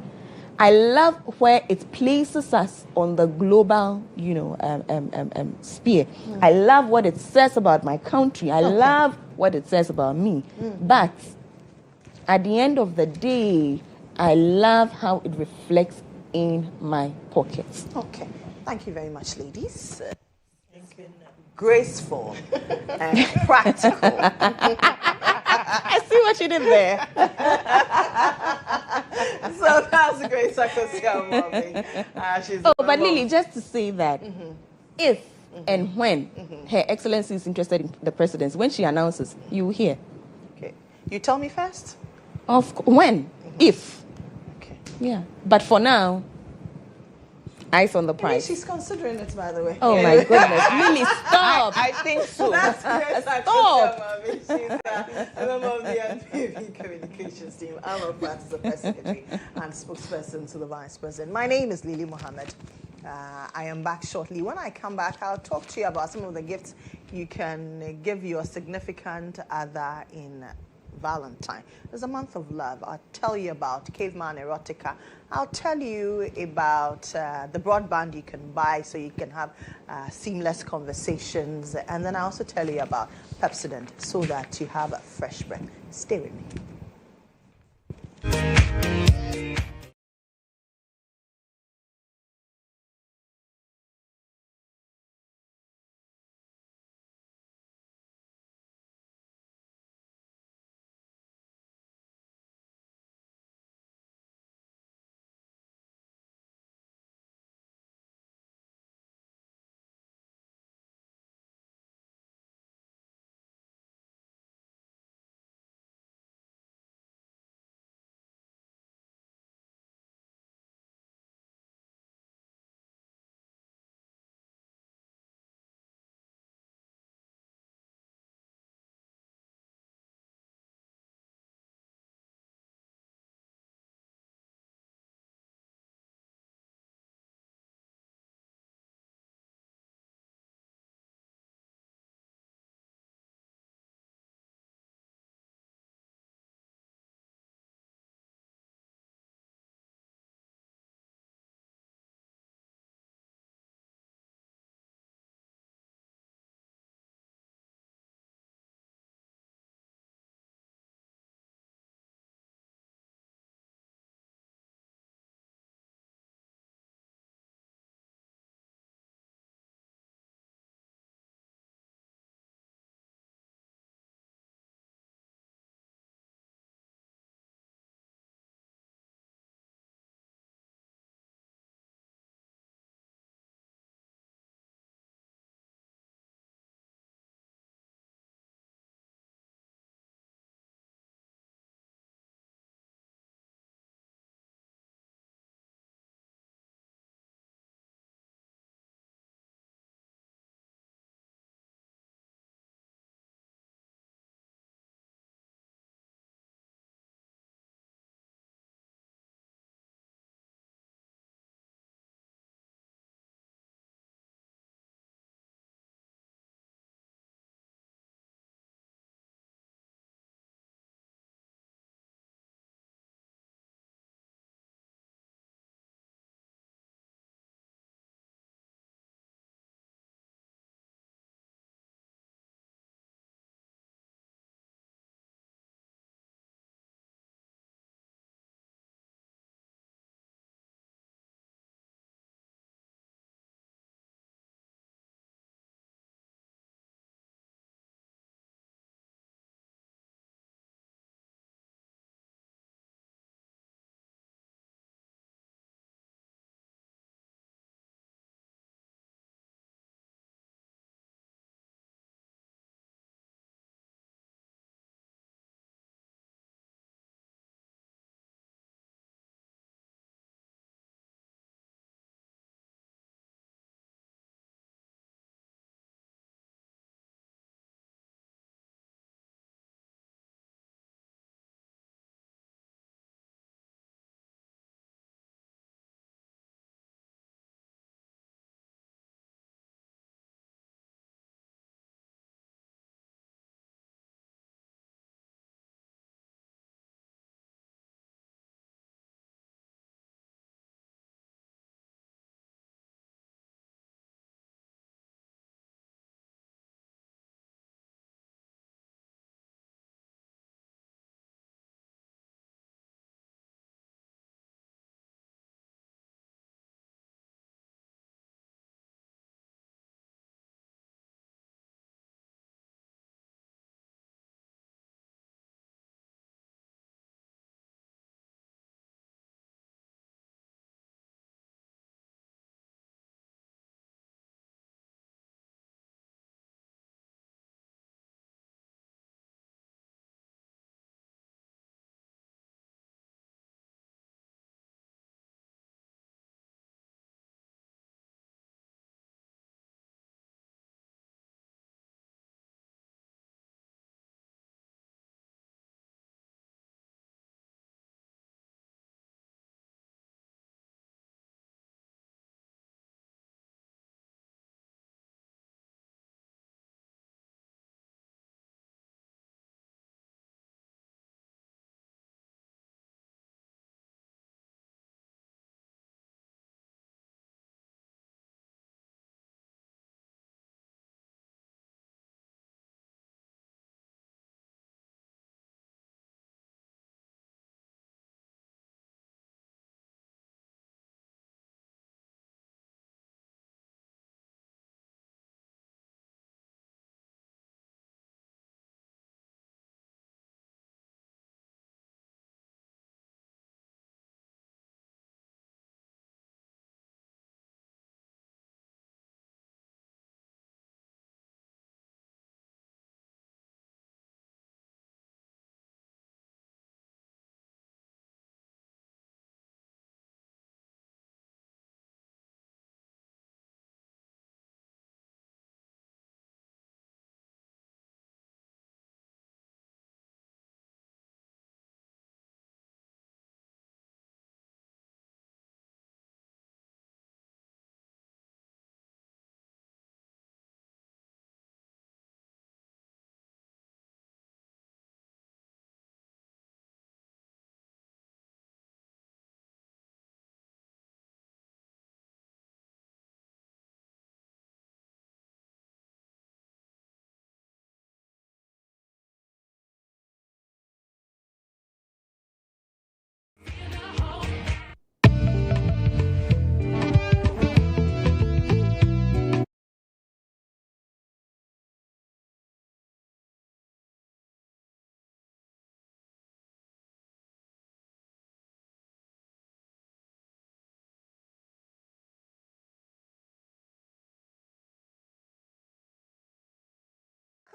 I love where it places us on the global, sphere. I love what it says about my country. I love what it says about me. But at the end of the day, I love how it reflects in my pocket. Okay. Thank you very much, ladies. It's been graceful and practical. I see what you did there. So that's a great success, Mommy. But Lily, just to say that if and when Her Excellency is interested in the presidency, when she announces, you will hear. Okay. You tell me first? When? If. Okay. Yeah. But for now, eyes on the Maybe prize. she's considering it, by the way. Oh my goodness. Lily, stop. I think so. That's great. Stop. Mommy. She's a member of the NPV communications team. I'm a part of the press secretary and spokesperson to the vice president. My name is Lily Mohammed. I am back shortly. When I come back, I'll talk to you about some of the gifts you can give your significant other in Valentine. There's a month of love. I'll tell you about Caveman Erotica. I'll tell you about the broadband you can buy so you can have seamless conversations. And then I'll also tell you about Pepsodent so that you have a fresh breath. Stay with me.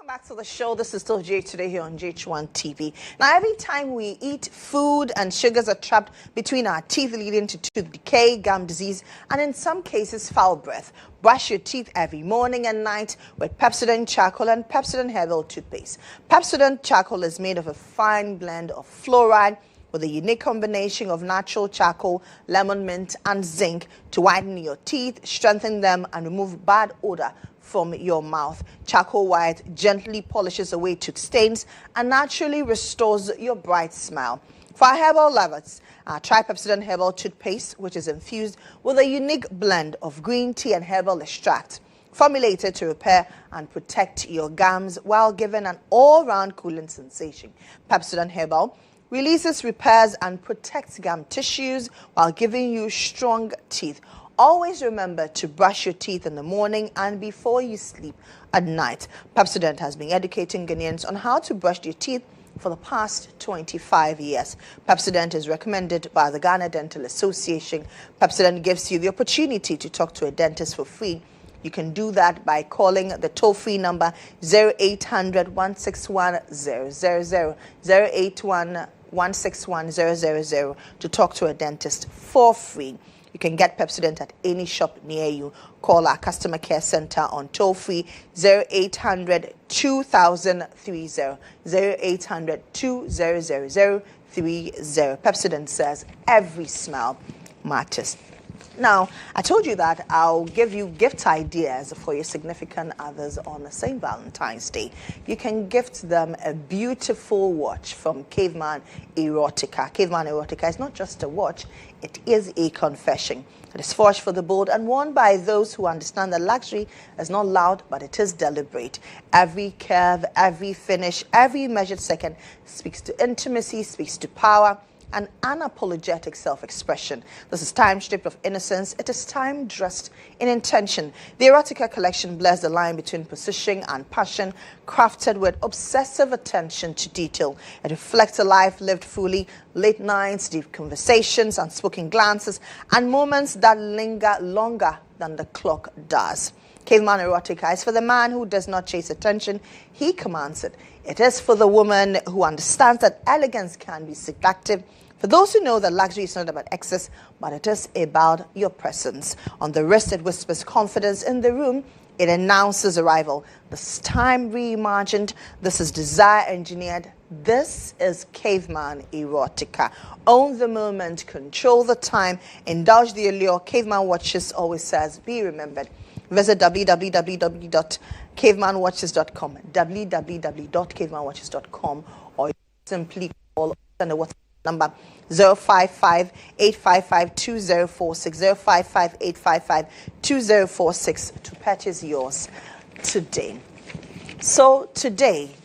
back to the show. This is still Jay today here on GHOne TV. Now, every time we eat, food and sugars are trapped between our teeth, leading to tooth decay, gum disease, and in some cases, foul breath. Brush your teeth every morning and night with Pepsodent Charcoal and Pepsodent Herbal Toothpaste. Pepsodent Charcoal is made of a fine blend of fluoride with a unique combination of natural charcoal, lemon mint, and zinc to whiten your teeth, strengthen them, and remove bad odor from your mouth. Charcoal white gently polishes away tooth stains and naturally restores your bright smile. For our herbal lovers, try Pepsodent Herbal Toothpaste, which is infused with a unique blend of green tea and herbal extract, formulated to repair and protect your gums while giving an all-round cooling sensation. Pepsodent Herbal releases, repairs, and protects gum tissues while giving you strong teeth. Always remember to brush your teeth in the morning and before you sleep at night. Pepsodent has been educating Ghanaians on how to brush their teeth for the past 25 years. Pepsodent is recommended by the Ghana Dental Association. Pepsodent gives you the opportunity to talk to a dentist for free. You can do that by calling the toll-free number 0800 161 000, 081 161 000 to talk to a dentist for free. You can get Pepsodent at any shop near you. Call our customer care center on toll-free 0800 2000 30, 0800 2000 30. Pepsodent says every smile matters. Now, I told you that I'll give you gift ideas for your significant others on St. Valentine's Day. You can gift them a beautiful watch from GHOne Erotica. GHOne Erotica is not just a watch, it is a confession. It is forged for the bold and worn by those who understand that luxury is not loud, but it is deliberate. Every curve, every finish, every measured second speaks to intimacy, speaks to power, and unapologetic self-expression. This is time stripped of innocence. It is time dressed in intention. The Erotica collection blurs the line between precision and passion, crafted with obsessive attention to detail. It reflects a life lived fully, late nights, deep conversations, unspoken glances, and moments that linger longer than the clock does. GHOne Erotica is for the man who does not chase attention, he commands it. It is for the woman who understands that elegance can be seductive. For those who know that luxury is not about excess, but it is about your presence. On the wrist, it whispers confidence. In the room, it announces arrival. This is time reimagined. This is desire engineered. This is GHOne Erotica. Own the moment, control the time, indulge the allure. GHOne Watches always says, be remembered. Visit www.cavemanwatches.com, www.cavemanwatches.com, or simply call and WhatsApp number 055-855-2046, 055-855-2046 to purchase yours today. So today,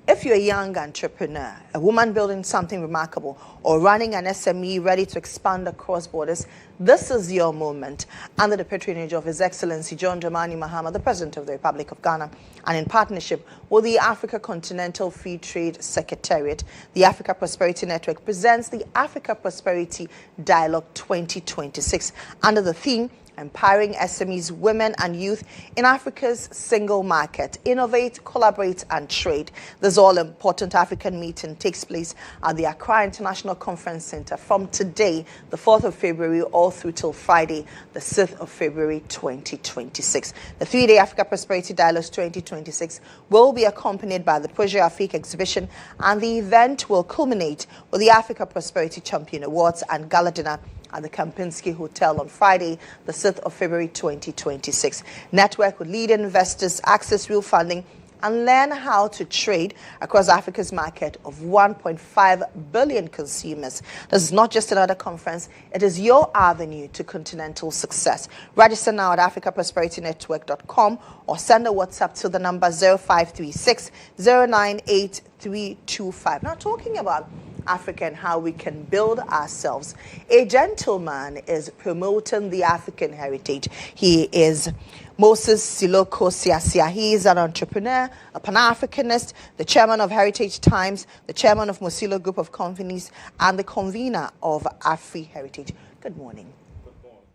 if you're a young entrepreneur, a woman building something remarkable, or running an SME ready to expand across borders, this is your moment. Under the patronage of His Excellency John Dramani Mohammed, the President of the Republic of Ghana, and in partnership with the Africa Continental Free Trade Secretariat, the Africa Prosperity Network presents the Africa Prosperity Dialogue 2026 under the theme Empowering SMEs, Women and Youth in Africa's Single Market. Innovate, collaborate and trade. This all-important African meeting takes place at the Accra International Conference Center from today, the 4th of February, all through till Friday, the 6th of February, 2026. The three-day Africa Prosperity Dialogue 2026 will be accompanied by the Projet Afrique exhibition, and the event will culminate with the Africa Prosperity Champion Awards and Gala Dinner at the Kempinski Hotel on Friday, the 6th of February 2026. Network with leading investors, access real funding, and learn how to trade across Africa's market of 1.5 billion consumers. This is not just another conference, it is your avenue to continental success. Register now at africaprosperitynetwork.com or send a WhatsApp to the number 0536 098 325. Now, talking about Africa and how we can build ourselves, a gentleman is promoting the African heritage. He is Moses Siloko Siasia. He is an entrepreneur, a Pan-Africanist, the chairman of Heritage Times, the chairman of Mosilo Group of Companies, and the convener of Afri Heritage. Good morning.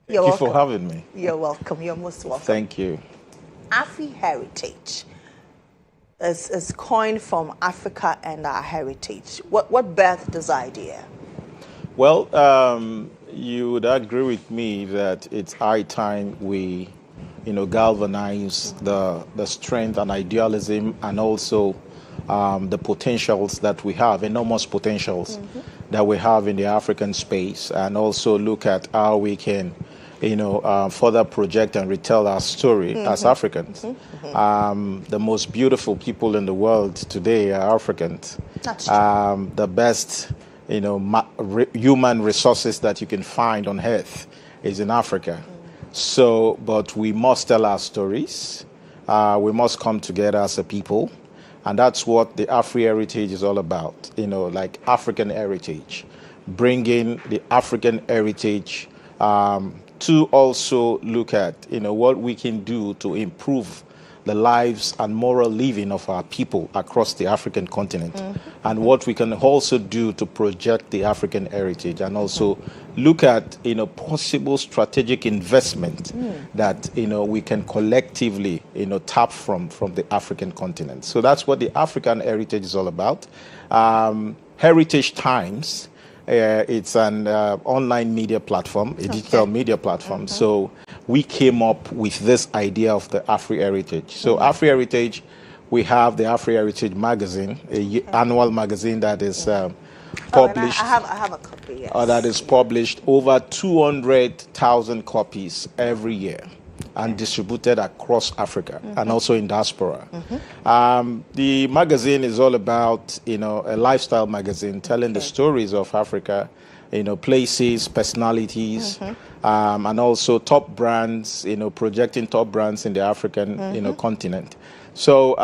Thank you for having me. You're welcome. You're most welcome. Thank you. Afri Heritage. is coined from Africa and our heritage. What birthed this idea? Well, you would agree with me that it's high time we, galvanize the strength and idealism and also the potentials that we have, enormous potentials that we have in the African space, and also look at how we can, further project and retell our story as Africans. The most beautiful people in the world today are Africans. That's true. The best, human resources that you can find on earth is in Africa. So, but we must tell our stories. We must come together as a people. And that's what the Afri-Heritage is all about, like African heritage. Bringing the African heritage to also look at, what we can do to improve the lives and moral living of our people across the African continent, and what we can also do to project the African heritage, and also look at possible strategic investment that we can collectively tap from the African continent. So that's what the African heritage is all about. Heritage Times. It's an online media platform, a digital media platform. So we came up with this idea of the Afri-Heritage. So Afri-Heritage, we have the Afri-Heritage magazine, an annual magazine that is published. I have a copy, yes. That is published over 200,000 copies every year and distributed across Africa and also in diaspora. The magazine is all about, a lifestyle magazine telling the stories of Africa, places, personalities, and also top brands, projecting top brands in the African, continent. So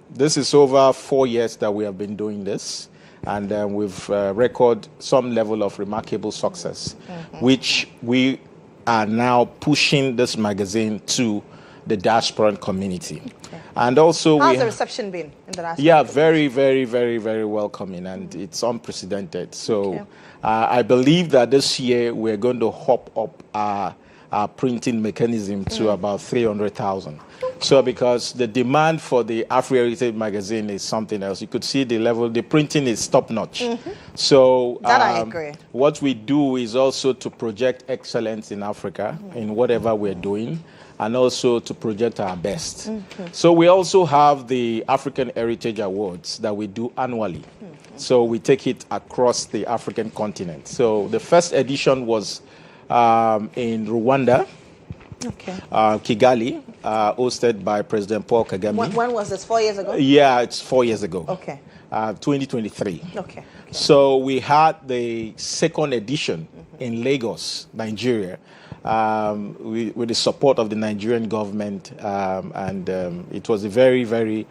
this is over 4 years that we have been doing this. And we've recorded some level of remarkable success, which we are now pushing this magazine to the diasporan community. And also how's the reception been in the diaspora? Yeah, very, very, very, very welcoming, and it's unprecedented. So I believe that this year we're going to hop up our printing mechanism to about 300,000. So because the demand for the Afri-Heritage magazine is something else. You could see the level, the printing is top notch. So that I agree. What we do is also to project excellence in Africa in whatever we're doing, and also to project our best. So we also have the African Heritage Awards that we do annually. So we take it across the African continent. So the first edition was in Rwanda, Kigali, hosted by President Paul Kagame. When was this? 4 years ago? Yeah, it's 4 years ago. 2023. So we had the second edition in Lagos, Nigeria, with the support of the Nigerian government, and it was a very, very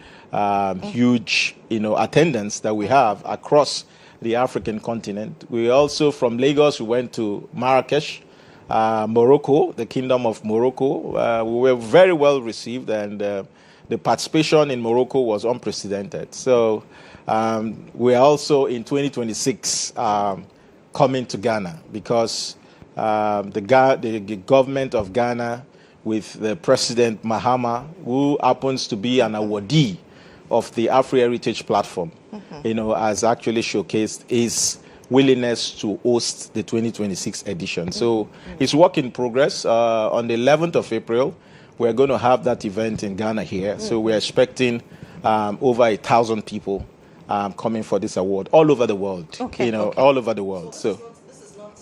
huge, attendance that we have across the African continent. We also, from Lagos, we went to Marrakesh, Morocco, the Kingdom of Morocco. We were very well received, and the participation in Morocco was unprecedented. So we're also in 2026 coming to Ghana, because the government of Ghana, with the President Mahama, who happens to be an awardee of the Afri-Heritage platform, has actually showcased his willingness to host the 2026 edition. So it's work in progress. On the 11th of April, we're going to have that event in Ghana here. So we're expecting over 1,000 people coming for this award all over the world. All over the world. So this is not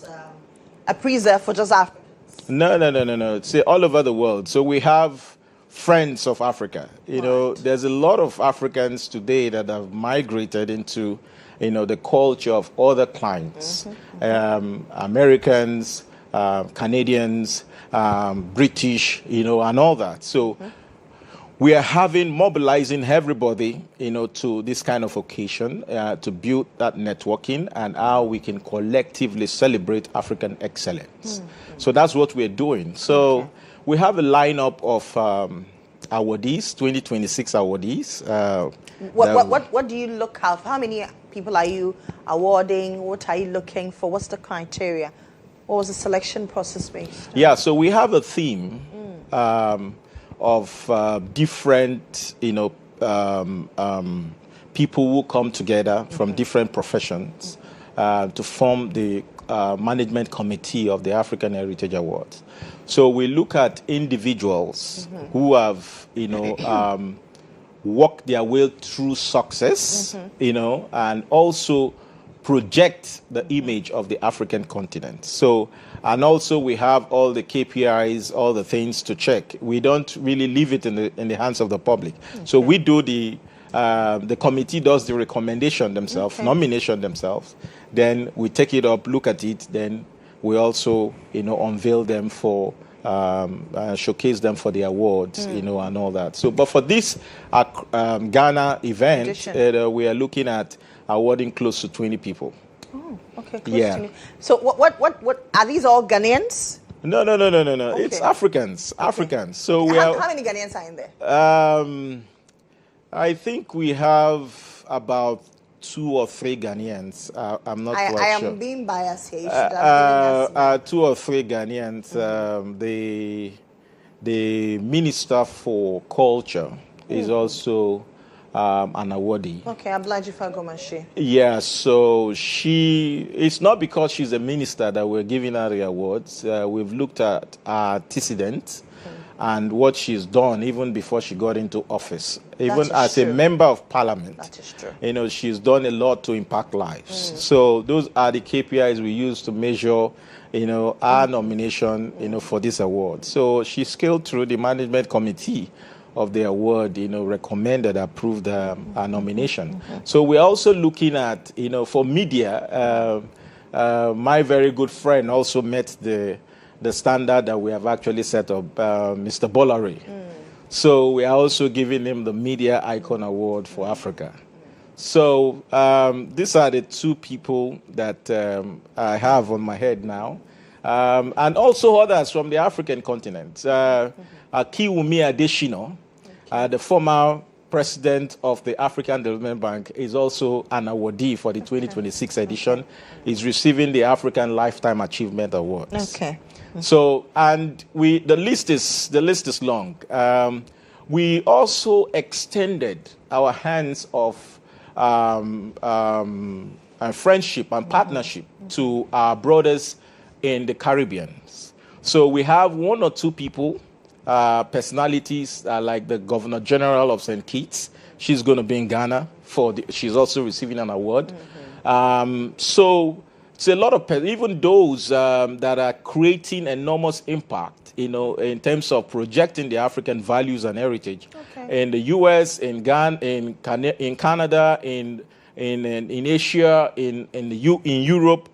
a preserve for just Africa. No. See, all over the world. So we have friends of Africa. There's a lot of Africans today that have migrated into, the culture of other clients, Americans, Canadians, British, and all that. So we are mobilizing everybody, to this kind of occasion to build that networking and how we can collectively celebrate African excellence. So that's what we're doing. So we have a lineup of awardees, 2026 awardees. What do you look out for? How many people are you awarding? What are you looking for? What's the criteria? What was the selection process based? Yeah, so we have a theme of different, people who come together from different professions to form the management committee of the African Heritage Awards. So we look at individuals who have, walked their way through success, and also project the image of the African continent. So, and also we have all the KPIs, all the things to check. We don't really leave it in the hands of the public. So we do the committee does the recommendation themselves, nomination themselves. Then we take it up, look at it. Then we also, unveil them for, showcase them for the awards, and all that. So, but for this Ghana event, we are looking at awarding close to 20 people. Oh, okay. Close to me. So what are these all Ghanaians? No. Okay. It's Africans. Okay. Africans. So how many Ghanaians are in there? I think we have about 2 or 3 Ghanaians. I'm not quite sure. I am being biased here. You should have given us 2 or 3 Ghanaians. The Minister for Culture is also an awardee. Okay, Ablaji Fagomashi. Yeah, so it's not because she's a minister that we're giving her the awards. We've looked at her antecedents and what she's done even before she got into office. Even as a member of parliament. That is true. She's done a lot to impact lives. So those are the KPIs we use to measure, our nomination, for this award. So she scaled through the management committee of the award, recommended, approved our nomination. So we're also looking at, for media, my very good friend also met the standard that we have actually set up, Mr. Bollare. So we are also giving him the Media Icon Award for Africa. So these are the 2 people that I have on my head now. And also others from the African continent. Akiwumi Adeshino, the former president of the African Development Bank, is also an awardee for the 2026 edition. He's receiving the African Lifetime Achievement Award. Okay. So, and the list is long. We also extended our hands of friendship and partnership to our brothers in the Caribbean. So we have 1 or 2 people, personalities like the Governor General of St. Kitts. She's going to be in Ghana she's also receiving an award. So it's a lot of even those that are creating enormous impact, in terms of projecting the African values and heritage in the U.S., in Ghana, in Canada, in Asia, in Europe.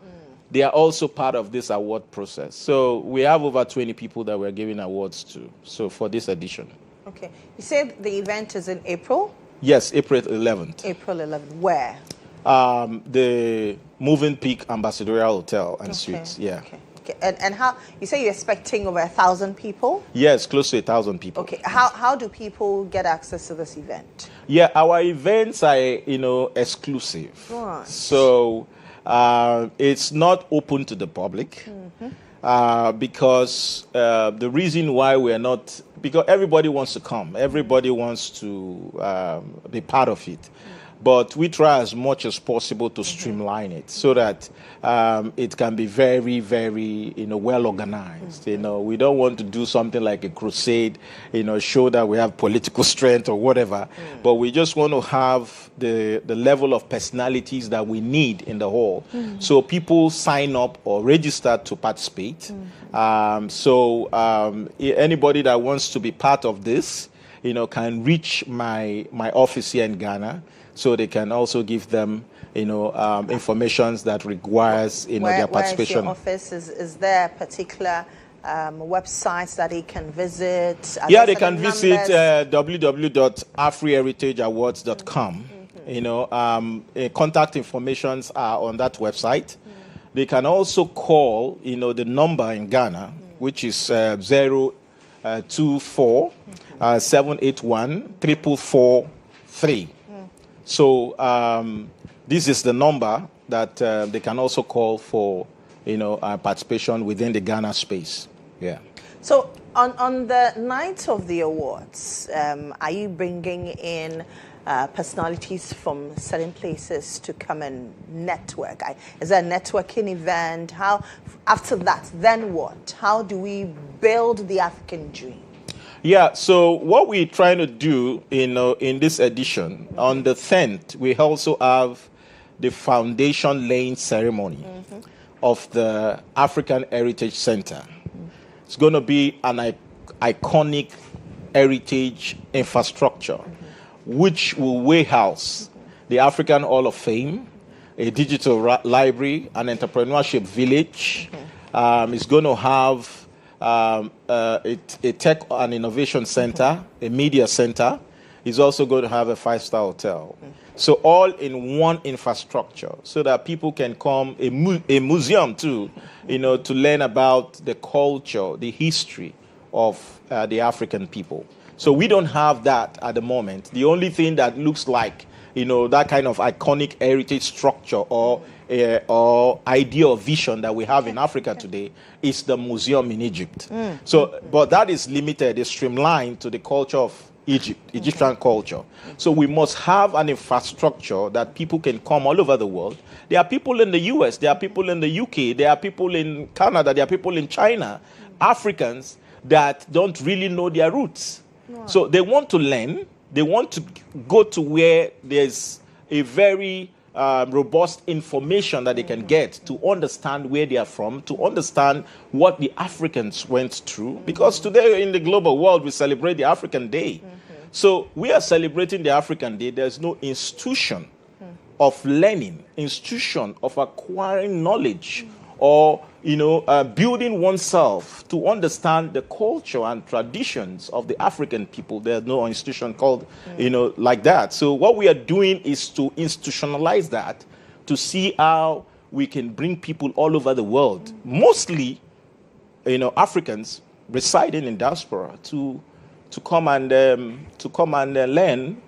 They are also part of this award process. So we have over 20 people that we're giving awards to. So for this edition. Okay. You said the event is in April? Yes, April 11th. April 11th. Where? The Moving Peak Ambassadorial Hotel and Suites. Yeah. Okay. And how, you say you're expecting over 1,000 people? Yes, close to 1,000 people. Okay. How do people get access to this event? Yeah, our events are, exclusive. Right. So it's not open to the public because the reason why we're not, because everybody wants to come, everybody wants to be part of it. But we try as much as possible to streamline it so that it can be very, very, well organized. We don't want to do something like a crusade, show that we have political strength or whatever. But we just want to have the level of personalities that we need in the hall. So people sign up or register to participate. So anybody that wants to be part of this, can reach my office here in Ghana. So they can also give them, information that requires, their participation. Where is your office? Is there a particular website that they can visit? Yeah, they can visit www.afriheritageawards.com. Contact informations are on that website. They can also call, the number in Ghana, which is 024 781 4443. So this is the number that they can also call for, participation within the Ghana space. Yeah. So On the night of the awards, are you bringing in personalities from certain places to come and network? Is there a networking event? How, after that, then what? How do we build the African dream? Yeah, so what we're trying to do in this edition, on the 10th, we also have the foundation laying ceremony of the African Heritage Center. It's going to be an iconic heritage infrastructure, which will warehouse the African Hall of Fame, a digital library, an entrepreneurship village. It's going to have a tech and innovation center, a media center. It's also going to have a 5-star hotel. So all in one infrastructure, so that people can come, a museum too, to learn about the culture, the history of the African people. So we don't have that at the moment. The only thing that looks like, that kind of iconic heritage structure or idea or vision that we have in Africa today is the museum in Egypt. So, but that is limited, it's streamlined to the culture of Egyptian culture. So we must have an infrastructure that people can come all over the world. There are people in the US, there are people in the UK, there are people in Canada, there are people in China, Africans that don't really know their roots. So they want to learn, they want to go to where there's a very robust information that they can get to understand where they are from, to understand what the Africans went through. Because today in the global world, we celebrate the African Day. So we are celebrating the African Day. There's no institution of learning, institution of acquiring knowledge, or building oneself to understand the culture and traditions of the African people. There's no institution called like that. So what we are doing is to institutionalize that, to see how we can bring people all over the world, mostly Africans residing in diaspora, to come and learn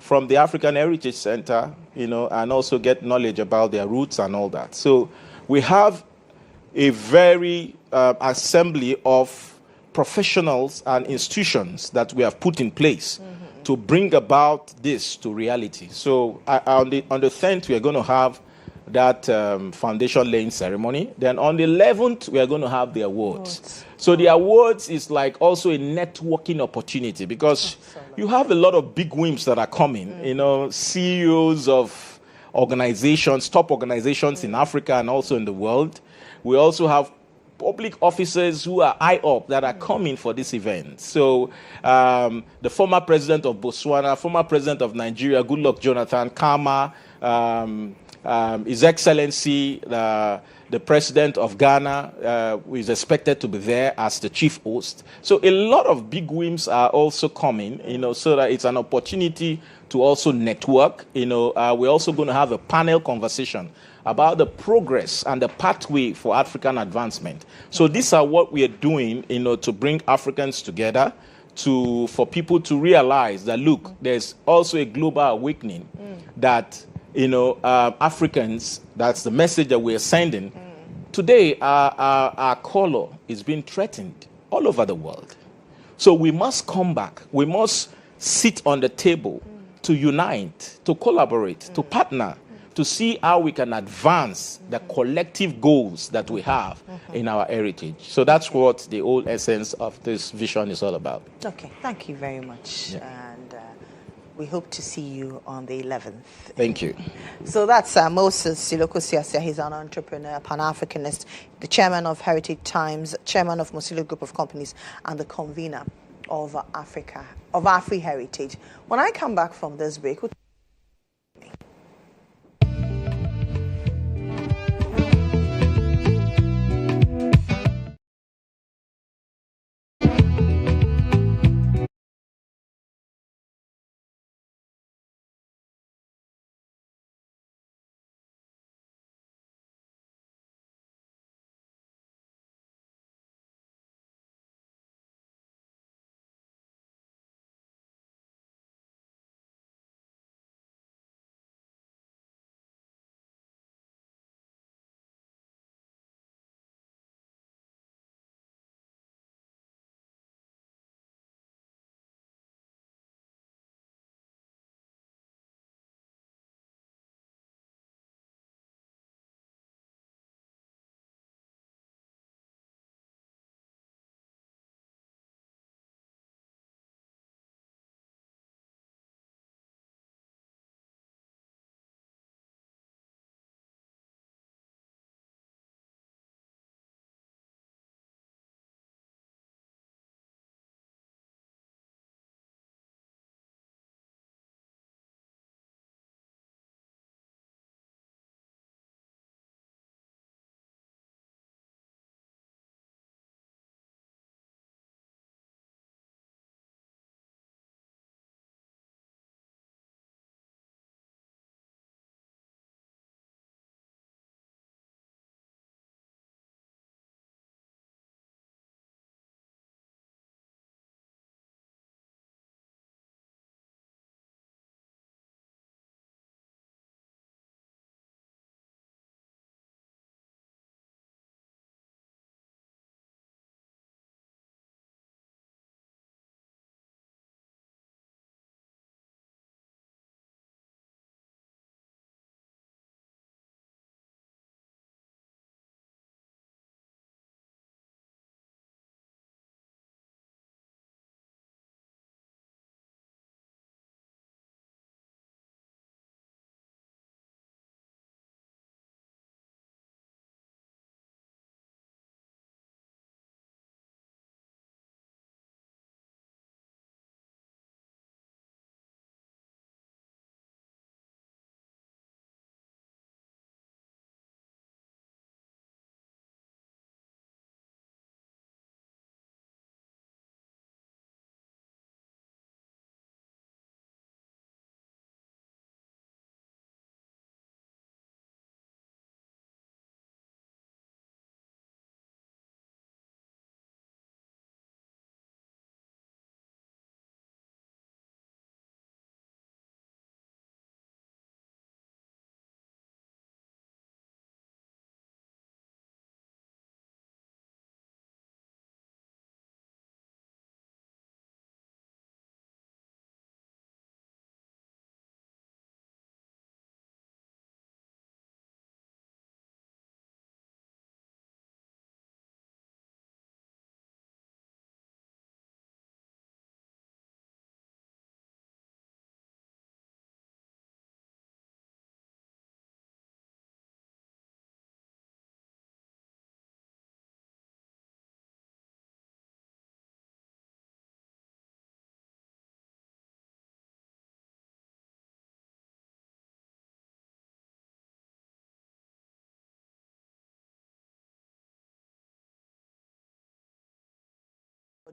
from the African Heritage Center, and also get knowledge about their roots and all that. So we have a very assembly of professionals and institutions that we have put in place to bring about this to reality. So on the 10th, we are going to have that foundation laying ceremony. Then on the 11th, we are going to have the awards. So the awards is like also a networking opportunity, because you have a lot of big wins that are coming, CEOs of organizations, top organizations in Africa and also in the world. We also have public officers who are high up that are coming for this event. So the former president of Botswana, former president of Nigeria, Goodluck Jonathan, Kama, His Excellency, the president of Ghana, who is expected to be there as the chief host. So a lot of big wins are also coming, so that it's an opportunity to also network. We're also going to have a panel conversation about the progress and the pathway for African advancement. So these are what we are doing, to bring Africans together, for people to realize that, look, there's also a global awakening that, Africans, that's the message that we're sending. Today, our color is being threatened all over the world. So we must come back. We must sit on the table to unite, to collaborate, to partner, to see how we can advance the collective goals that we have in our heritage. So that's what the whole essence of this vision is all about. Okay, thank you very much. Yeah. And we hope to see you on the 11th. Thank you. So that's Moses Siloko Siasia. He's an entrepreneur, Pan-Africanist, the chairman of Heritage Times, chairman of Mosilo Group of Companies, and the convener of Africa, of Afri Heritage. When I come back from this break,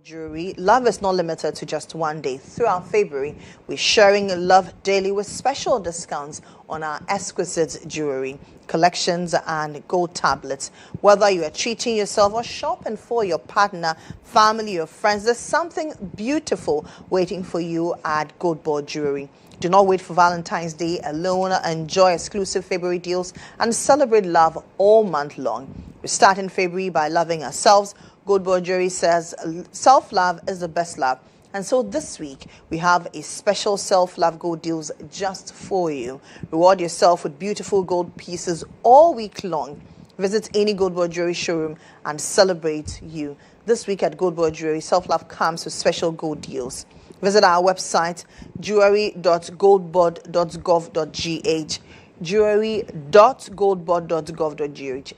Jewelry. Love is not limited to just one day. Throughout February, we're sharing love daily with special discounts on our exquisite jewelry collections and gold tablets. Whether you are treating yourself or shopping for your partner, family, or friends, there's something beautiful waiting for you at Kodjo Jewelry. Do not wait for Valentine's Day alone. Enjoy exclusive February deals and celebrate love all month long. We start in February by loving ourselves. Kodjo Jewelry says self-love is the best love. And so this week, we have a special self-love gold deals just for you. Reward yourself with beautiful gold pieces all week long. Visit any Kodjo Jewelry showroom and celebrate you. This week at Kodjo Jewelry, self-love comes with special gold deals. Visit our website, jewelry.goldboard.gov.gh, jewelry.goldboard.gov.gh,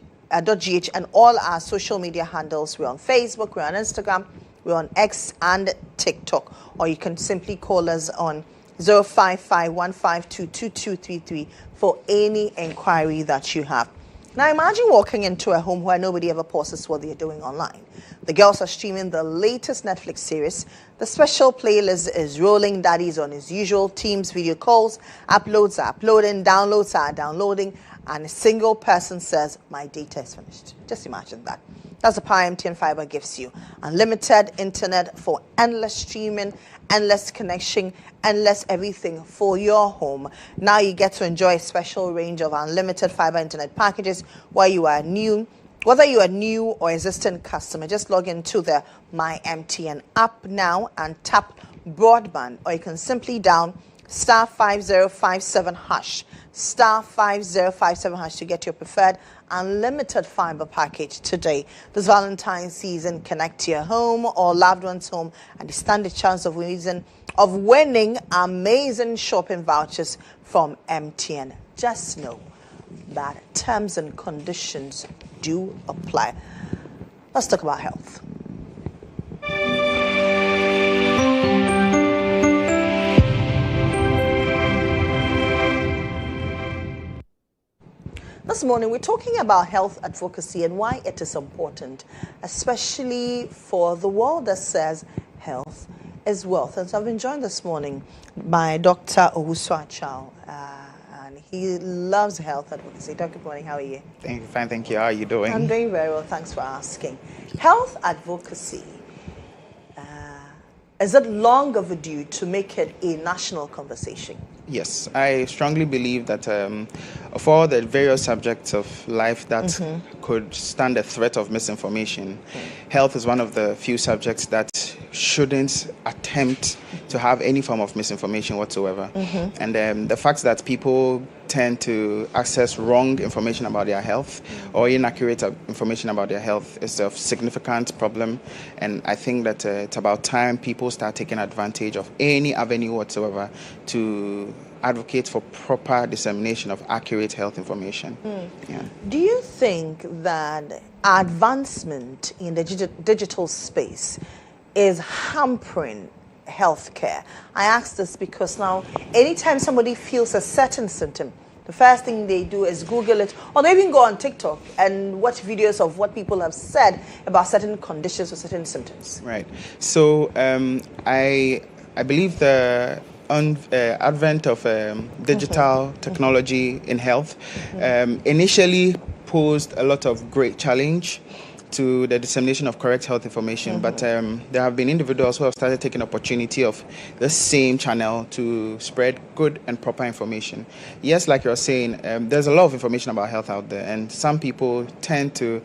and all our social media handles. We're on Facebook, we're on Instagram, we're on X and TikTok. Or you can simply call us on 055-152-2233 for any inquiry that you have. Now imagine walking into a home where nobody ever pauses what they're doing online. The girls are streaming the latest Netflix series. The special playlist is rolling. Daddy's on his usual Teams video calls. Uploads are uploading. Downloads are downloading. And a single person says, my data is finished. Just imagine that. That's the power MTN Fiber gives you. Unlimited internet for endless streaming, endless connection, endless everything for your home. Now you get to enjoy a special range of unlimited fiber internet packages whether you are new or existing customer. Just log into the My MTN app now and tap broadband, or you can simply dial *5057# *5057# to get your preferred unlimited fiber package today. This Valentine's season, connect to your home or loved one's home and stand a chance of winning amazing shopping vouchers from MTN. Just know that terms and conditions do apply. Let's talk about health. This morning, we're talking about health advocacy and why it is important, especially for the world that says health is wealth. And so I've been joined this morning by Dr. Owusu-Akyal, and he loves health advocacy. Dr. Good morning, how are you? Fine, thank you. How are you doing? I'm doing very well, thanks for asking. Health advocacy, is it long overdue to make it a national conversation? Yes, I strongly believe that of all the various subjects of life that could stand the threat of misinformation, health is one of the few subjects that shouldn't attempt to have any form of misinformation whatsoever. And the fact that people tend to access wrong information about their health or inaccurate information about their health is a significant problem. And I think that it's about time people start taking advantage of any avenue whatsoever to advocate for proper dissemination of accurate health information. Yeah. Do you think that advancement in the digital space is hampering healthcare? I ask this because now, anytime somebody feels a certain symptom, the first thing they do is Google it, or they even go on TikTok and watch videos of what people have said about certain conditions or certain symptoms. Right. So I believe the advent of digital technology in health initially posed a lot of great challenge to the dissemination of correct health information, but there have been individuals who have started taking opportunity of the same channel to spread good and proper information. Yes, like you're saying, there's a lot of information about health out there, and some people tend to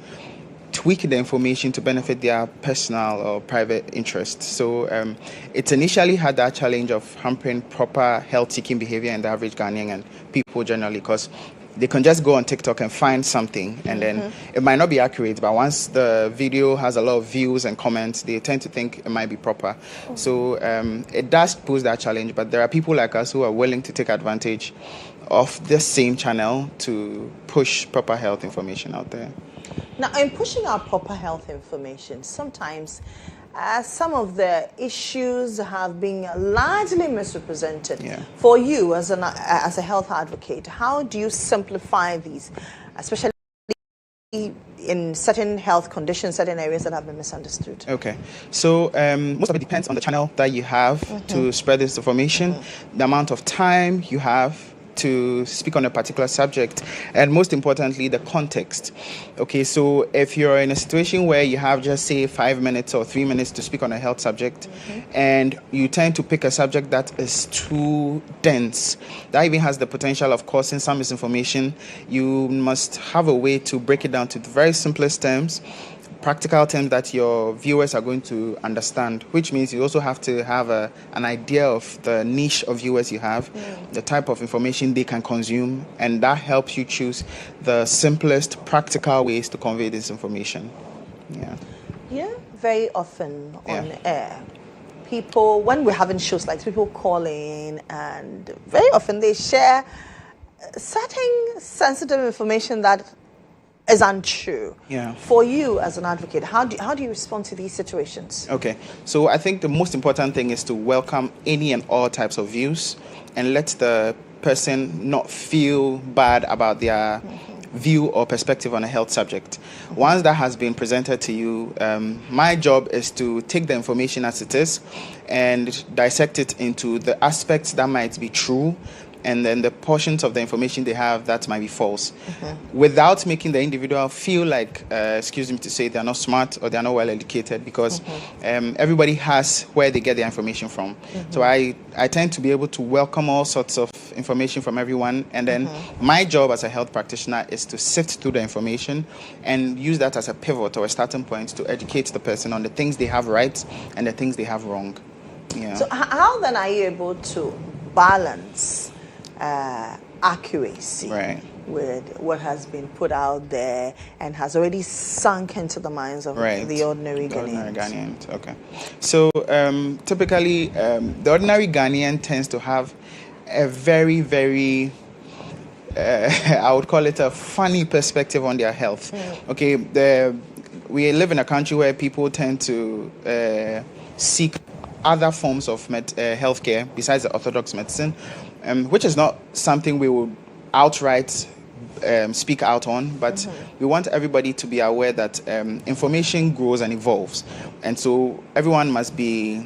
tweak the information to benefit their personal or private interests. So it's initially had that challenge of hampering proper health-seeking behavior in the average Ghanaian and people generally, because they can just go on TikTok and find something, and then it might not be accurate, but once the video has a lot of views and comments, they tend to think it might be proper. So it does pose that challenge, but there are people like us who are willing to take advantage of this same channel to push proper health information out there. Now, in pushing out proper health information, sometimes some of the issues have been largely misrepresented. For you as a health advocate, how do you simplify these, especially in certain health conditions, certain areas that have been misunderstood? Okay, so most of it depends on the channel that you have to spread this information, the amount of time you have to speak on a particular subject, and most importantly, the context. Okay, so if you're in a situation where you have just say 5 minutes or 3 minutes to speak on a health subject, and you tend to pick a subject that is too dense, that even has the potential of causing some misinformation, you must have a way to break it down to the very simplest terms, practical terms that your viewers are going to understand, which means you also have to have an idea of the niche of viewers you have, the type of information they can consume, and that helps you choose the simplest practical ways to convey this information. Yeah, very often on air, people, when we're having shows like people call in, and very often they share certain sensitive information that is untrue. For you as an advocate, how do you respond to these situations? Okay, so I think the most important thing is to welcome any and all types of views and let the person not feel bad about their view or perspective on a health subject. Once that has been presented to you, my job is to take the information as it is and dissect it into the aspects that might be true, and then the portions of the information they have that might be false, without making the individual feel like, excuse me to say, they're not smart or they're not well educated, because everybody has where they get their information from. So I tend to be able to welcome all sorts of information from everyone, and then my job as a health practitioner is to sift through the information and use that as a pivot or a starting point to educate the person on the things they have right and the things they have wrong. So how then are you able to balance accuracy with what has been put out there and has already sunk into the minds of the ordinary Ghanaians? Okay. So typically, the ordinary Ghanaian tends to have a very, very, I would call it a funny perspective on their health. Okay, we live in a country where people tend to seek other forms of healthcare besides the orthodox medicine, which is not something we would outright speak out on, but we want everybody to be aware that information grows and evolves, and so everyone must be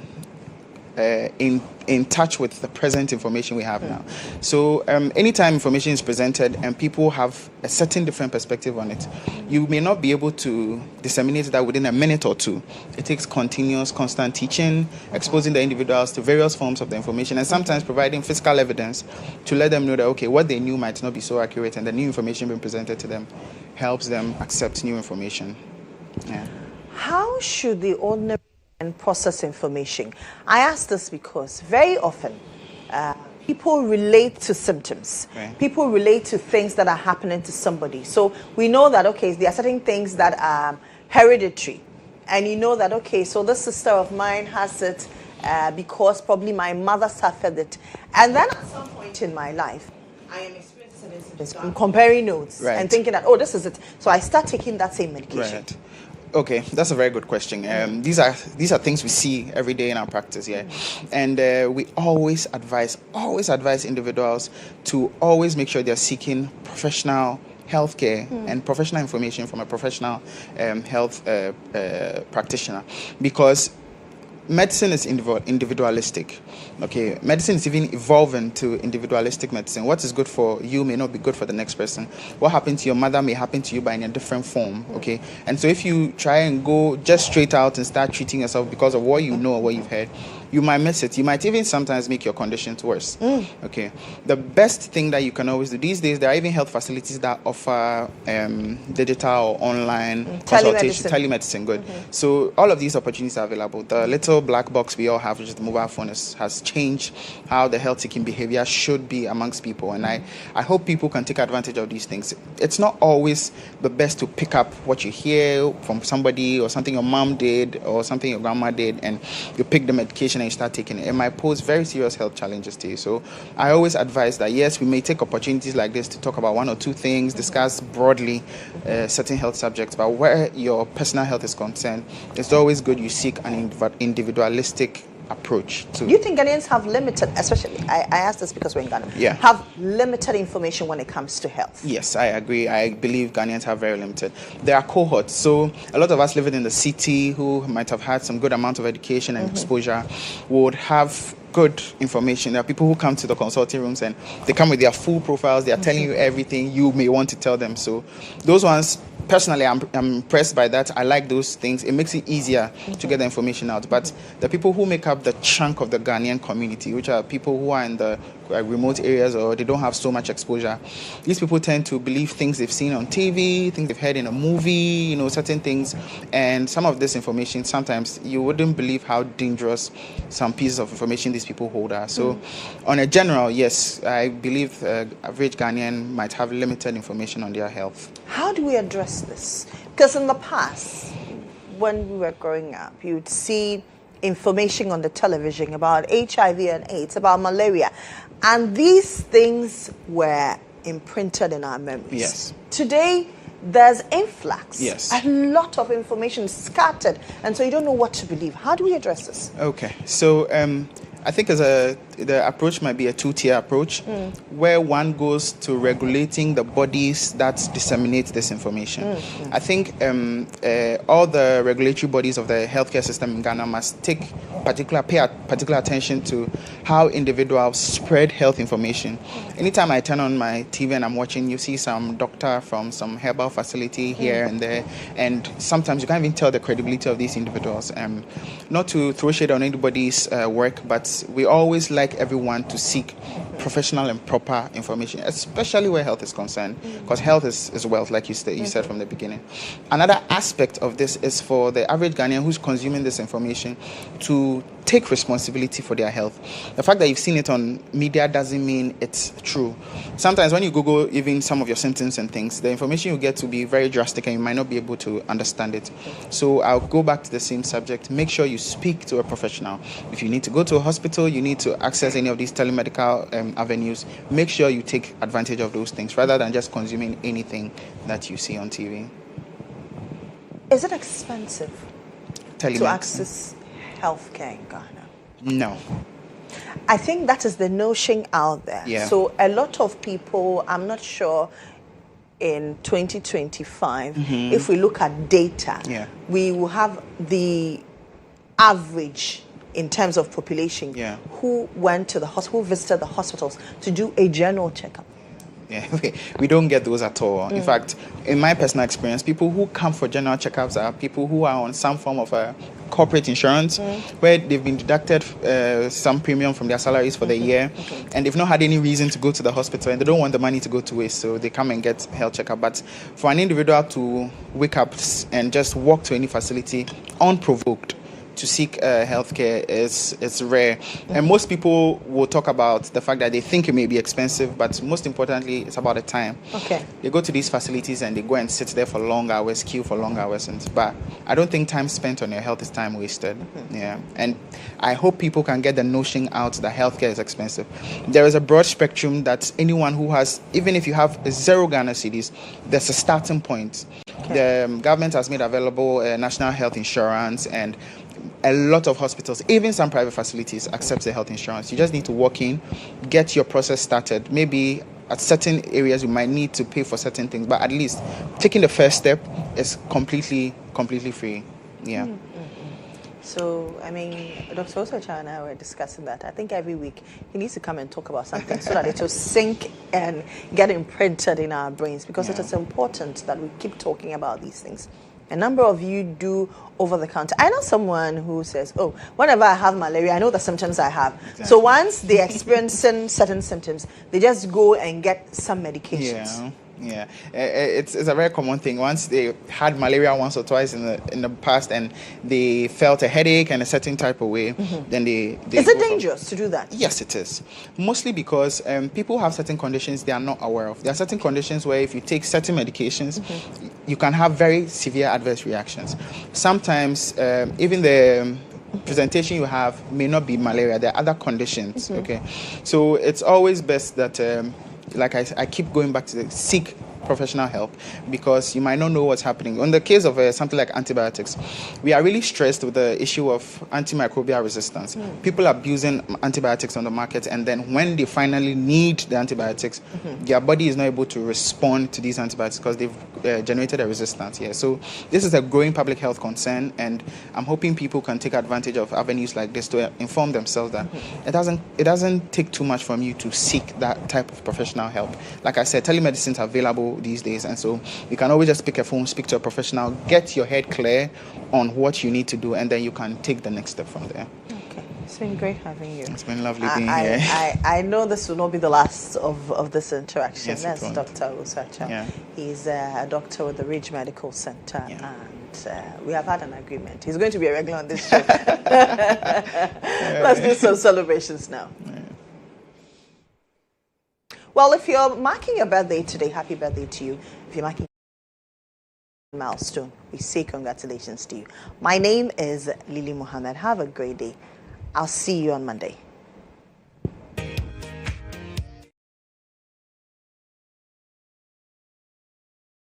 in touch with the present information we have now. So anytime information is presented and people have a certain different perspective on it, you may not be able to disseminate that within a minute or two. It takes continuous, constant teaching, exposing the individuals to various forms of the information, and sometimes providing physical evidence to let them know that, okay, what they knew might not be so accurate, and the new information being presented to them helps them accept new information. How should the ordinary and process information? I ask this because very often people relate to symptoms. People relate to things that are happening to somebody. So we know that, okay, there are certain things that are hereditary. And you know that, okay, so this sister of mine has it because probably my mother suffered it. And then at some point in my life, I am experiencing this. So I'm comparing notes and thinking that, oh, this is it. So I start taking that same medication. Okay, that's a very good question. These are things we see every day in our practice, and we always advise individuals to always make sure they're seeking professional healthcare and professional information from a professional health practitioner, because medicine is individualistic. Okay, medicine is even evolving to individualistic medicine. What is good for you may not be good for the next person. What happened to your mother may happen to you, but in a different form. Okay, and so if you try and go just straight out and start treating yourself because of what you know or what you've heard, you might miss it. You might even sometimes make your conditions worse. Okay, the best thing that you can always do these days, there are even health facilities that offer digital or online consultation, telemedicine. Good. So all of these opportunities are available. The little black box we all have, which is the mobile phone, has changed how the health seeking behavior should be amongst people, and I hope people can take advantage of these things. It's not always the best to pick up what you hear from somebody or something your mom did or something your grandma did, and you pick the medication and you start taking it. It might pose very serious health challenges to you. So I always advise that, yes, we may take opportunities like this to talk about one or two things, discuss broadly certain health subjects, but where your personal health is concerned, it's always good you seek an individualistic approach to. Do you think Ghanaians have limited, especially, I asked this because we're in Ghana, have limited information when it comes to health? Yes, I agree. I believe Ghanaians have very limited. There are cohorts. So a lot of us living in the city who might have had some good amount of education and exposure would have good information. There are people who come to the consulting rooms and they come with their full profiles. They are telling you everything you may want to tell them. So those ones, personally, I'm impressed by that. I like those things. It makes it easier to get the information out. But the people who make up the chunk of the Ghanaian community, which are people who are in the remote areas or they don't have so much exposure, these people tend to believe things they've seen on TV, things they've heard in a movie, certain things. And some of this information, sometimes you wouldn't believe how dangerous some pieces of information these people hold are. So on a general, yes, I believe average Ghanaian might have limited information on their health. How do we address this? Because in the past, when we were growing up, you'd see information on the television about HIV and AIDS, about malaria, and these things were imprinted in our memories. Yes. Today, there's influx. Yes. A lot of information scattered, and so you don't know what to believe. How do we address this? Okay, so I think the approach might be a two-tier approach, where one goes to regulating the bodies that disseminate this information. I think all the regulatory bodies of the healthcare system in Ghana must pay particular attention to how individuals spread health information. Anytime I turn on my TV and I'm watching, you see some doctor from some herbal facility here and there, and sometimes you can't even tell the credibility of these individuals. Not to throw shade on anybody's work, but we always like everyone to seek professional and proper information, especially where health is concerned, because health is wealth, like you said from the beginning. Another aspect of this is for the average Ghanaian who's consuming this information to take responsibility for their health. The fact that you've seen it on media doesn't mean it's true. Sometimes when you Google even some of your symptoms and things, the information you get to be very drastic and you might not be able to understand it. So I'll go back to the same subject. Make sure you speak to a professional. If you need to go to a hospital, you need to access any of these telemedical avenues, make sure you take advantage of those things rather than just consuming anything that you see on TV. Is it expensive to access healthcare in Ghana? No. I think that is the notion out there. Yeah. So a lot of people, I'm not sure in 2025, if we look at data, we will have the average in terms of population who went to the hospital, who visited the hospitals to do a general checkup. Yeah, we don't get those at all. In fact, in my personal experience, people who come for general checkups are people who are on some form of a corporate insurance where they've been deducted some premium from their salaries for the year, and they've not had any reason to go to the hospital, and they don't want the money to go to waste, so they come and get health checkup. But for an individual to wake up and just walk to any facility unprovoked to seek healthcare is rare. And most people will talk about the fact that they think it may be expensive, but most importantly, it's about the time. They go to these facilities and they go and sit there for long hours, queue for long hours. But I don't think time spent on your health is time wasted. Yeah. And I hope people can get the notion out that healthcare is expensive. There is a broad spectrum that anyone who has, even if you have 0 Ghana cedis, there's a starting point. The government has made available national health insurance, and a lot of hospitals, even some private facilities, accept the health insurance. You just need to walk in, get your process started. Maybe at certain areas you might need to pay for certain things, but at least taking the first step is completely free. Yeah. So, I mean, Dr. Osocha and I were discussing that. I think every week he needs to come and talk about something so that it will sink and get imprinted in our brains, because it is important that we keep talking about these things. A number of you do over-the-counter. I know someone who says, oh, whenever I have malaria, I know the symptoms I have. Exactly. So once they experience certain symptoms, they just go and get some medications. Yeah, it's a very common thing. Once they had malaria once or twice in the past and they felt a headache and a certain type of way, then they Is it dangerous to do that? Yes, it is. Mostly because people have certain conditions they are not aware of. There are certain conditions where if you take certain medications, you can have very severe adverse reactions. Sometimes even the presentation you have may not be malaria. There are other conditions. Okay, so it's always best that like I keep going back to seek professional help because you might not know what's happening. On the case of something like antibiotics, we are really stressed with the issue of antimicrobial resistance. People are abusing antibiotics on the market, and then when they finally need the antibiotics, their body is not able to respond to these antibiotics because they've generated a resistance. Yeah, so this is a growing public health concern, and I'm hoping people can take advantage of avenues like this to inform themselves that it doesn't take too much from you to seek that type of professional help. Like I said, telemedicine is available these days, and so you can always just pick a phone, speak to a professional, get your head clear on what you need to do, and then you can take the next step from there. Okay, it's been great having you. It's been lovely being here. I know this will not be the last of this interaction. Yes, That's Dr. Usacha. Yeah. He's a doctor with the Ridge Medical Center, and we have had an agreement. He's going to be a regular on this show. Let's do some celebrations now. Well, if you're marking your birthday today, happy birthday to you. If you're marking a milestone, we say congratulations to you. My name is Lily Mohammed. Have a great day. I'll see you on Monday.